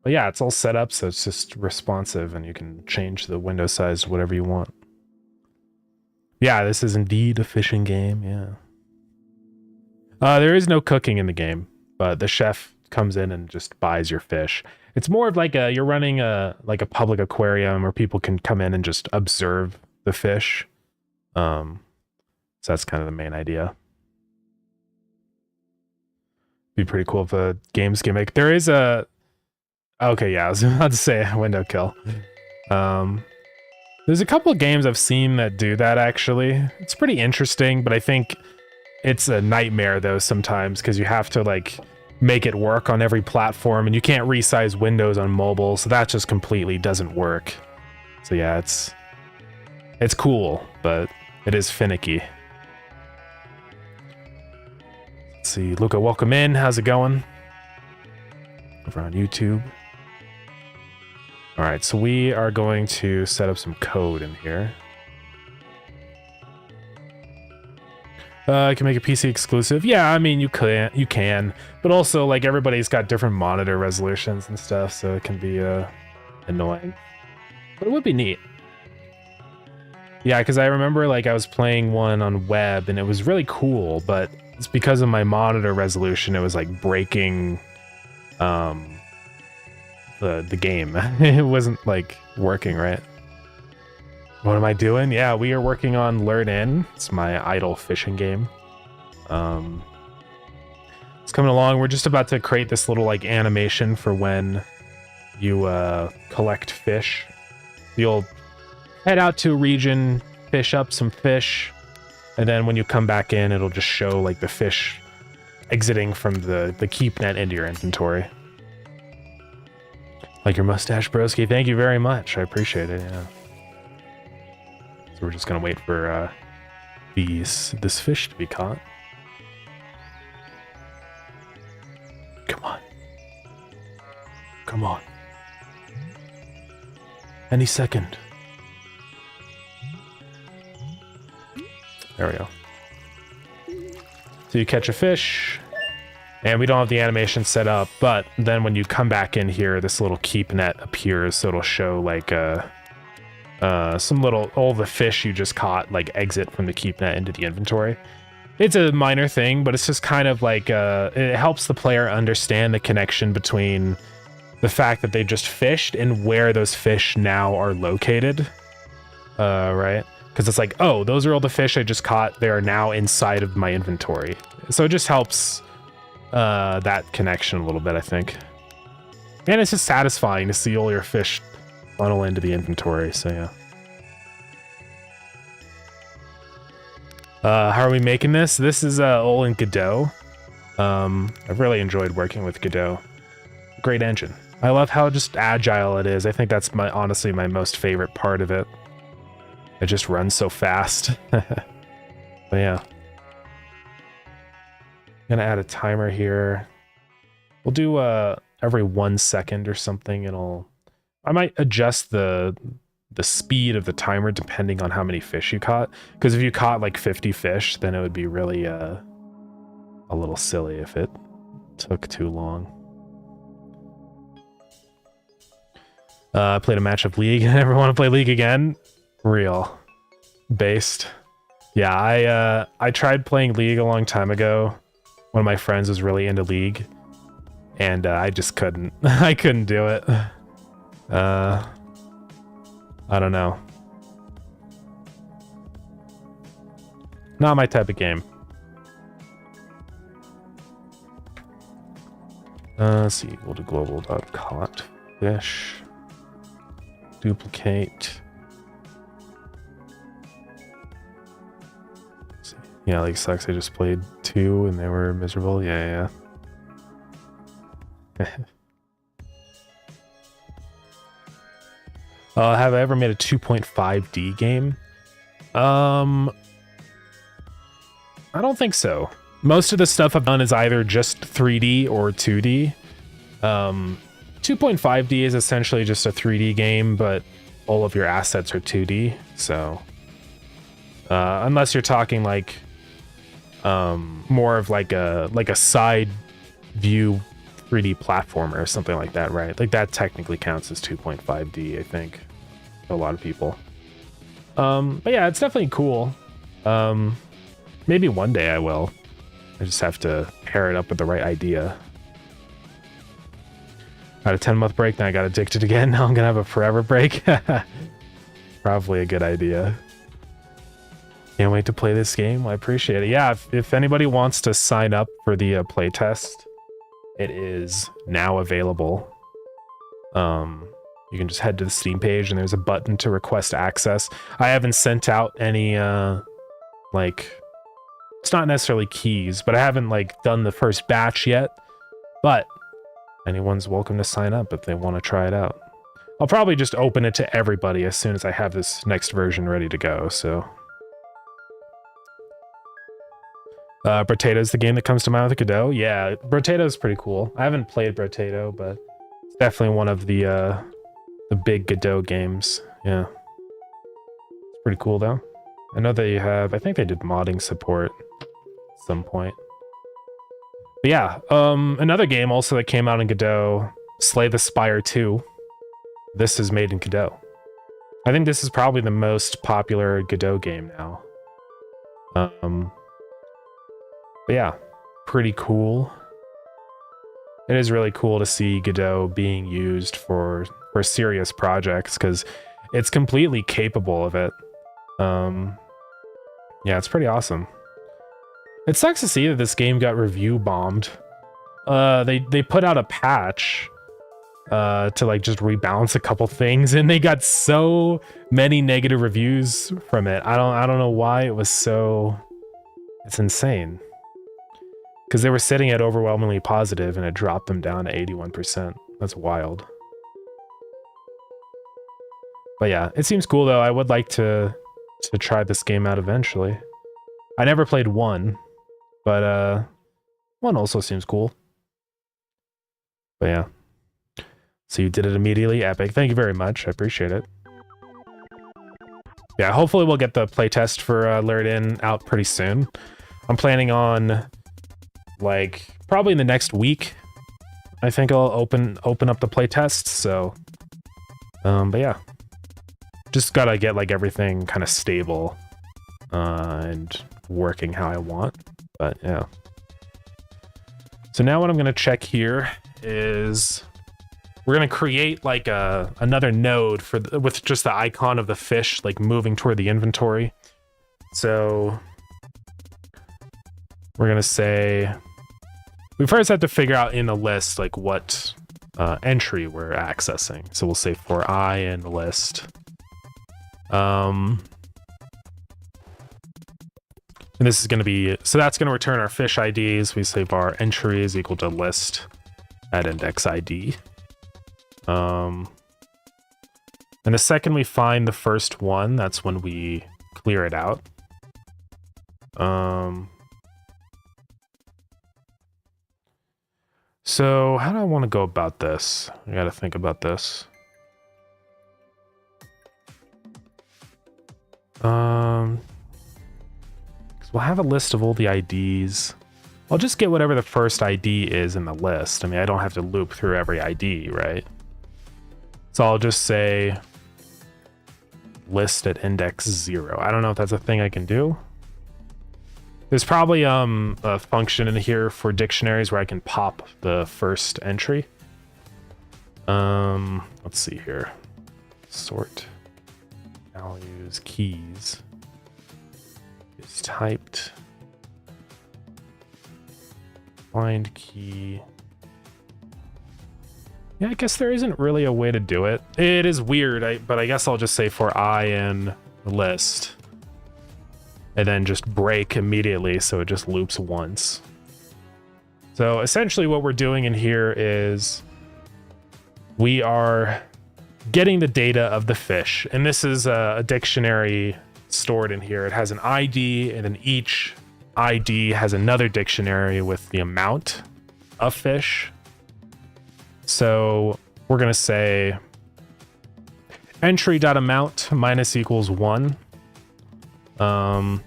But yeah, it's all set up so it's just responsive and you can change the window size to whatever you want. Yeah, this is indeed a fishing game, yeah. There is no cooking in the game, but the chef comes in and just buys your fish. It's more of like you're running a public aquarium where people can come in and just observe the fish. So that's kind of the main idea. Be pretty cool if a game's gimmick. There is a, okay, yeah, I was about to say a window kill. There's a couple of games I've seen that do that actually. It's pretty interesting, but I think it's a nightmare though sometimes because you have to like make it work on every platform and you can't resize windows on mobile, so that just completely doesn't work. So yeah, it's cool, but it is finicky. Let's see, Luca, welcome in. How's it going? Over on YouTube. All right, so we are going to set up some code in here. I can make a PC exclusive. Yeah, I mean, you can, but also like everybody's got different monitor resolutions and stuff, so it can be annoying. But it would be neat. Yeah, because I remember like I was playing one on web and it was really cool, but it's because of my monitor resolution, it was like breaking the game. It wasn't like working right. What am I doing? Yeah, we are working on Lured In. It's my idle fishing game. It's coming along. We're just about to create this little like animation for when you collect fish. You'll head out to a region, fish up some fish, and then when you come back in, it'll just show like the fish exiting from the keep net into your inventory. Like your mustache, broski. Thank you very much. I appreciate it. Yeah. So we're just gonna wait for this fish to be caught. Come on. Come on. Any second. There we go. So you catch a fish, and we don't have the animation set up, but then when you come back in here, this little keep net appears, so it'll show like all the fish you just caught like exit from the keep net into the inventory. It's a minor thing, but it's just kind of like it helps the player understand the connection between the fact that they just fished and where those fish now are located, right? Because it's like, oh, those are all the fish I just caught. They are now inside of my inventory. So it just helps that connection a little bit, I think. And it's just satisfying to see all your fish funnel into the inventory, so yeah. How are we making this? This is all in Godot. I've really enjoyed working with Godot. Great engine. I love how just agile it is. I think that's honestly my most favorite part of it. It just runs so fast. But yeah. I'm gonna add a timer here. We'll do every 1 second or something. I might adjust the speed of the timer depending on how many fish you caught. Because if you caught like 50 fish, then it would be really a little silly if it took too long. I played a match of League. Ever want to play League again? Real. Based. Yeah, I tried playing League a long time ago. One of my friends was really into League. And I just couldn't. I couldn't do it. I don't know. Not my type of game. Let's see. We'll do global.caught fish. Duplicate. Yeah, like sucks. I just played 2 and they were miserable. Yeah. Have I ever made a 2.5D game? I don't think so. Most of the stuff I've done is either just 3D or 2D. 2.5D is essentially just a 3D game, but all of your assets are 2D. So, unless you're talking like more of like a side view 3D platformer or something like that, right? Like that technically counts as 2.5D, I think, for a lot of people. But yeah, it's definitely cool. Maybe one day I will. I just have to pair it up with the right idea. Had a 10-month break, then I got addicted again. Now I'm gonna have a forever break. Probably a good idea. Can't wait to play this game. I appreciate it. Yeah, if anybody wants to sign up for the playtest, it is now available. You can just head to the Steam page and there's a button to request access. I haven't sent out any like, it's not necessarily keys, but I haven't like done the first batch yet. But anyone's welcome to sign up if they want to try it out. I'll probably just open it to everybody as soon as I have this next version ready to go, so. Brotato's the game that comes to mind with Godot? Yeah, Brotato's pretty cool. I haven't played Brotato, but it's definitely one of the big Godot games. Yeah. It's pretty cool, though. I know they have, I think they did modding support at some point. But yeah, another game also that came out in Godot, Slay the Spire 2. This is made in Godot. I think this is probably the most popular Godot game now. But yeah, pretty cool. It is really cool to see Godot being used for serious projects because it's completely capable of it. Yeah, it's pretty awesome. It sucks to see that this game got review bombed. They put out a patch to like just rebalance a couple things, and they got so many negative reviews from it. I don't know why it was so. It's insane. Because they were sitting at overwhelmingly positive, and it dropped them down to 81%. That's wild. But yeah, it seems cool though. I would like to try this game out eventually. I never played 1, but 1 also seems cool. But yeah. So you did it immediately. Epic. Thank you very much. I appreciate it. Yeah, hopefully we'll get the playtest for Lured out pretty soon. I'm planning on, like, probably in the next week. I think I'll open up the playtest, so... but yeah. Just gotta get, like, everything kind of stable and working how I want. But, yeah. So now what I'm gonna check here is... We're gonna create like another node for with just the icon of the fish like moving toward the inventory. So we're gonna say we first have to figure out in the list like what entry we're accessing. So we'll say for I in list. And this is going to be, so that's going to return our fish IDs. We say var entry is equal to list at index ID. And the second we find the first one, that's when we clear it out. So how do I want to go about this? I got to think about this. We'll have a list of all the IDs. I'll just get whatever the first ID is in the list. I mean, I don't have to loop through every ID, right? So I'll just say list at index 0. I don't know if that's a thing I can do. There's probably a function in here for dictionaries where I can pop the first entry. Let's see here. Sort values keys is typed. Find key. Yeah, I guess there isn't really a way to do it. It is weird, but I guess I'll just say for I in list. And then just break immediately, so it just loops once. So essentially what we're doing in here is we are getting the data of the fish. And this is a dictionary stored in here. It has an ID, and then each ID has another dictionary with the amount of fish. So we're going to say entry.amount minus equals 1. And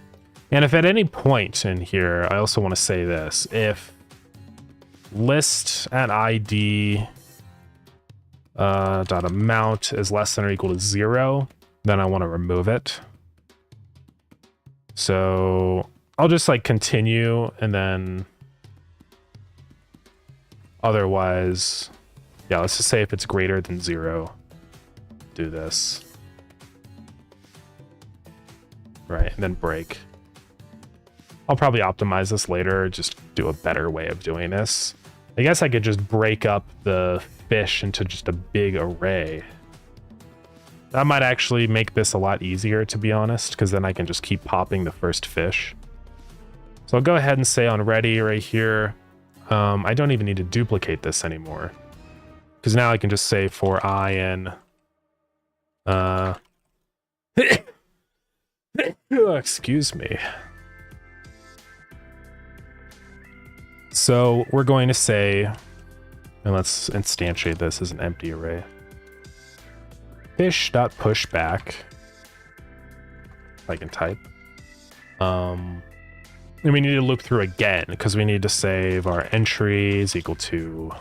if at any point in here, I also want to say this, if list at ID dot amount is less than or equal to 0, then I want to remove it. So I'll just like continue, and then otherwise, yeah, let's just say if it's greater than 0, do this. Right, and then break. I'll probably optimize this later, just do a better way of doing this. I guess I could just break up the fish into just a big array. That might actually make this a lot easier, to be honest, because then I can just keep popping the first fish. So I'll go ahead and say on ready right here. I don't even need to duplicate this anymore, because now I can just say for I in excuse me. So we're going to say, and let's instantiate this as an empty array. Fish.pushback, if I can type. And we need to loop through again, because we need to save our entry is equal to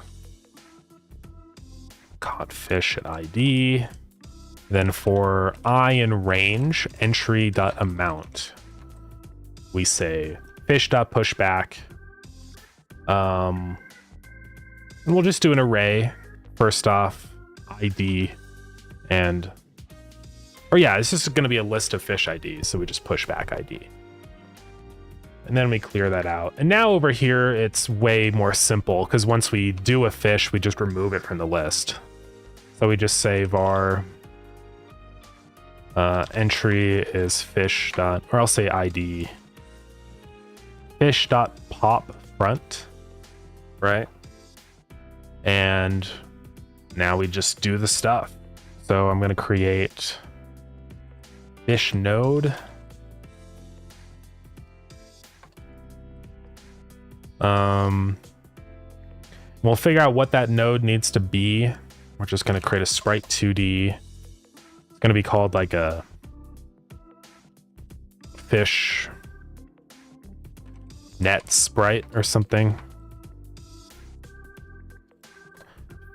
caught fish at ID. Then for I in range, entry.amount, we say fish.pushback. And we'll just do an array. First off, ID and, or yeah, this is going to be a list of fish IDs. So we just push back ID. And then we clear that out. And now over here, it's way more simple, because once we do a fish, we just remove it from the list. So we just say var entry is fish dot, or I'll say ID fish dot pop front, right? And now we just do the stuff. So I'm going to create fish node. We'll figure out what that node needs to be. We're just going to create a sprite 2D. It's going to be called like a fish net sprite or something.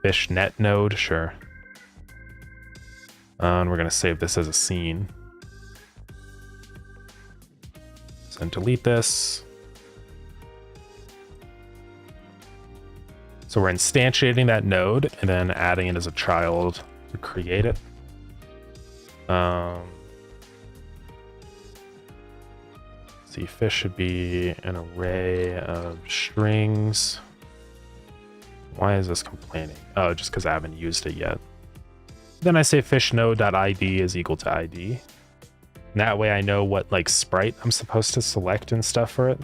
Fish net node, sure. And we're going to save this as a scene. So delete this. So we're instantiating that node and then adding it as a child to create it. See, fish should be an array of strings. Why is this complaining? Oh, just because I haven't used it yet. Then I say fish node.id is equal to ID. And that way I know what like sprite I'm supposed to select and stuff for it.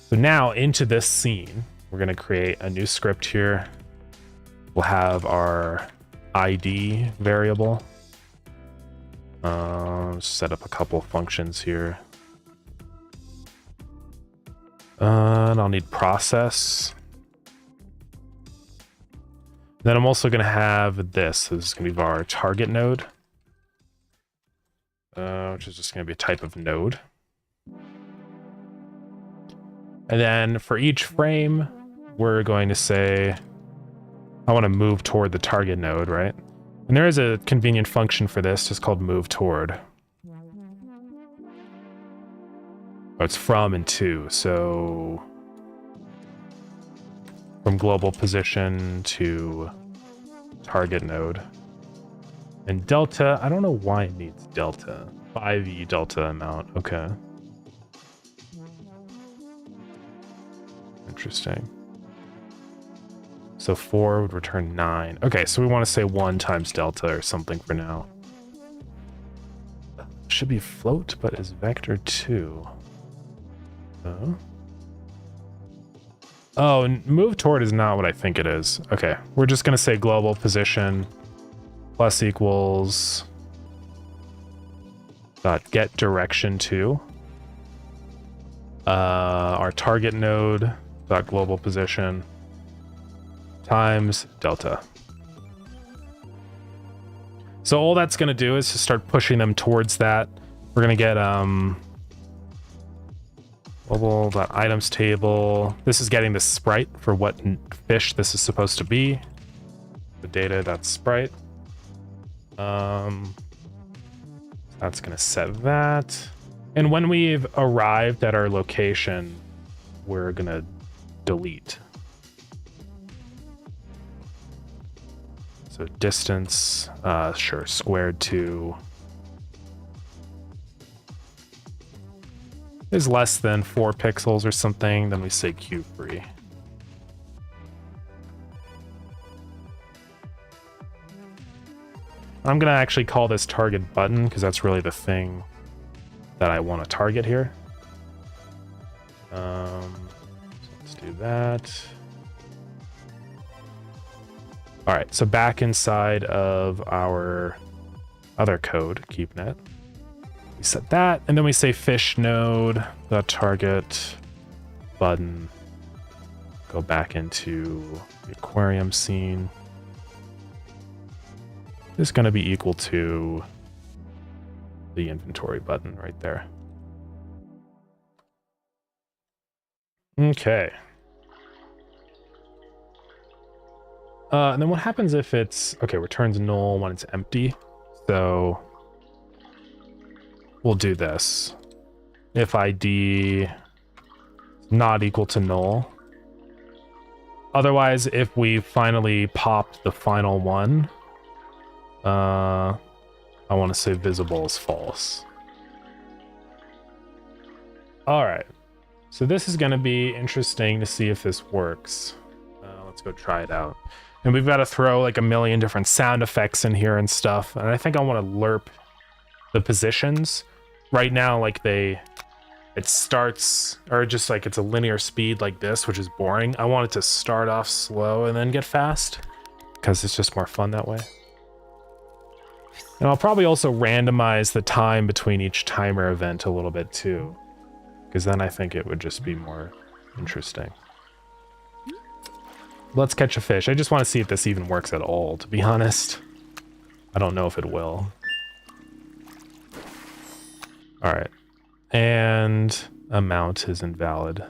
So now into this scene, we're going to create a new script here. We'll have our ID variable. Set up a couple functions here. And I'll need process. Then I'm also going to have this. This is going to be our target node, which is just going to be a type of node. And then for each frame, we're going to say, I want to move toward the target node, right? And there is a convenient function for this, just called move toward. Oh, it's from and to, so from global position to target node. And delta, I don't know why it needs delta. 5e delta amount, okay. Interesting. So 4 would return 9. Okay, so we want to say 1 times delta or something for now. Should be float, but is vector 2. Oh, and move toward is not what I think it is. Okay, we're just going to say global position plus equals dot get direction to our target node dot global position times delta. So all that's going to do is to start pushing them towards that. We're going to get global.items table. This is getting the sprite for what fish this is supposed to be. The data.sprite. That's going to set that. And when we've arrived at our location, we're going to delete. So distance, sure, squared to is less than 4 pixels or something, then we say cube free. I'm gonna actually call this target button because that's really the thing that I want to target here. So let's do that. All right, so back inside of our other code, KeepNet. We set that, and then we say fish node, the target button, go back into the aquarium scene. This is going to be equal to the inventory button right there. Okay. And then what happens if it's, okay, returns null when it's empty. So we'll do this. If ID not equal to null. Otherwise, if we finally popped the final one, I want to say visible is false. All right. So this is going to be interesting to see if this works. Let's go try it out. And we've got to throw like a million different sound effects in here and stuff. And I think I want to lerp the positions. Right now, like it starts, or just like it's a linear speed like this, which is boring. I want it to start off slow and then get fast, because it's just more fun that way. And I'll probably also randomize the time between each timer event a little bit too, because then I think it would just be more interesting. Let's catch a fish. I just want to see if this even works at all, to be honest. I don't know if it will. All right. And amount is invalid.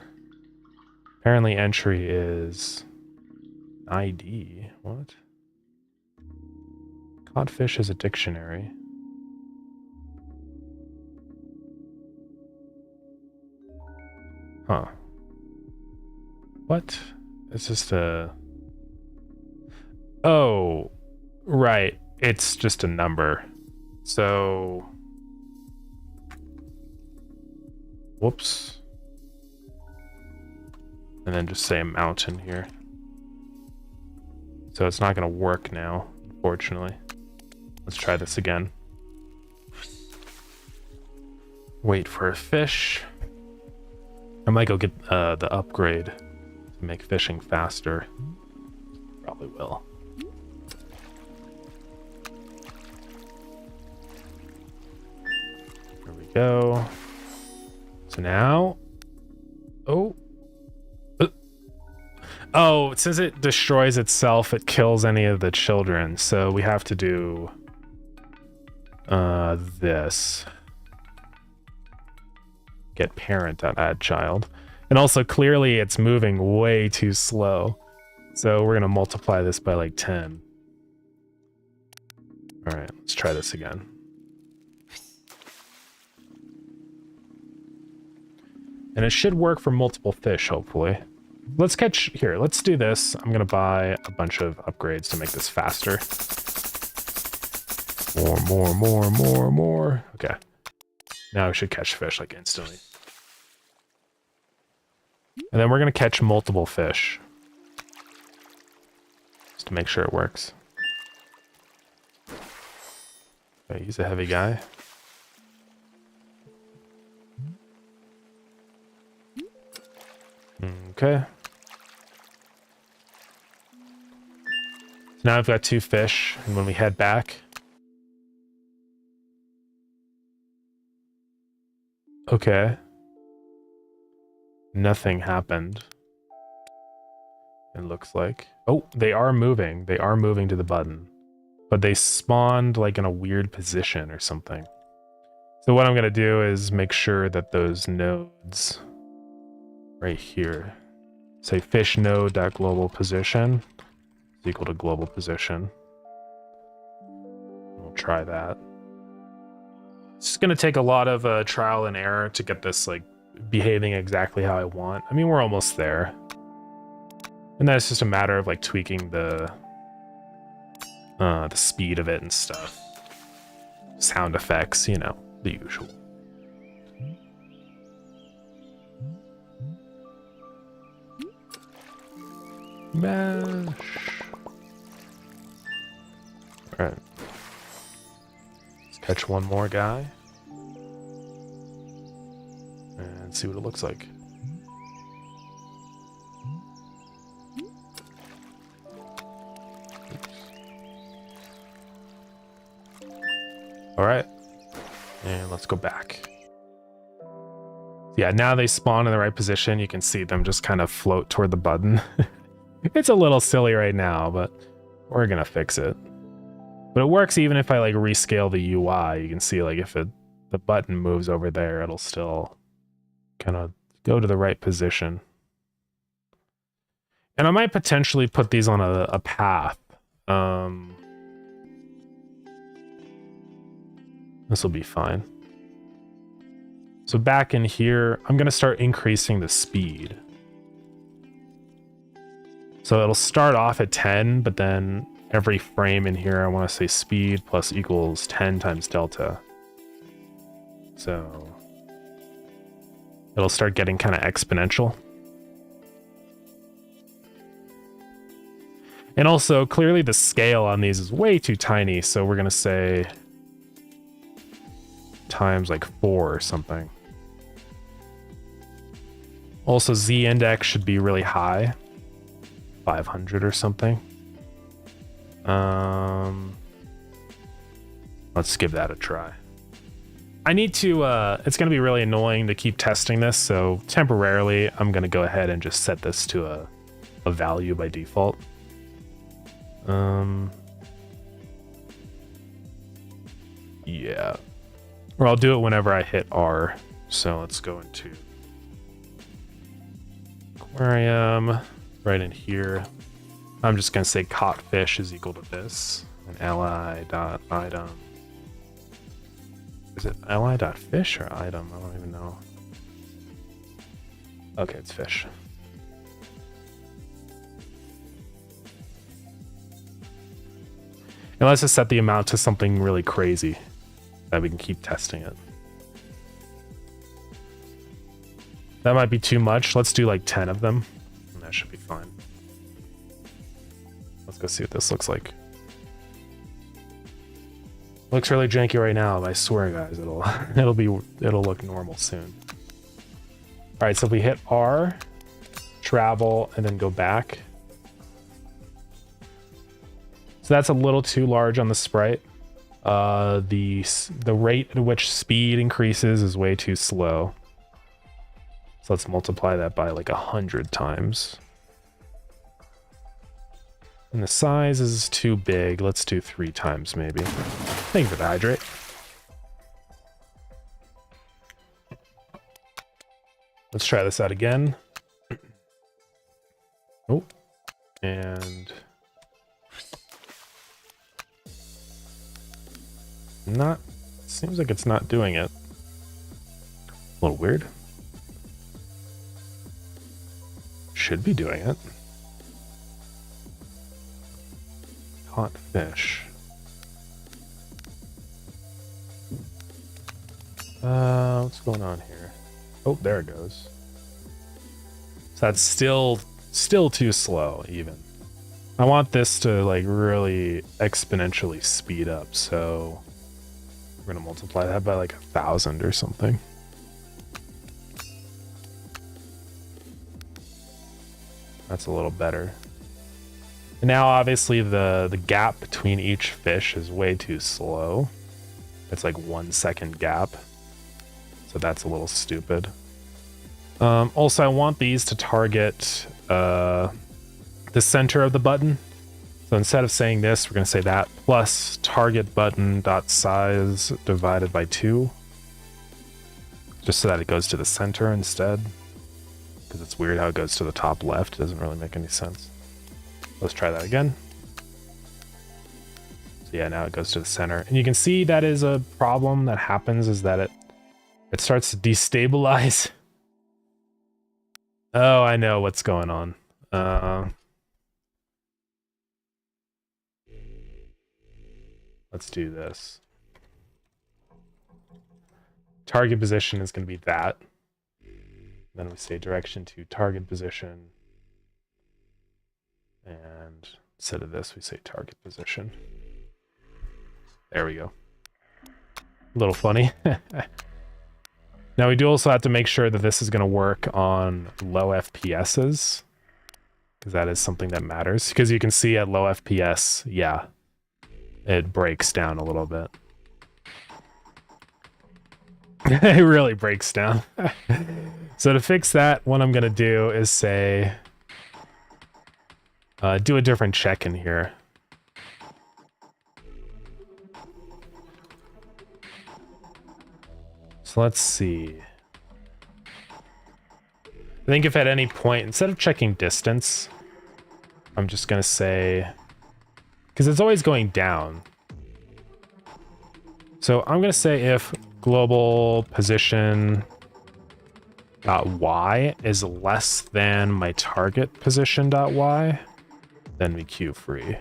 Apparently entry is ID. What? Codfish is a dictionary. Huh. What? It's just a... Oh, right. It's just a number. So... Whoops. And then just say amount in here. So it's not going to work now, unfortunately. Let's try this again. Wait for a fish. I might go get the upgrade to make fishing faster. Probably will. There we go. So now... Oh, since it destroys itself, it kills any of the children. So we have to do this. Get parent on add child. And also clearly it's moving way too slow. So we're gonna multiply this by like 10. All right, let's try this again. And it should work for multiple fish, hopefully. Let's do this. I'm gonna buy a bunch of upgrades to make this faster. More. Okay. Now we should catch fish like instantly. And then we're gonna catch multiple fish. Just to make sure it works. Okay, he's a heavy guy. Okay. So now I've got 2 fish, and when we head back... Okay. Nothing happened. It looks like. Oh, they are moving. They are moving to the button. But they spawned like in a weird position or something. So what I'm going to do is make sure that those nodes right here, say fish node.global position is equal to global position. We'll try that. It's going to take a lot of trial and error to get this like behaving exactly how I want. I mean, we're almost there. And then it's just a matter of like tweaking the speed of it and stuff. Sound effects, you know, the usual. Mash. All right. Let's catch one more guy. And see what it looks like. All right, and let's go back. Yeah, now they spawn in the right position. You can see them just kind of float toward the button. It's a little silly right now, but we're gonna fix it. But it works even if I like rescale the UI. You can see like if the button moves over there, it'll still kind of go to the right position. And I might potentially put these on a path. This will be fine. So back in here, I'm going to start increasing the speed. So it'll start off at 10, but then every frame in here, I want to say speed plus equals 10 times delta. So it'll start getting kind of exponential. And also, clearly the scale on these is way too tiny, so we're going to say times like 4 or something. Also, Z index should be really high, 500 or something. Let's give that a try. I need to, it's going to be really annoying to keep testing this, so temporarily I'm going to go ahead and just set this to a value by default. Yeah. Or I'll do it whenever I hit R. So let's go into aquarium right in here. I'm just going to say caught fish is equal to this. And li.item. Is it li.fish or item? I don't even know. Okay, it's fish. And let's just set the amount to something really crazy that we can keep testing it. That might be too much. Let's do like 10 of them. And that should be fine. Let's go see what this looks like. Looks really janky right now, but I swear, guys, it'll look normal soon. All right, so if we hit R, travel, and then go back. So that's a little too large on the sprite. The rate at which speed increases is way too slow. So let's multiply that by like 100 times. And the size is too big. Let's do 3 times maybe. Thank you for the hydrate. Let's try this out again. Oh, and not, seems like it's not doing it. A little weird. Should be doing it. Caught fish. What's going on here? Oh, there it goes. So that's still too slow even. I want this to like really exponentially speed up, so we're gonna multiply that by like 1,000 or something. That's a little better. And now obviously the gap between each fish is way too slow. It's like 1 second gap. So that's a little stupid. Also, I want these to target the center of the button. So instead of saying this, we're going to say that plus target button dot size divided by 2. Just so that it goes to the center instead. Because it's weird how it goes to the top left. It doesn't really make any sense. Let's try that again. So yeah, now it goes to the center. And you can see that is a problem that happens, is that it starts to destabilize. Oh, I know what's going on. Let's do this. Target position is going to be that. Then we say direction to target position. And instead of this, we say target position. There we go. A little funny. Now we do also have to make sure that this is going to work on low FPSs, because that is something that matters. Because you can see at low FPS, yeah, it breaks down a little bit. It really breaks down. So to fix that, what I'm going to do is say, do a different check in here. So let's see. I think if at any point, instead of checking distance, I'm just going to say, because it's always going down. So I'm going to say if global position dot y is less than my target position dot y, then we queue free.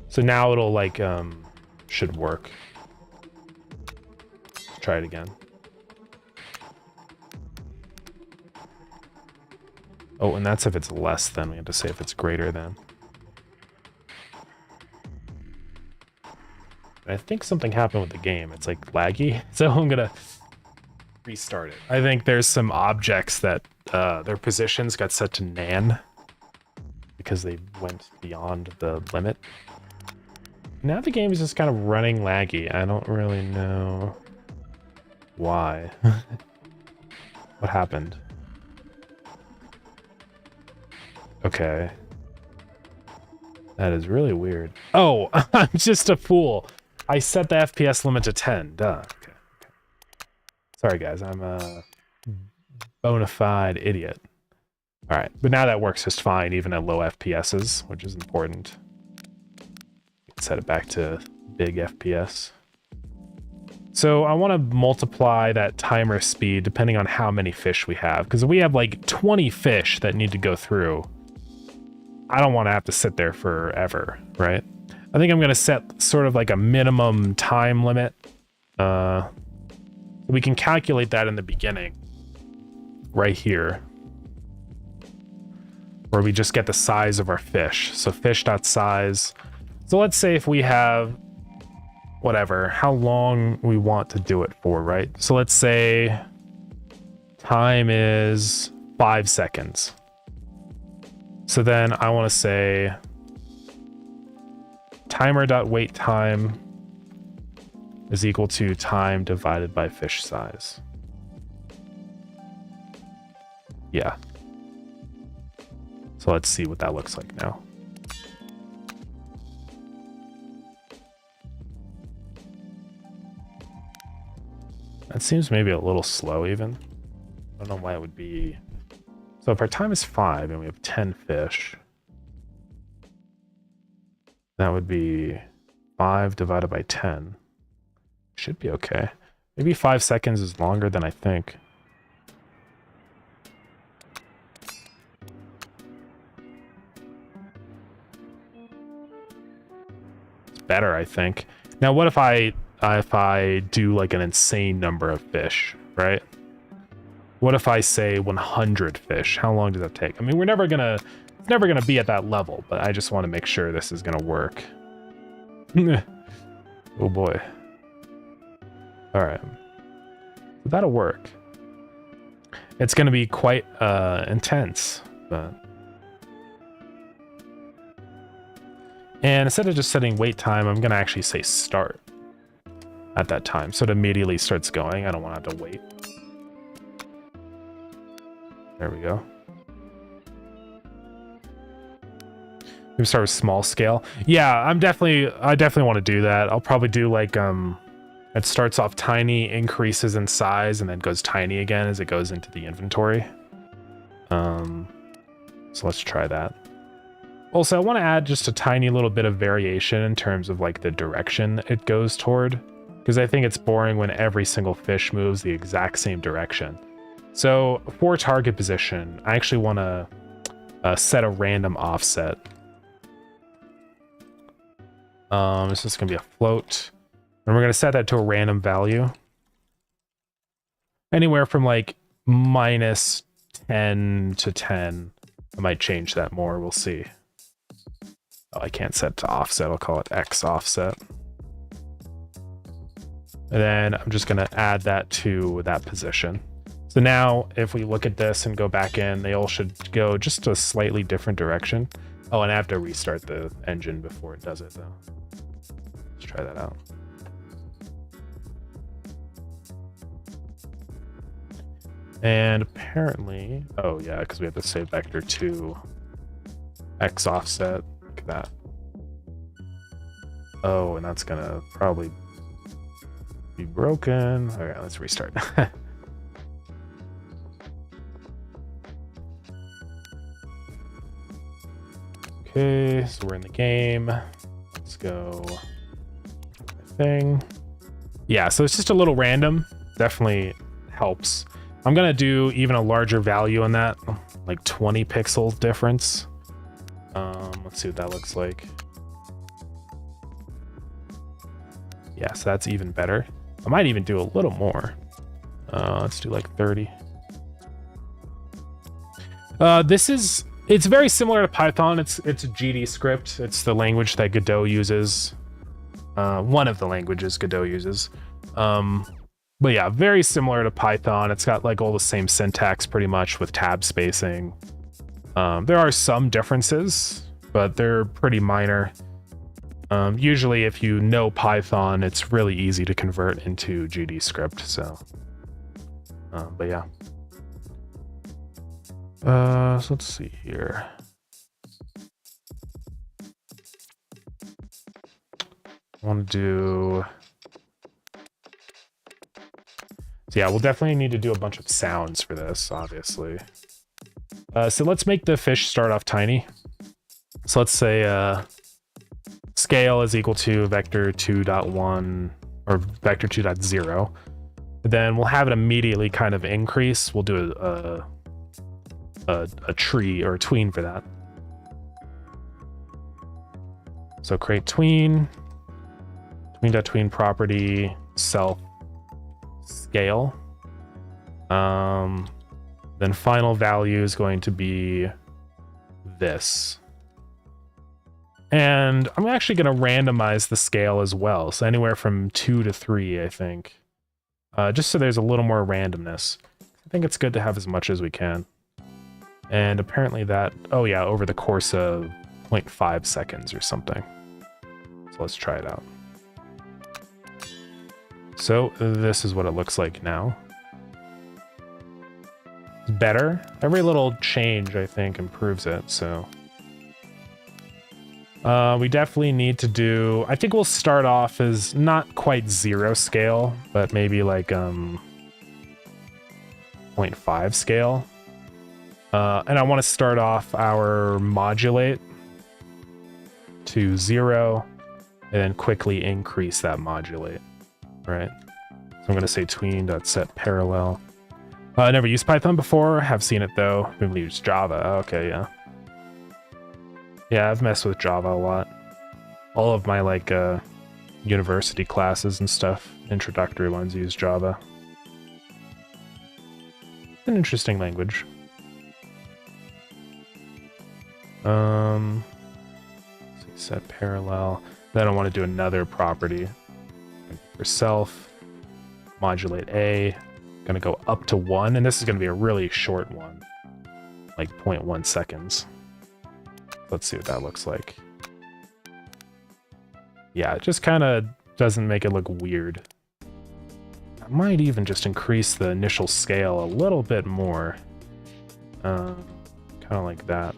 So now it'll like, should work. Let's try it again. Oh, and that's if it's less than. We have to say if it's greater than. I think something happened with the game. It's like laggy. So I'm gonna restart it. I think there's some objects that their positions got set to nan because they went beyond the limit. Now the game is just kind of running laggy. I don't really know why. What happened? Okay. That is really weird. Oh, I'm just a fool. I set the FPS limit to 10. Duh. Okay. Sorry, guys. I'm a bona fide idiot. All right. But now that works just fine, even at low FPSs, which is important. Set it back to big FPS. So I want to multiply that timer speed depending on how many fish we have. Because if we have like 20 fish that need to go through, I don't want to have to sit there forever, right? I think I'm going to set sort of like a minimum time limit. We can calculate that in the beginning, right here. where we just get the size of our fish. So fish.size. So let's say if we have whatever, how long we want to do it for, right? So let's say time is 5 seconds. So then I want to say timer.wait time is equal to time divided by fish size. Yeah. So let's see what that looks like now. That seems maybe a little slow even. I don't know why it would be. So if our time is 5 and we have 10 fish, that would be 5 divided by 10. Should be okay. Maybe 5 seconds is longer than I think. It's better, I think. Now, what if I do like an insane number of fish, right? What if I say 100 fish? How long does that take? I mean, it's never gonna be at that level, but I just want to make sure this is gonna work. Oh boy. All right, that'll work. It's gonna be quite intense, but. And instead of just setting wait time, I'm gonna actually say start at that time. So it immediately starts going. I don't want to have to wait. There we go. We start with small scale. Yeah, I definitely want to do that. I'll probably do like, it starts off tiny, increases in size, and then goes tiny again as it goes into the inventory. So let's try that. Also, I want to add just a tiny little bit of variation in terms of like the direction it goes toward, because I think it's boring when every single fish moves the exact same direction. So for target position, I actually want to set a random offset. It's just going to be a float. And we're going to set that to a random value. Anywhere from like minus 10 to 10. I might change that more. We'll see. Oh, I can't set to offset. I'll call it X offset. And then I'm just going to add that to that position. So now if we look at this and go back in, they all should go just a slightly different direction. Oh, and I have to restart the engine before it does it though. Let's try that out. And apparently, oh yeah, because we have to say vector 2 X offset. Look at that. Oh, and that's gonna probably be broken. All right, let's restart. Okay, so we're in the game. Let's go. Thing. Yeah, so it's just a little random. Definitely helps. I'm gonna do even a larger value on that, like 20 pixels difference. Let's see what that looks like. Yeah, so that's even better. I might even do a little more. Let's do like 30. It's very similar to Python. It's a GD script. It's the language that Godot uses. One of the languages Godot uses. But yeah, very similar to Python. It's got like all the same syntax pretty much with tab spacing. There are some differences, but they're pretty minor. Usually if you know Python, it's really easy to convert into GD script. So, but yeah. So let's see here. I want to do. So yeah, we'll definitely need to do a bunch of sounds for this, obviously. So let's make the fish start off tiny. So let's say scale is equal to vector 2.1 or vector 2.0. Then we'll have it immediately kind of increase. We'll do a tree or a tween for that. So create tween, tween.tween property, self scale. Then final value is going to be this. And I'm actually going to randomize the scale as well. So anywhere from 2 to 3, I think. Just so there's a little more randomness. I think it's good to have as much as we can. And apparently that, oh yeah, over the course of 0.5 seconds or something. So let's try it out. So this is what it looks like now. It's better. Every little change, I think, improves it, so... we definitely need to do... I think we'll start off as not quite 0 scale, but maybe like 0.5 scale. And I want to start off our modulate to 0, and then quickly increase that modulate, right? So I'm going to say tween.set parallel. I never used Python before, have seen it though. We've used Java, okay, yeah. Yeah, I've messed with Java a lot. All of my, like, university classes and stuff, introductory ones, use Java. It's an interesting language. Set parallel. Then I want to do another property. For self, modulate A. Gonna go up to 1, and this is gonna be a really short one. Like 0.1 seconds. Let's see what that looks like. Yeah, it just kind of doesn't make it look weird. I might even just increase the initial scale a little bit more. Kind of like that.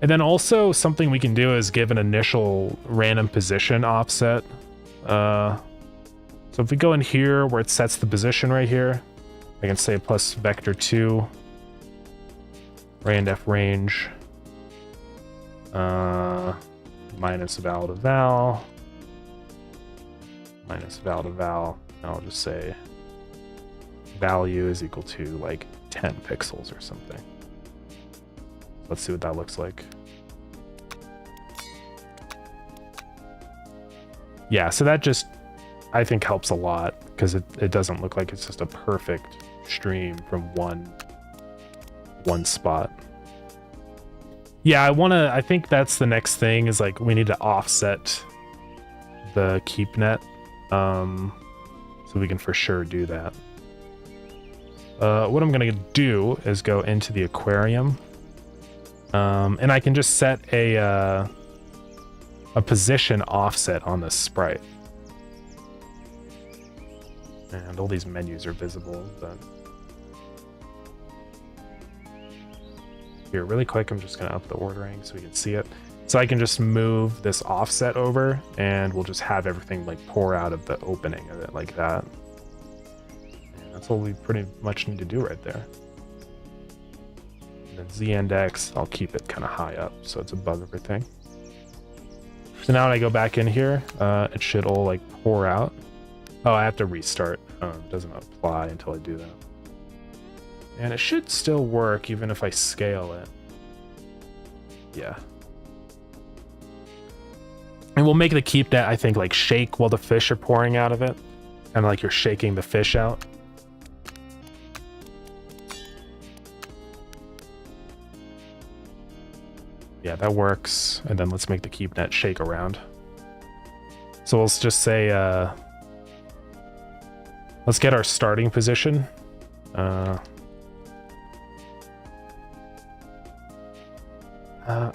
And then also something we can do is give an initial random position offset. So if we go in here where it sets the position right here, I can say plus vector 2, randef range, minus val to val, minus val to val, and I'll just say value is equal to like 10 pixels or something. Let's see what that looks like. Yeah, so that just, I think, helps a lot, because it doesn't look like it's just a perfect stream from one spot. Yeah, I think that's the next thing, is like we need to offset the keep net, so we can for sure do that. What I'm gonna do is go into the aquarium, and I can just set a position offset on this sprite. And all these menus are visible, but here, really quick, I'm just gonna up the ordering so we can see it. So I can just move this offset over, and we'll just have everything like pour out of the opening of it like that. And that's all we pretty much need to do right there. And then z-index, I'll keep it kind of high up so it's above everything. So now when I go back in here, it should all like pour out. Oh, I have to restart. It doesn't apply until I do that. And it should still work even if I scale it. Yeah. And we'll make the keep net, I think, like shake while the fish are pouring out of it. Kind of like you're shaking the fish out. Yeah, that works. And then let's make the keep net shake around. So let's just say, let's get our starting position.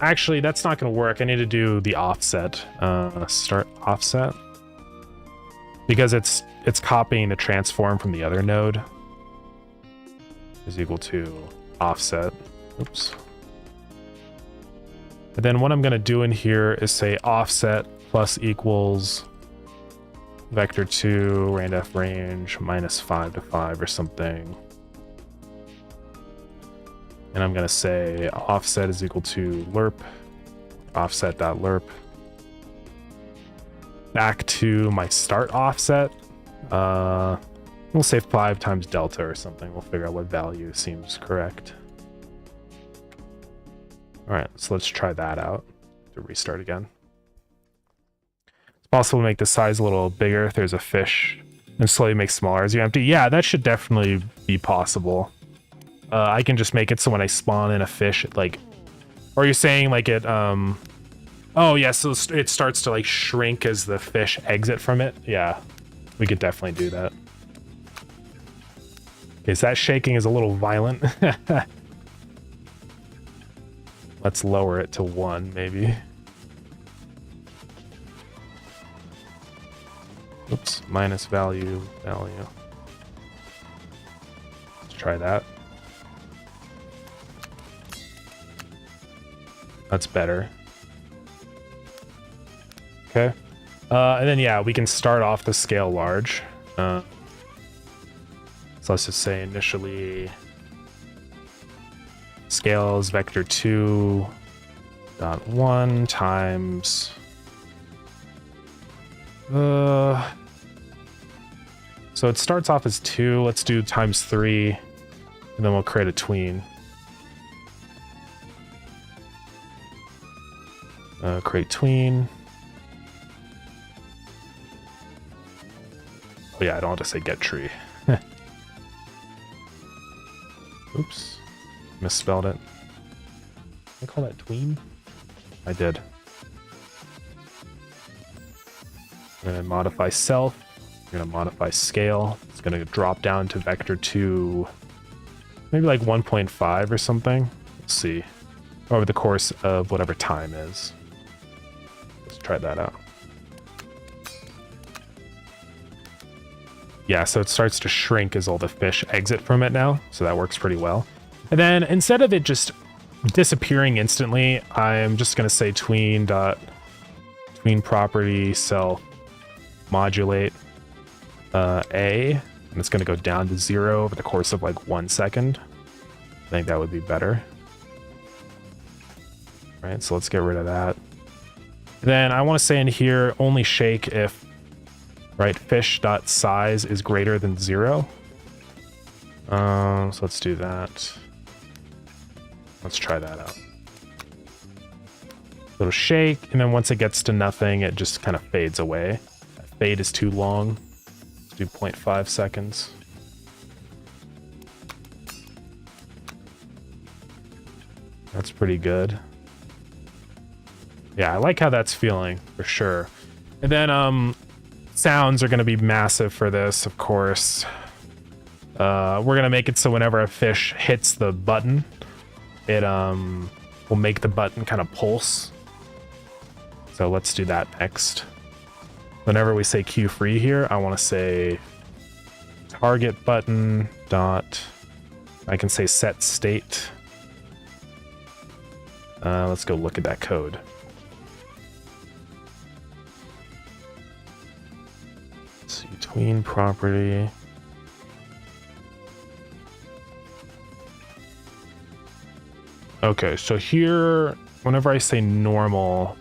Actually, that's not going to work. I need to do the offset. Start offset. Because it's copying the transform from the other node. Is equal to offset. Oops. And then what I'm going to do in here is say offset plus equals vector 2 randef range minus 5 to 5 or something. And I'm going to say offset is equal to lerp, offset.lerp. Back to my start offset. We'll say 5 times delta or something. We'll figure out what value seems correct. All right, so let's try that out to restart again. It's possible to make the size a little bigger if there's a fish and slowly make smaller as you empty. Yeah, that should definitely be possible. I can just make it so when I spawn in a fish, it like, Or you're saying like it, oh yeah, so it starts to like shrink as the fish exit from it? Yeah, we could definitely do that. Okay, so that shaking is a little violent. Let's lower it to 1, maybe. Oops, minus value. Let's try that. That's better. Okay. And then, yeah, we can start off the scale large. So let's just say initially scale is vector 2.1 times so it starts off as 2. Let's do times 3, and then we'll create a tween. Create tween. Oh yeah, I don't have to say get tree. Oops, misspelled it. Did I call that tween? I did. And modify self. We're gonna modify scale. It's gonna drop down to vector 2, maybe like 1.5 or something. Let's see. Over the course of whatever time is. Let's try that out. Yeah, so it starts to shrink as all the fish exit from it now. So that works pretty well. And then instead of it just disappearing instantly, I'm just gonna say tween property self modulate A, and it's going to go down to 0 over the course of like 1 second. I think that would be better. Right, so let's get rid of that. Then I want to say in here only shake if fish.size is greater than 0. So let's do that. Let's try that out. So it'll shake, and then once it gets to nothing, it just kind of fades away. Fade is too long. Let's do 0.5 seconds. That's pretty good. Yeah, I like how that's feeling for sure. And then sounds are going to be massive for this, of course. We're going to make it so whenever a fish hits the button, it will make the button kind of pulse. So let's do that next. Whenever we say cue free here, I want to say target button dot, I can say set state. Let's go look at that code. Let's see, tween property. Okay, so here, whenever I say normal,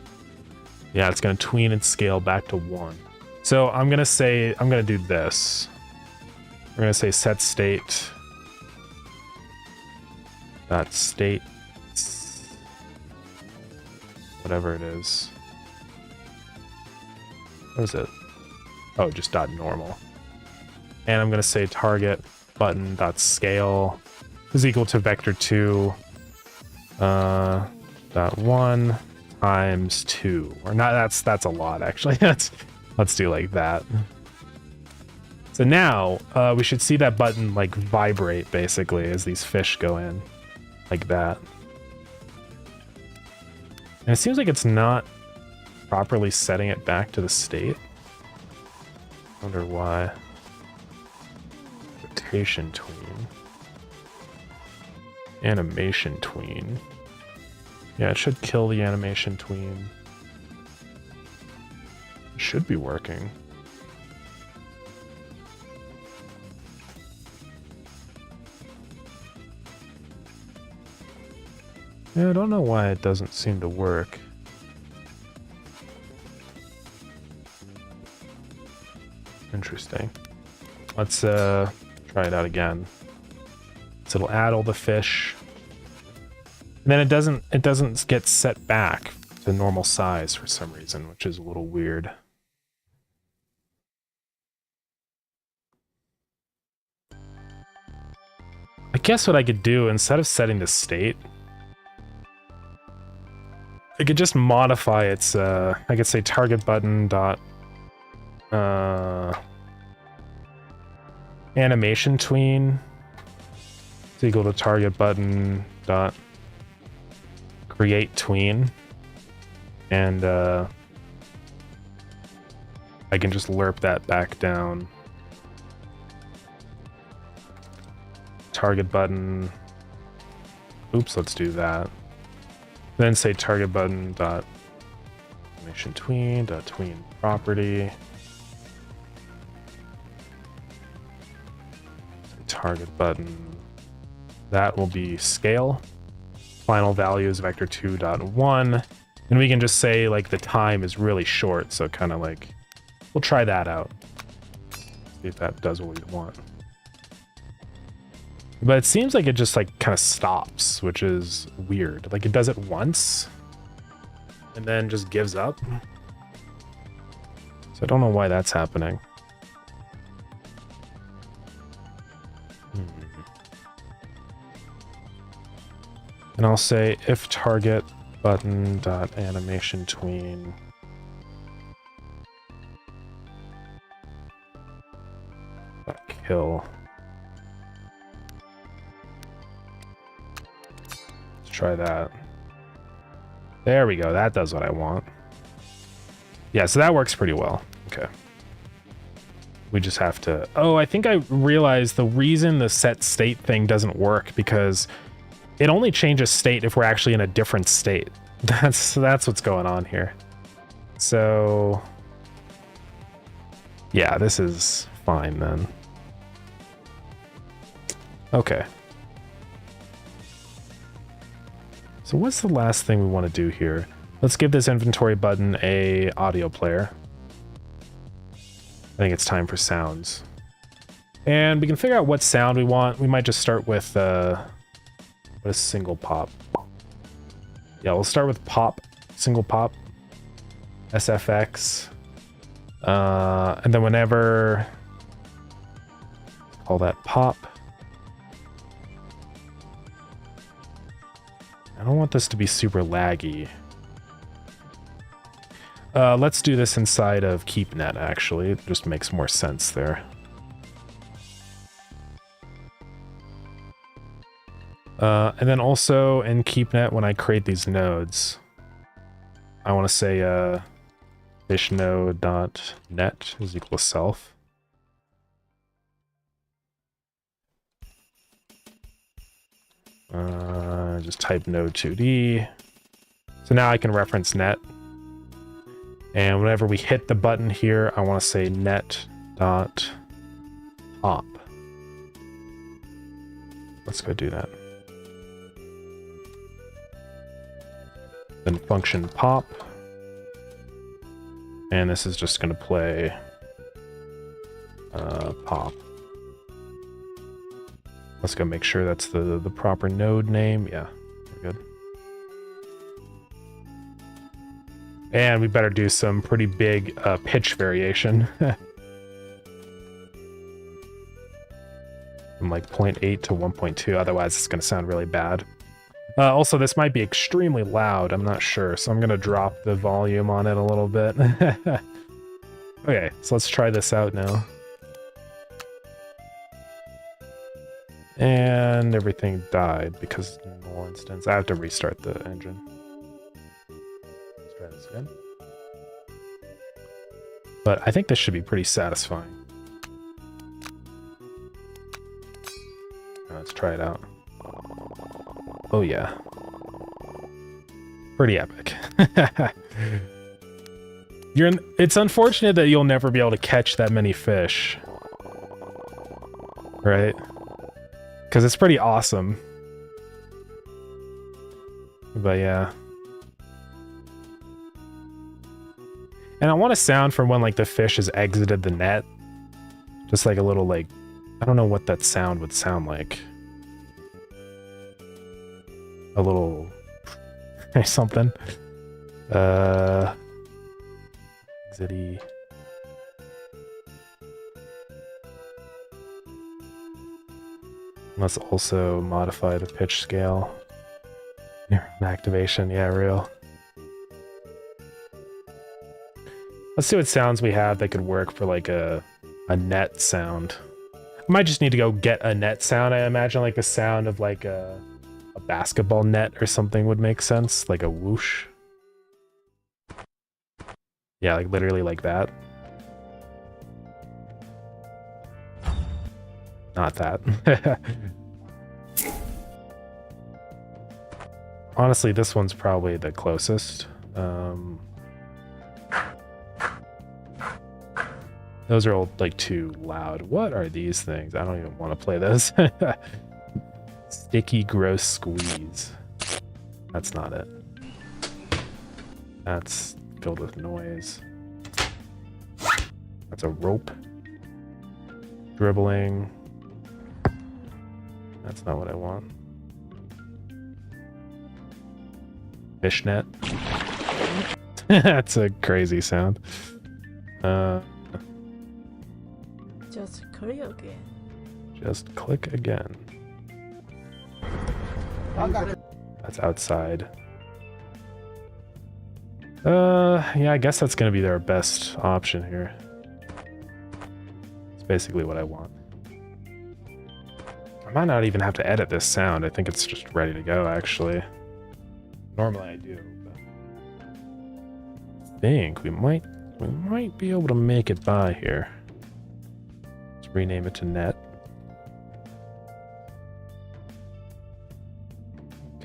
yeah, it's going to tween and scale back to 1. So I'm going to do this. We're going to say set state. Dot state. Whatever it is. What is it? Oh, just dot normal. And I'm going to say target button dot scale is equal to vector 2 dot 1 times 2, or not. That's a lot actually. Let's do like that. So now we should see that button like vibrate basically as these fish go in like that. And it seems like it's not properly setting it back to the state. Wonder why. Rotation tween. Animation tween. Yeah, it should kill the animation tween. It should be working. Yeah, I don't know why it doesn't seem to work. Interesting. Let's try it out again. So it'll add all the fish. And then it doesn't get set back to normal size for some reason, which is a little weird. I guess what I could do, instead of setting the state, I could just modify its, I could say target button dot, animation tween is equal to target button dot create tween, and I can just lerp that back down. Target button. Oops, let's do that. Then say target button dot animation tween dot tween property. Say target button. That will be scale. Final value is vector2.1. And we can just say like the time is really short, so kind of like we'll try that out. See if that does what we want. But it seems like it just like kind of stops, which is weird. Like it does it once and then just gives up. So I don't know why that's happening. And I'll say if target button dot animation tween kill. Let's try that. There we go. That does what I want. Yeah, so that works pretty well. Okay. We just have to... Oh, I think I realized the reason the set state thing doesn't work because it only changes state if we're actually in a different state. That's what's going on here. So... yeah, this is fine then. Okay. So what's the last thing we want to do here? Let's give this inventory button a audio player. I think it's time for sounds. And we can figure out what sound we want. We might just start with a single pop. Yeah, we'll start with pop, single pop, SFX. And then whenever, call that pop. I don't want this to be super laggy. Let's do this inside of KeepNet, actually. It just makes more sense there. And then also in KeepNet, when I create these nodes, I want to say fishnode.net is equal to self. Just type node 2D. So now I can reference net. And whenever we hit the button here, I want to say net.pop. Let's go do that. Then function pop. And this is just going to play pop. Let's go make sure that's the proper node name. Yeah, we're good. And we better do some pretty big pitch variation. From like 0.8 to 1.2, otherwise it's going to sound really bad. Also, this might be extremely loud, I'm not sure, so I'm going to drop the volume on it a little bit. Okay, so let's try this out now. And everything died because null instance. I have to restart the engine. Let's try this again. But I think this should be pretty satisfying. Let's try it out. Oh yeah. Pretty epic. It's unfortunate that you'll never be able to catch that many fish. Right? Because it's pretty awesome. But yeah. And I want a sound from when like the fish has exited the net. Just like a little like, I don't know what that sound would sound like. A little or something. Exity. Let's also modify the pitch scale. Activation, yeah, real. Let's see what sounds we have that could work for like a net sound. I might just need to go get a net sound. I imagine like the sound of like a basketball net or something would make sense, like a whoosh. Yeah, like literally like that. Not that. Honestly, this one's probably the closest. Those are all like too loud. What are these things? I don't even want to play this. Sticky, gross squeeze. That's not it. That's filled with noise. That's a rope. Dribbling. That's not what I want. Fishnet. That's a crazy sound. Just click again. Just click again. That's outside. Yeah, I guess that's gonna be their best option here. It's basically what I want. I might not even have to edit this sound. I think it's just ready to go, actually. Normally I do, but I think we might be able to make it by here. Let's rename it to net.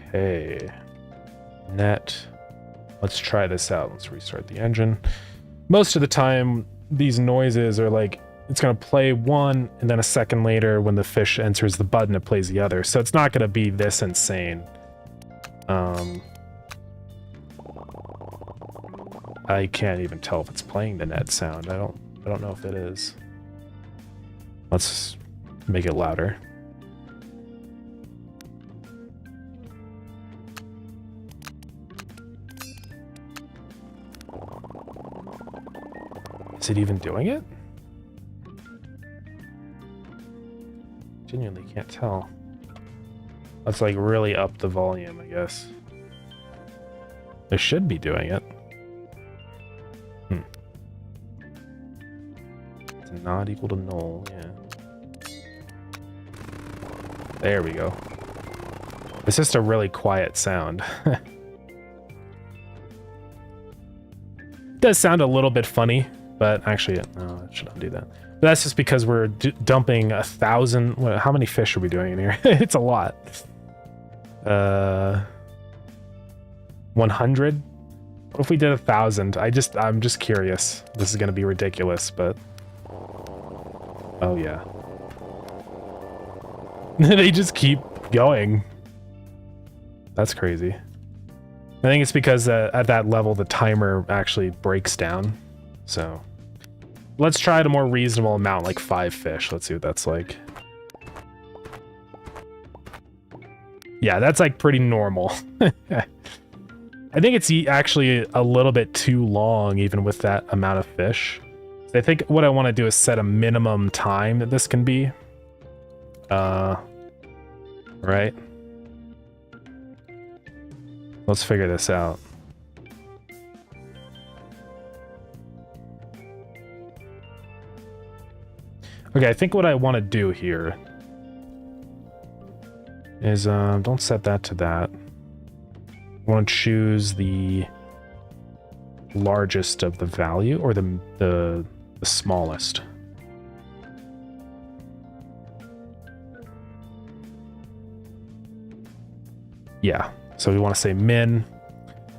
Okay. Net. Let's try this out. Let's restart the engine. Most of the time, these noises are like, it's going to play one, and then a second later, when the fish enters the button, it plays the other. So it's not going to be this insane. I can't even tell if it's playing the net sound. I don't know if it is. Let's make it louder. Is it even doing it? Genuinely can't tell. Let's like really up the volume, I guess. It should be doing it. It's not equal to null, yeah. There we go. It's just a really quiet sound. It does sound a little bit funny, but actually, no, I should undo that. But that's just because we're dumping 1,000. How many fish are we doing in here? It's a lot. 100. What if we did 1,000? I'm just curious. This is gonna be ridiculous, but oh yeah. They just keep going. That's crazy. I think it's because at that level the timer actually breaks down. So let's try it a more reasonable amount, like 5 fish. Let's see what that's like. Yeah, that's like pretty normal. I think it's actually a little bit too long, even with that amount of fish. I think what I want to do is set a minimum time that this can be. Right? Let's figure this out. Okay, I think what I want to do here is, don't set that to that. I want to choose the largest of the value, or the smallest. Yeah, so we want to say min,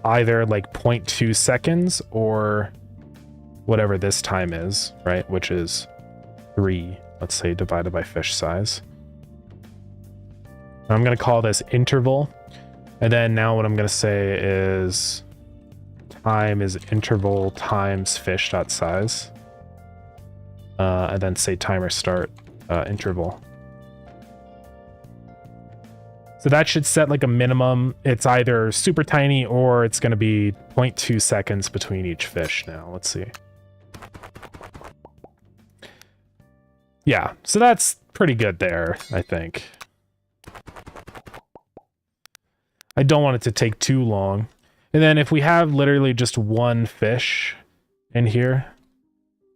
either like 0.2 seconds or whatever this time is, right? Which is 3, let's say, divided by fish size. I'm going to call this interval. And then now what I'm going to say is time is interval times fish.size. And then say timer start interval. So that should set like a minimum. It's either super tiny or it's going to be 0.2 seconds between each fish now. Let's see. Yeah, so that's pretty good there, I think. I don't want it to take too long. And then if we have literally just one fish in here.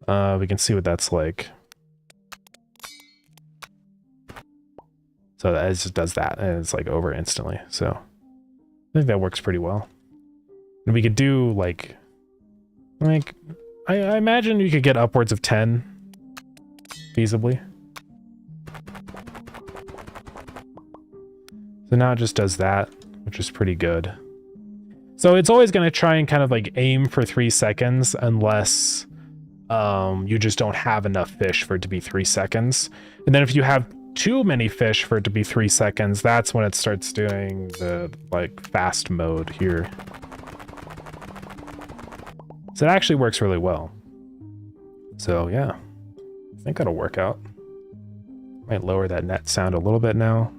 We can see what that's like. So that it just does that, and it's like over instantly. So I think that works pretty well. And we could do like I imagine you could get upwards of 10 feasibly. So now it just does that, which is pretty good. So it's always going to try and kind of like aim for 3 seconds unless you just don't have enough fish for it to be 3 seconds. And then if you have too many fish for it to be 3 seconds, that's when it starts doing the like fast mode here. So it actually works really well. So yeah, I think that'll work out. Might lower that net sound a little bit now.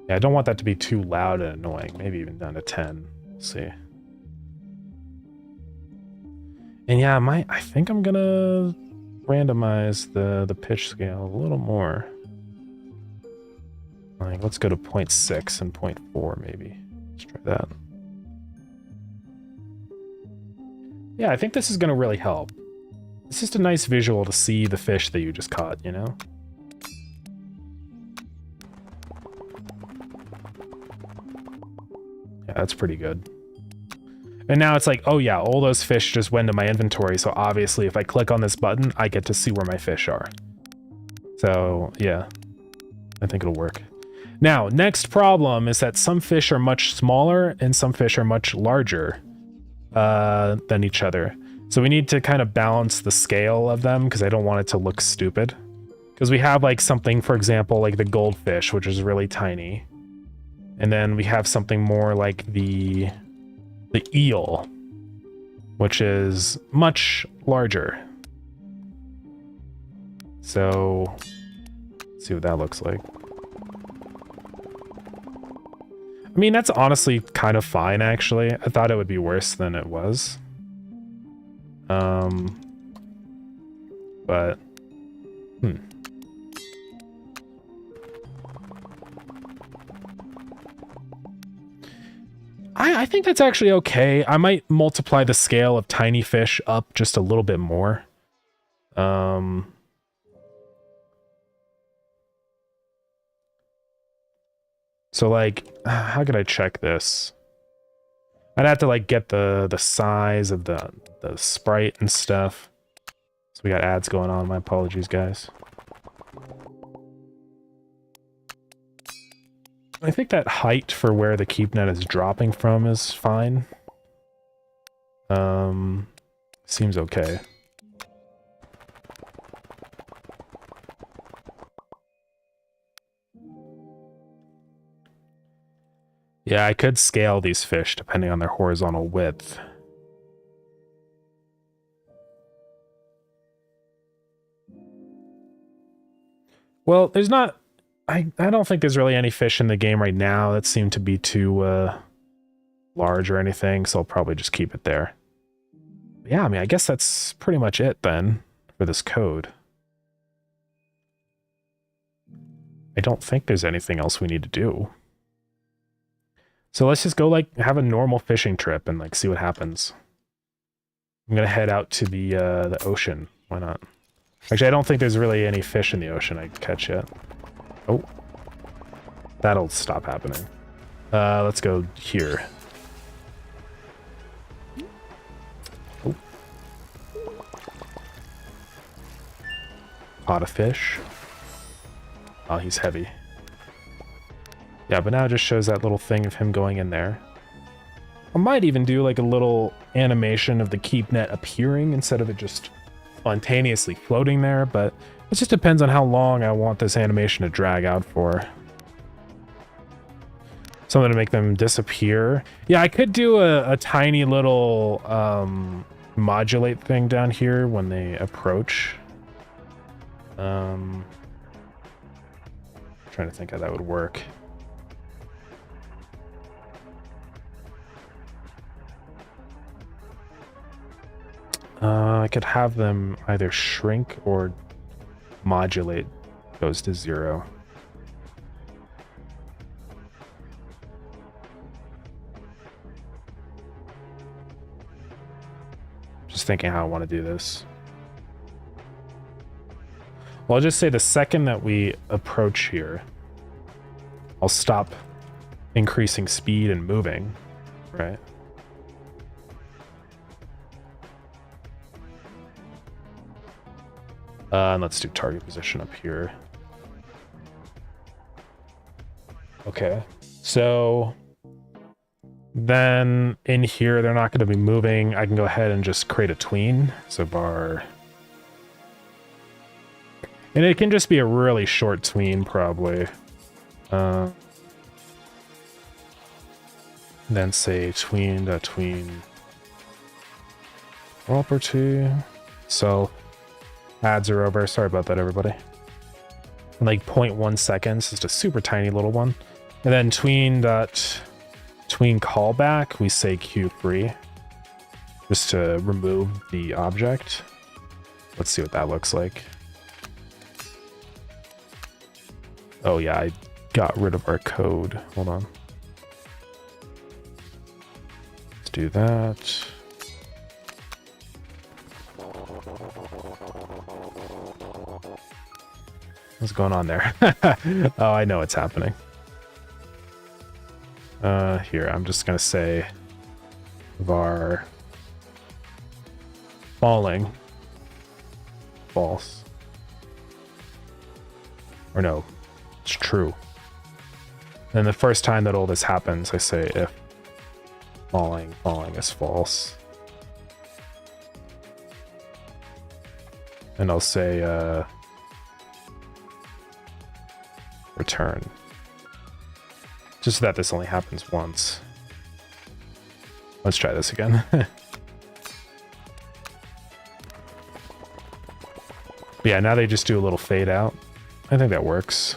Yeah, I don't want that to be too loud and annoying. Maybe even down to 10. We'll see. And yeah, I think I'm gonna randomize the pitch scale a little more. Like, let's go to 0.6 and 0.4 maybe. Let's try that. Yeah, I think this is gonna really help. It's just a nice visual to see the fish that you just caught, you know? Yeah, that's pretty good. And now it's like, oh yeah, all those fish just went to my inventory, so obviously if I click on this button, I get to see where my fish are. So yeah, I think it'll work. Now, next problem is that some fish are much smaller and some fish are much larger than each other. So we need to kind of balance the scale of them because I don't want it to look stupid. Because we have like something, for example, like the goldfish, which is really tiny. And then we have something more like the eel, which is much larger. So let's see what that looks like. I mean, that's honestly kind of fine, actually. I thought it would be worse than it was. But I think that's actually okay. I might multiply the scale of tiny fish up just a little bit more. So like, how could I check this? I'd have to like get the size of the sprite and stuff. So we got ads going on. My apologies, guys. I think that height for where the keep net is dropping from is fine. Seems okay. Yeah, I could scale these fish depending on their horizontal width. Well, there's not... I don't think there's really any fish in the game right now that seem to be too large or anything, so I'll probably just keep it there. But yeah, I mean, I guess that's pretty much it then for this code. I don't think there's anything else we need to do. So let's just go like have a normal fishing trip and like see what happens. I'm gonna head out to the ocean. Why not? Actually, I don't think there's really any fish in the ocean I can catch yet. Oh, that'll stop happening. Let's go here. Oh. Caught a fish. Oh, he's heavy. Yeah, but now it just shows that little thing of him going in there. I might even do like a little animation of the keep net appearing instead of it just spontaneously floating there, but it just depends on how long I want this animation to drag out for. Something to make them disappear. Yeah, I could do a tiny little modulate thing down here when they approach. Trying to think how that would work. I could have them either shrink or modulate goes to 0. Just thinking how I want to do this. Well, I'll just say the second that we approach here, I'll stop increasing speed and moving, right? And let's do target position up here. Okay, so then in here, they're not going to be moving. I can go ahead and just create a tween. So var. And it can just be a really short tween, probably. Then say tween property. So ads are over. Sorry about that, everybody. Like 0.1 seconds, just a super tiny little one. And then tween callback, we say Q3 just to remove the object. Let's see what that looks like. Oh yeah, I got rid of our code. Hold on. Let's do that. What's going on there? Oh, I know what's happening. Here, I'm just gonna say var falling false. Or no, it's true. And the first time that all this happens, I say if falling is false. And I'll say return. Just so that this only happens once. Let's try this again. Yeah, now they just do a little fade out. I think that works.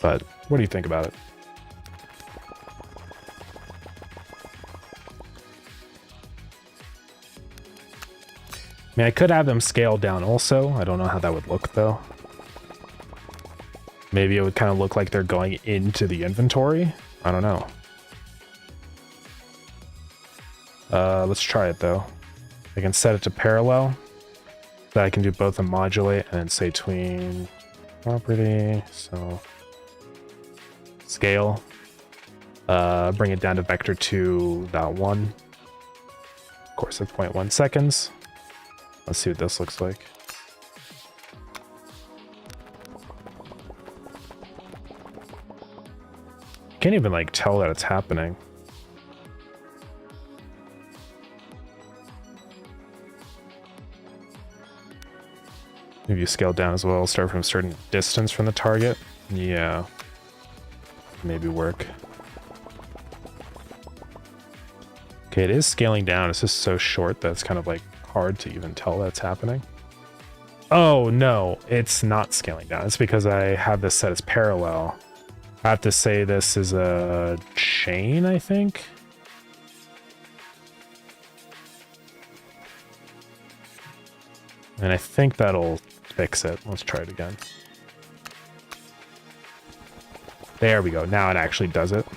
But what do you think about it? I mean, I could have them scale down also. I don't know how that would look though. Maybe it would kind of look like they're going into the inventory. I don't know. Let's try it though. I can set it to parallel. So I can do both a modulate and say tween property. So scale. Bring it down to vector 2.1. Of course, at 0.1 seconds. Let's see what this looks like. Can't even like tell that it's happening. Maybe you scale down as well, start from a certain distance from the target. Yeah. Maybe work. Okay, it is scaling down. It's just so short that it's kind of like hard to even tell that's happening. Oh no, it's not scaling down. It's because I have this set as parallel. I have to say this is a chain, I think. And I think that'll fix it. Let's try it again. There we go. Now it actually does it.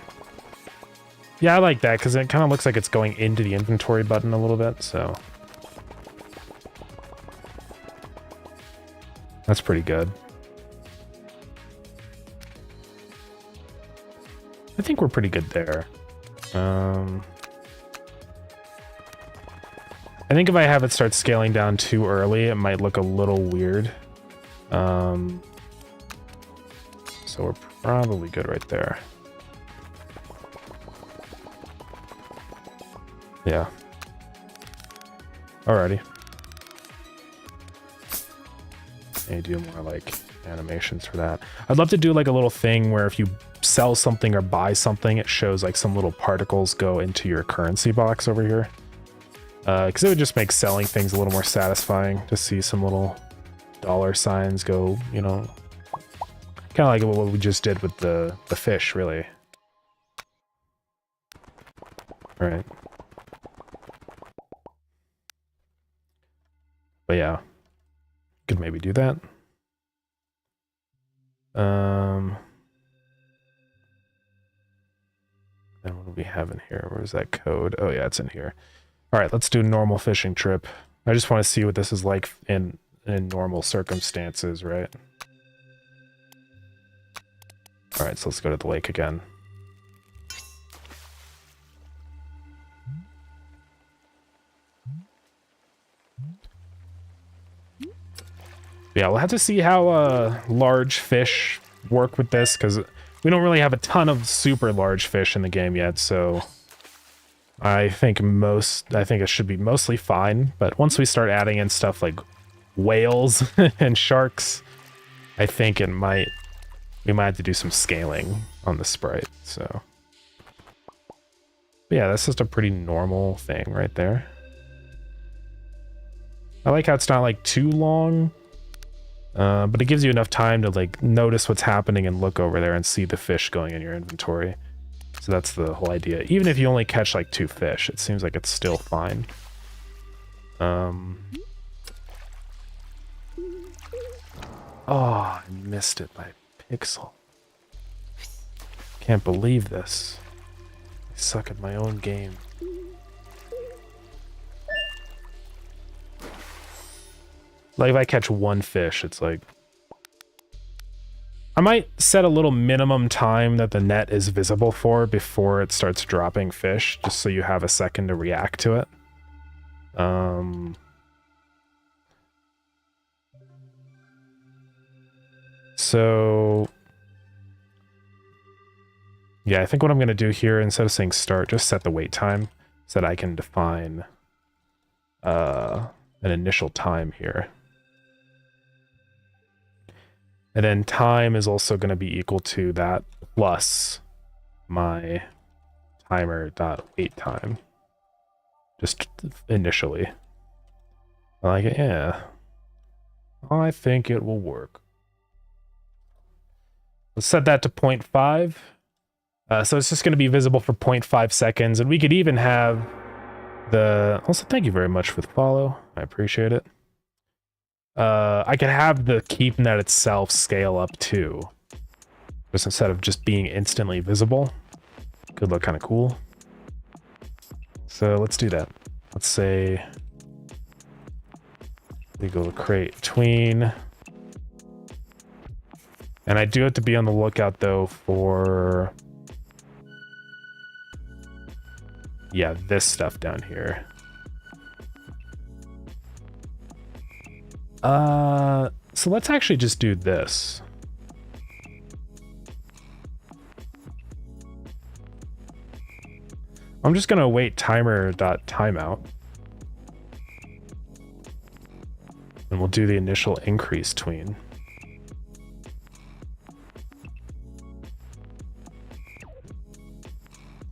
Yeah, I like that because it kind of looks like it's going into the inventory button a little bit, so. That's pretty good. I think we're pretty good there. I think if I have it start scaling down too early, it might look a little weird. So we're probably good right there. Yeah. Alrighty. And do more like animations for that. I'd love to do like a little thing where if you sell something or buy something, it shows like some little particles go into your currency box over here. Because it would just make selling things a little more satisfying to see some little dollar signs go, you know, kind of like what we just did with the fish, really. All right. But yeah, could maybe do that. Then what do we have in here? Where's that code? Oh yeah, it's in here. All right, let's do normal fishing trip. I just want to see what this is like in normal circumstances, right? All right, so let's go to the lake again. Yeah, we'll have to see how large fish work with this, because we don't really have a ton of super large fish in the game yet, so I think it should be mostly fine. But once we start adding in stuff like whales and sharks, I think we might have to do some scaling on the sprite. So but yeah, that's just a pretty normal thing right there. I like how it's not like too long. But it gives you enough time to like notice what's happening and look over there and see the fish going in your inventory. So that's the whole idea. Even if you only catch like 2 fish, it seems like it's still fine. Oh, I missed it by a pixel. Can't believe this. I suck at my own game. Like, if I catch 1 fish, it's like... I might set a little minimum time that the net is visible for before it starts dropping fish, just so you have a second to react to it. So... yeah, I think what I'm going to do here, instead of saying start, just set the wait time, so that I can define an initial time here. And then time is also going to be equal to that plus my timer.wait time. Just initially. I like it, yeah. I think it will work. Let's set that to 0.5. So it's just going to be visible for 0.5 seconds. And we could even have the... Also, thank you very much for the follow. I appreciate it. I could have the keepnet itself scale up too, just instead of just being instantly visible. Could look kind of cool. So let's do that. Let's say we go create tween, and I do have to be on the lookout though for this stuff down here. So let's actually just do this. I'm just gonna wait timer.timeout. And we'll do the initial increase tween.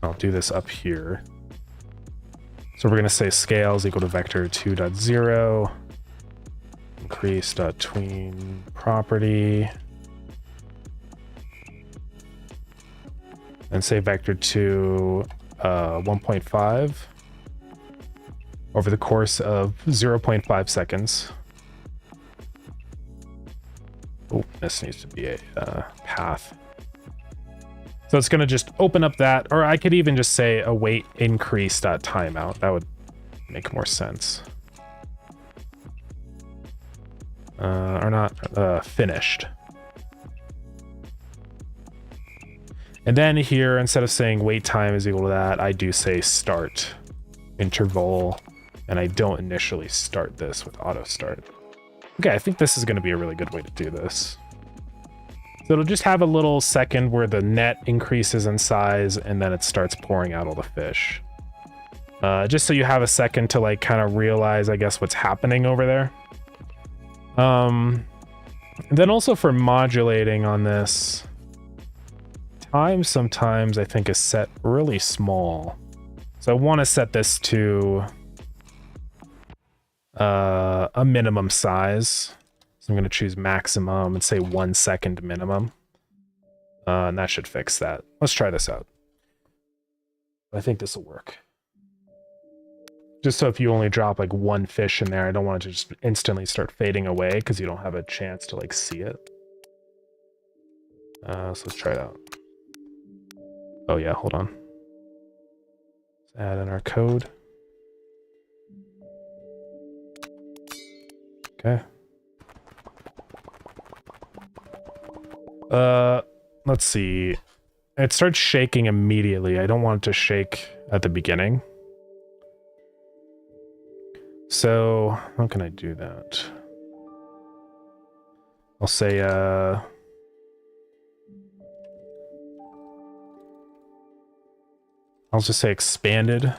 I'll do this up here. So we're gonna say scale is equal to vector 2.0. Increase.tween property, and say vector to 1.5 over the course of 0.5 seconds. Oh, this needs to be a path. So it's going to just open up that, or I could even just say await increase.timeout. That would make more sense. Or not finished. And then here, instead of saying wait time is equal to that, I do say start interval, and I don't initially start this with auto start. Okay, I think this is going to be a really good way to do this. So it'll just have a little second where the net increases in size, and then it starts pouring out all the fish. Just so you have a second to like kind of realize, I guess, what's happening over there. And then also for modulating on this, time sometimes I think is set really small. So I want to set this to a minimum size. So I'm going to choose maximum and say 1 second minimum. And that should fix that. Let's try this out. I think this will work. Just so if you only drop like 1 fish in there, I don't want it to just instantly start fading away because you don't have a chance to like see it. So let's try it out. Oh yeah, hold on. Let's add in our code. Okay. Let's see. It starts shaking immediately. I don't want it to shake at the beginning. So, how can I do that? I'll say, I'll just say expanded.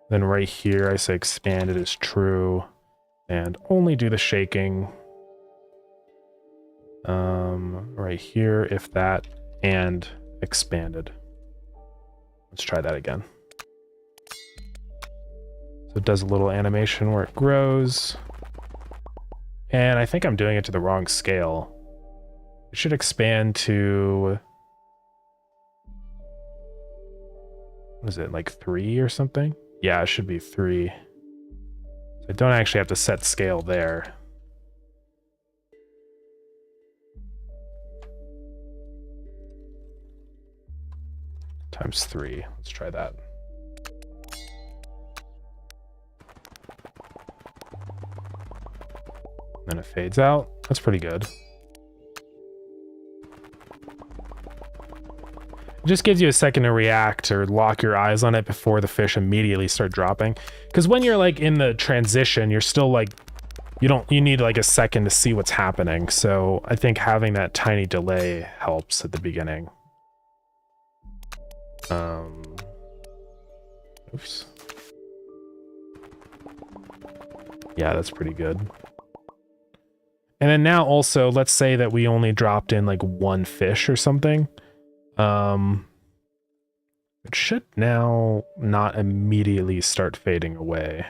Then right here, I say expanded is true. And only do the shaking. Right here, if that, and expanded. Let's try that again. So it does a little animation where it grows. And I think I'm doing it to the wrong scale. It should expand to... what is it, like 3 or something? Yeah, it should be 3. So I don't actually have to set scale there. Times 3. Let's try that. Then it fades out. That's pretty good. It just gives you a second to react or lock your eyes on it before the fish immediately start dropping. Because when you're like in the transition, you're still like, you need like a second to see what's happening. So I think having that tiny delay helps at the beginning. Oops. Yeah, that's pretty good. And then now also, let's say that we only dropped in like 1 fish or something. It should now not immediately start fading away.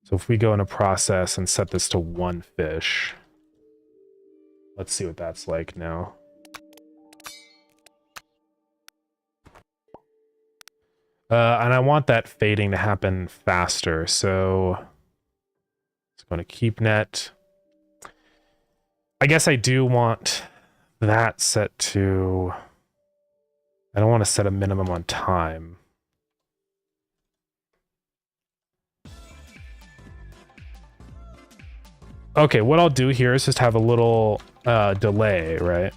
So if we go into process and set this to 1 fish, let's see what that's like now. And I want that fading to happen faster, so it's going to keep net. I guess I do want that set to... I don't want to set a minimum on time. Okay, what I'll do here is just have a little delay, right?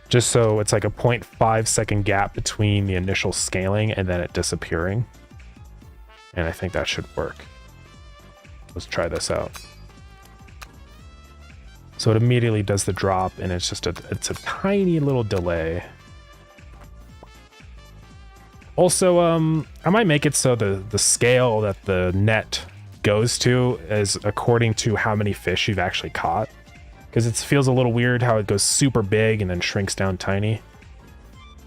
Just so it's like a 0.5 second gap between the initial scaling and then it disappearing. And I think that should work. Let's try this out. So it immediately does the drop, and it's just it's a tiny little delay. Also, I might make it so the scale that the net goes to is according to how many fish you've actually caught. Because it feels a little weird how it goes super big and then shrinks down tiny.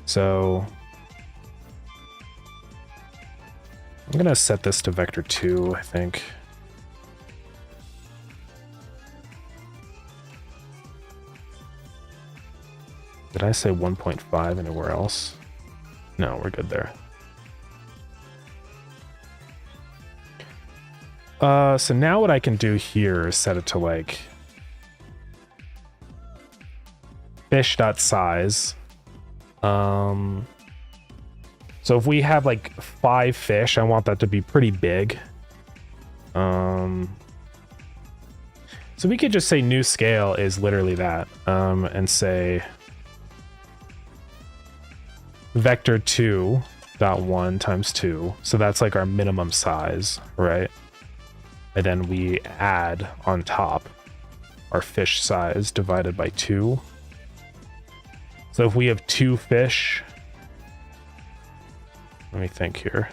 So I'm gonna set this to vector 2, I think. Did I say 1.5 anywhere else? No, we're good there. So now what I can do here is set it to like fish.size. So if we have like 5 fish, I want that to be pretty big. So we could just say new scale is literally that, and say vector 2.1 times 2. So that's like our minimum size, right? And then we add on top our fish size divided by 2. So if we have 2 fish, let me think here.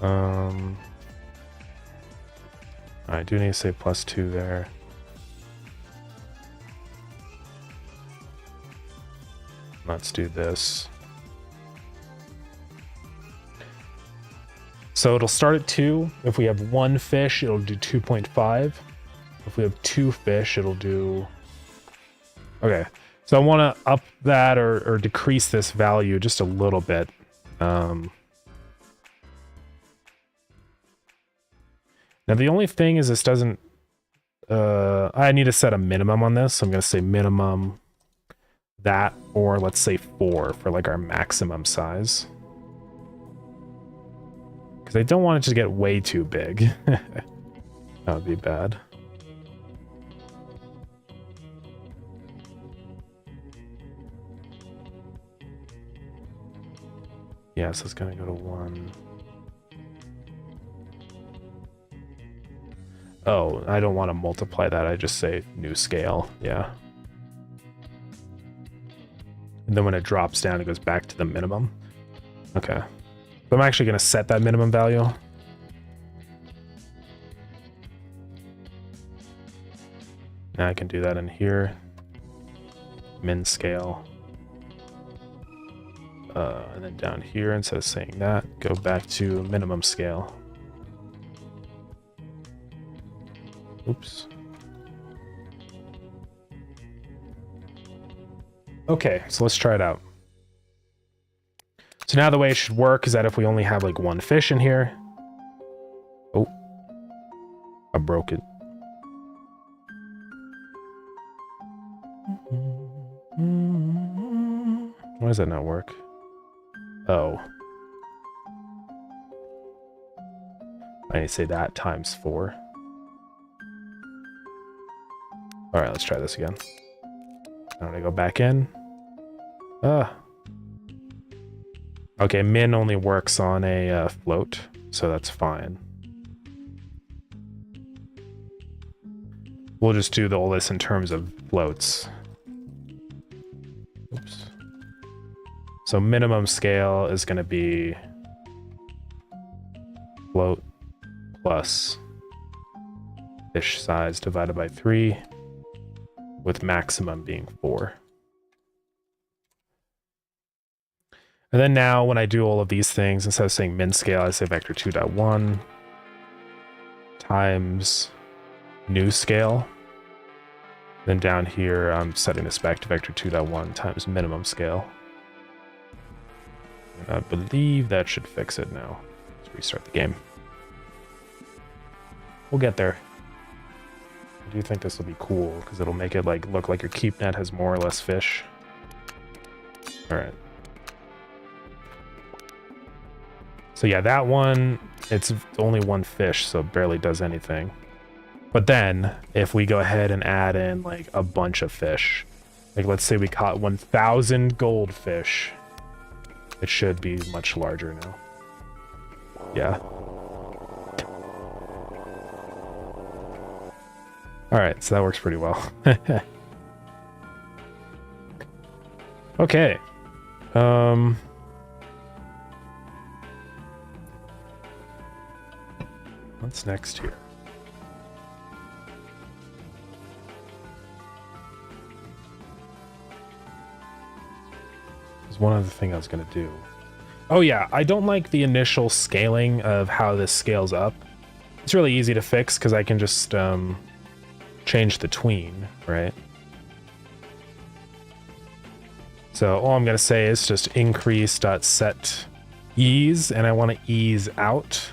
I do need to say plus 2 there. Let's do this. So it'll start at 2. If we have 1 fish, it'll do 2.5. If we have 2 fish, it'll do... Okay, so I want to up that or decrease this value just a little bit. Now the only thing is this doesn't I need to set a minimum on this. So I'm going to say minimum that, or let's say 4 for like our maximum size. Because I don't want it to get way too big. That would be bad. Yeah, so it's going to go to 1. Oh, I don't want to multiply that. I just say new scale. Yeah. And then when it drops down, it goes back to the minimum. Okay. So I'm actually going to set that minimum value. Now I can do that in here. Min scale. And then down here, instead of saying that, go back to minimum scale. Oops. Okay, so let's try it out. So now the way it should work is that if we only have like 1 fish in here. Oh, I broke it. Why does that not work? Oh. I need to say that times 4. All right, let's try this again. I'm gonna go back in. Okay, min only works on a float, so that's fine. We'll just do all this in terms of floats. Oops. So minimum scale is going to be float plus fish size divided by 3, with maximum being 4. And then now when I do all of these things, instead of saying min scale, I say vector 2.1 times new scale. Then down here, I'm setting this back to vector 2.1 times minimum scale. And I believe that should fix it now. Let's restart the game. We'll get there. I do think this will be cool because it'll make it like look like your keep net has more or less fish. All right. So yeah, that one, it's only 1 fish, so it barely does anything. But then if we go ahead and add in like a bunch of fish, like let's say we caught 1,000 goldfish, it should be much larger now. Yeah. All right, so that works pretty well. Okay. What's next here? There's one other thing I was going to do. Oh yeah, I don't like the initial scaling of how this scales up. It's really easy to fix because I can just change the tween, right? So all I'm going to say is just increase.set ease, and I want to ease out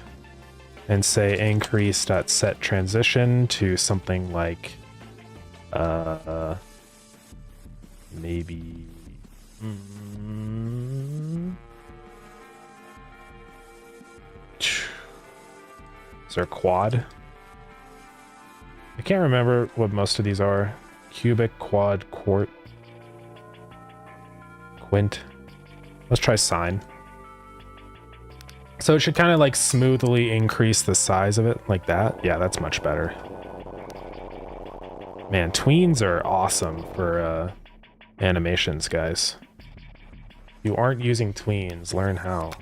and say increase.set transition to something like maybe is there a quad? I can't remember what most of these are. Cubic, quad, quart, quint. Let's try sine. So it should kind of like smoothly increase the size of it like that. Yeah, that's much better. Man, tweens are awesome for animations, guys. If you aren't using tweens, learn how.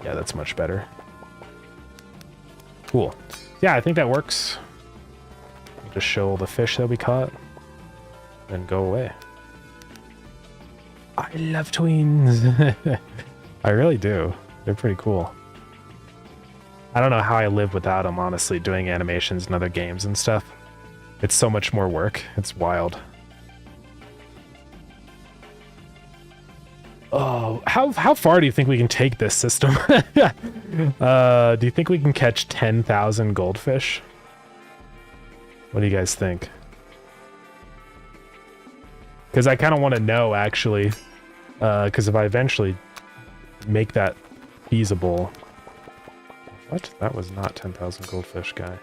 Yeah, that's much better. Cool. Yeah, I think that works. Just show all the fish that we caught and go away. I love tweens. I really do. They're pretty cool. I don't know how I live without them, honestly, doing animations in other games and stuff. It's so much more work. It's wild. Oh, how far do you think we can take this system? Do you think we can catch 10,000 goldfish? What do you guys think? Because I kind of want to know, actually. Because if I eventually make that feasible... What? That was not 10,000 goldfish, guy.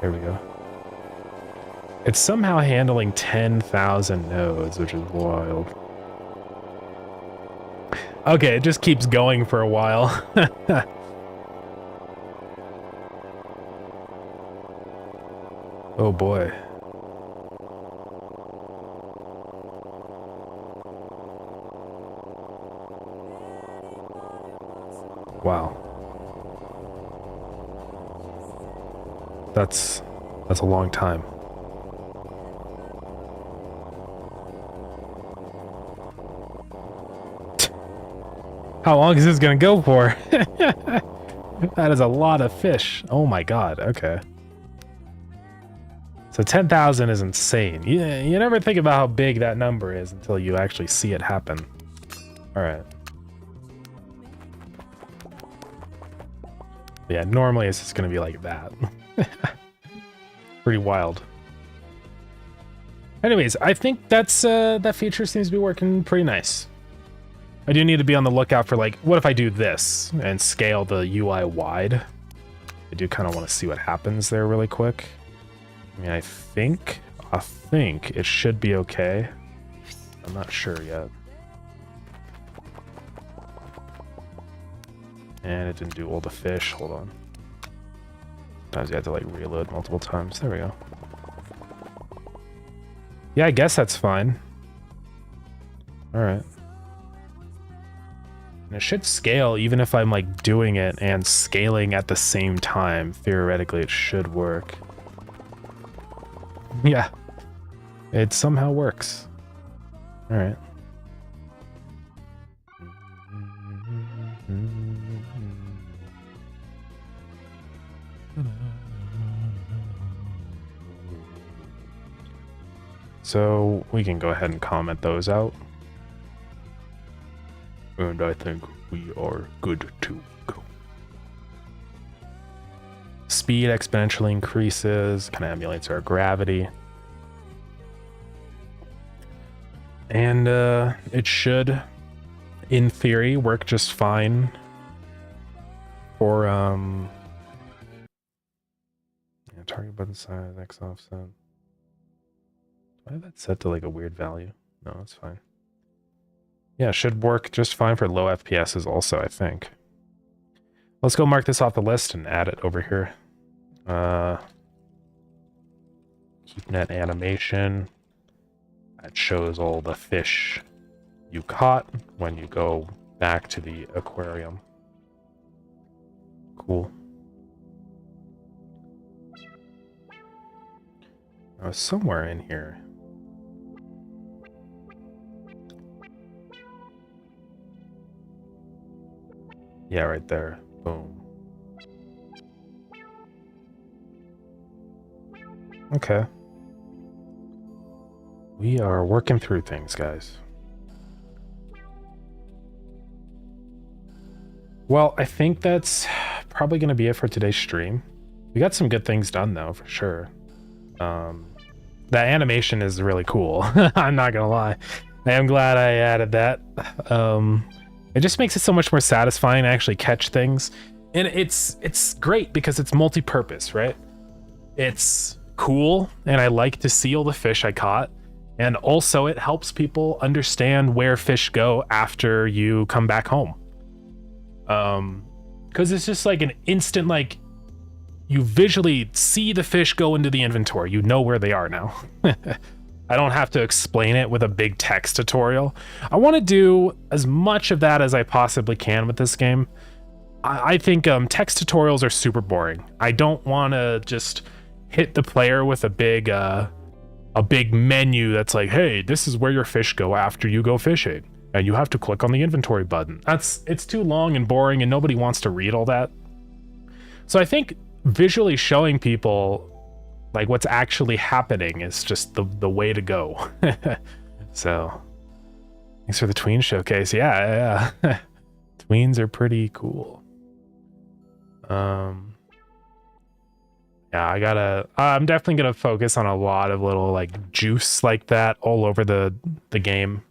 There we go. It's somehow handling 10,000 nodes, which is wild. Okay, it just keeps going for a while. Oh boy. Wow. That's a long time. How long is this gonna go for? That is a lot of fish. Oh my god, okay. So 10,000 is insane. You never think about how big that number is until you actually see it happen. Alright. Yeah, normally it's just gonna be like that. Pretty wild. Anyways, I think that's that feature seems to be working pretty nice. I do need to be on the lookout for, like, what if I do this and scale the UI wide? I do kind of want to see what happens there really quick. I mean, I think it should be okay. I'm not sure yet. And it didn't do all the fish. Hold on. Sometimes you have to, like, reload multiple times. There we go. Yeah, I guess that's fine. Alright. And it should scale even if I'm, like, doing it and scaling at the same time. Theoretically, it should work. Yeah. It somehow works. Alright. So we can go ahead and comment those out. And I think we are good to go. Speed exponentially increases, kind of emulates our gravity. And it should, in theory, work just fine for yeah, target button size, X offset. Do I have that set to like a weird value? No, it's fine. Yeah, should work just fine for low FPSs also, I think. Let's go mark this off the list and add it over here. Keep net animation. That shows all the fish you caught when you go back to the aquarium. Cool. Now, somewhere in here. Yeah, right there. Boom. Okay. We are working through things, guys. Well, I think that's probably going to be it for today's stream. We got some good things done, though, for sure. That animation is really cool. I'm not going to lie. I am glad I added that. It just makes it so much more satisfying to actually catch things. And it's great because it's multi-purpose, right? It's cool, and I like to see all the fish I caught. And also it helps people understand where fish go after you come back home. Because it's just like an instant, like, you visually see the fish go into the inventory. You know where they are now. I don't have to explain it with a big text tutorial. I want to do as much of that as I possibly can with this game. I think text tutorials are super boring. I don't want to just hit the player with a big menu that's like, hey, this is where your fish go after you go fishing, and you have to click on the inventory button. It's too long and boring, and nobody wants to read all that. So I think visually showing people like what's actually happening is just the way to go. So Thanks for the tween showcase. Yeah. Tweens are pretty cool. Yeah, I'm definitely gonna focus on a lot of little like juice like that all over the game.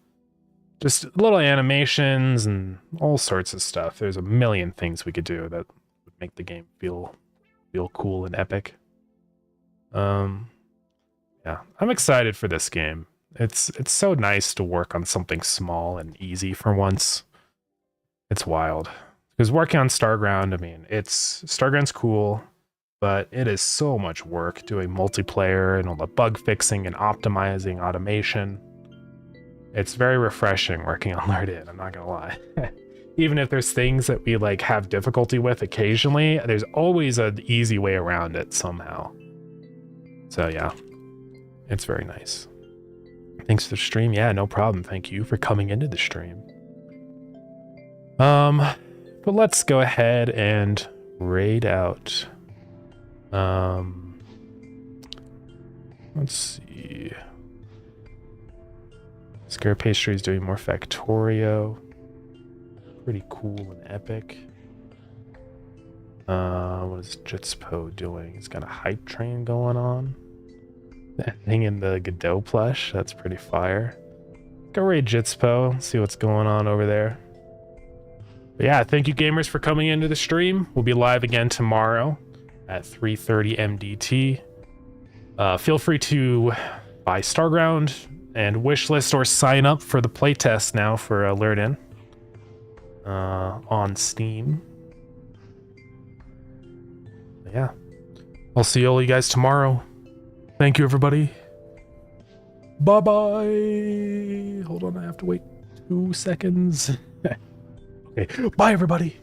Just little animations and all sorts of stuff. There's a million things we could do that would make the game feel cool and epic. Yeah, I'm excited for this game. It's so nice to work on something small and easy for once. It's wild. Because working on Starground, I mean, Starground's cool, but it is so much work doing multiplayer and all the bug fixing and optimizing automation. It's very refreshing working on Lured In, I'm not gonna lie. Even if there's things that we like have difficulty with occasionally, there's always an easy way around it somehow. So yeah, it's very nice. Thanks for the stream. Yeah, no problem. Thank you for coming into the stream. But let's go ahead and raid out. Let's see. Scare Pastry is doing more Factorio. Pretty cool and epic. What is Jitspo doing? He's got a hype train going on. That thing in the Godot plush. That's pretty fire. Go raid Jitspo. See what's going on over there. But yeah, thank you gamers for coming into the stream. We'll be live again tomorrow at 3:30 MDT. Feel free to buy Starground and wishlist or sign up for the playtest now for Lured In on Steam. But yeah, I'll see all you guys tomorrow. Thank you, everybody. Bye-bye. Hold on, I have to wait 2 seconds. Okay, bye, everybody.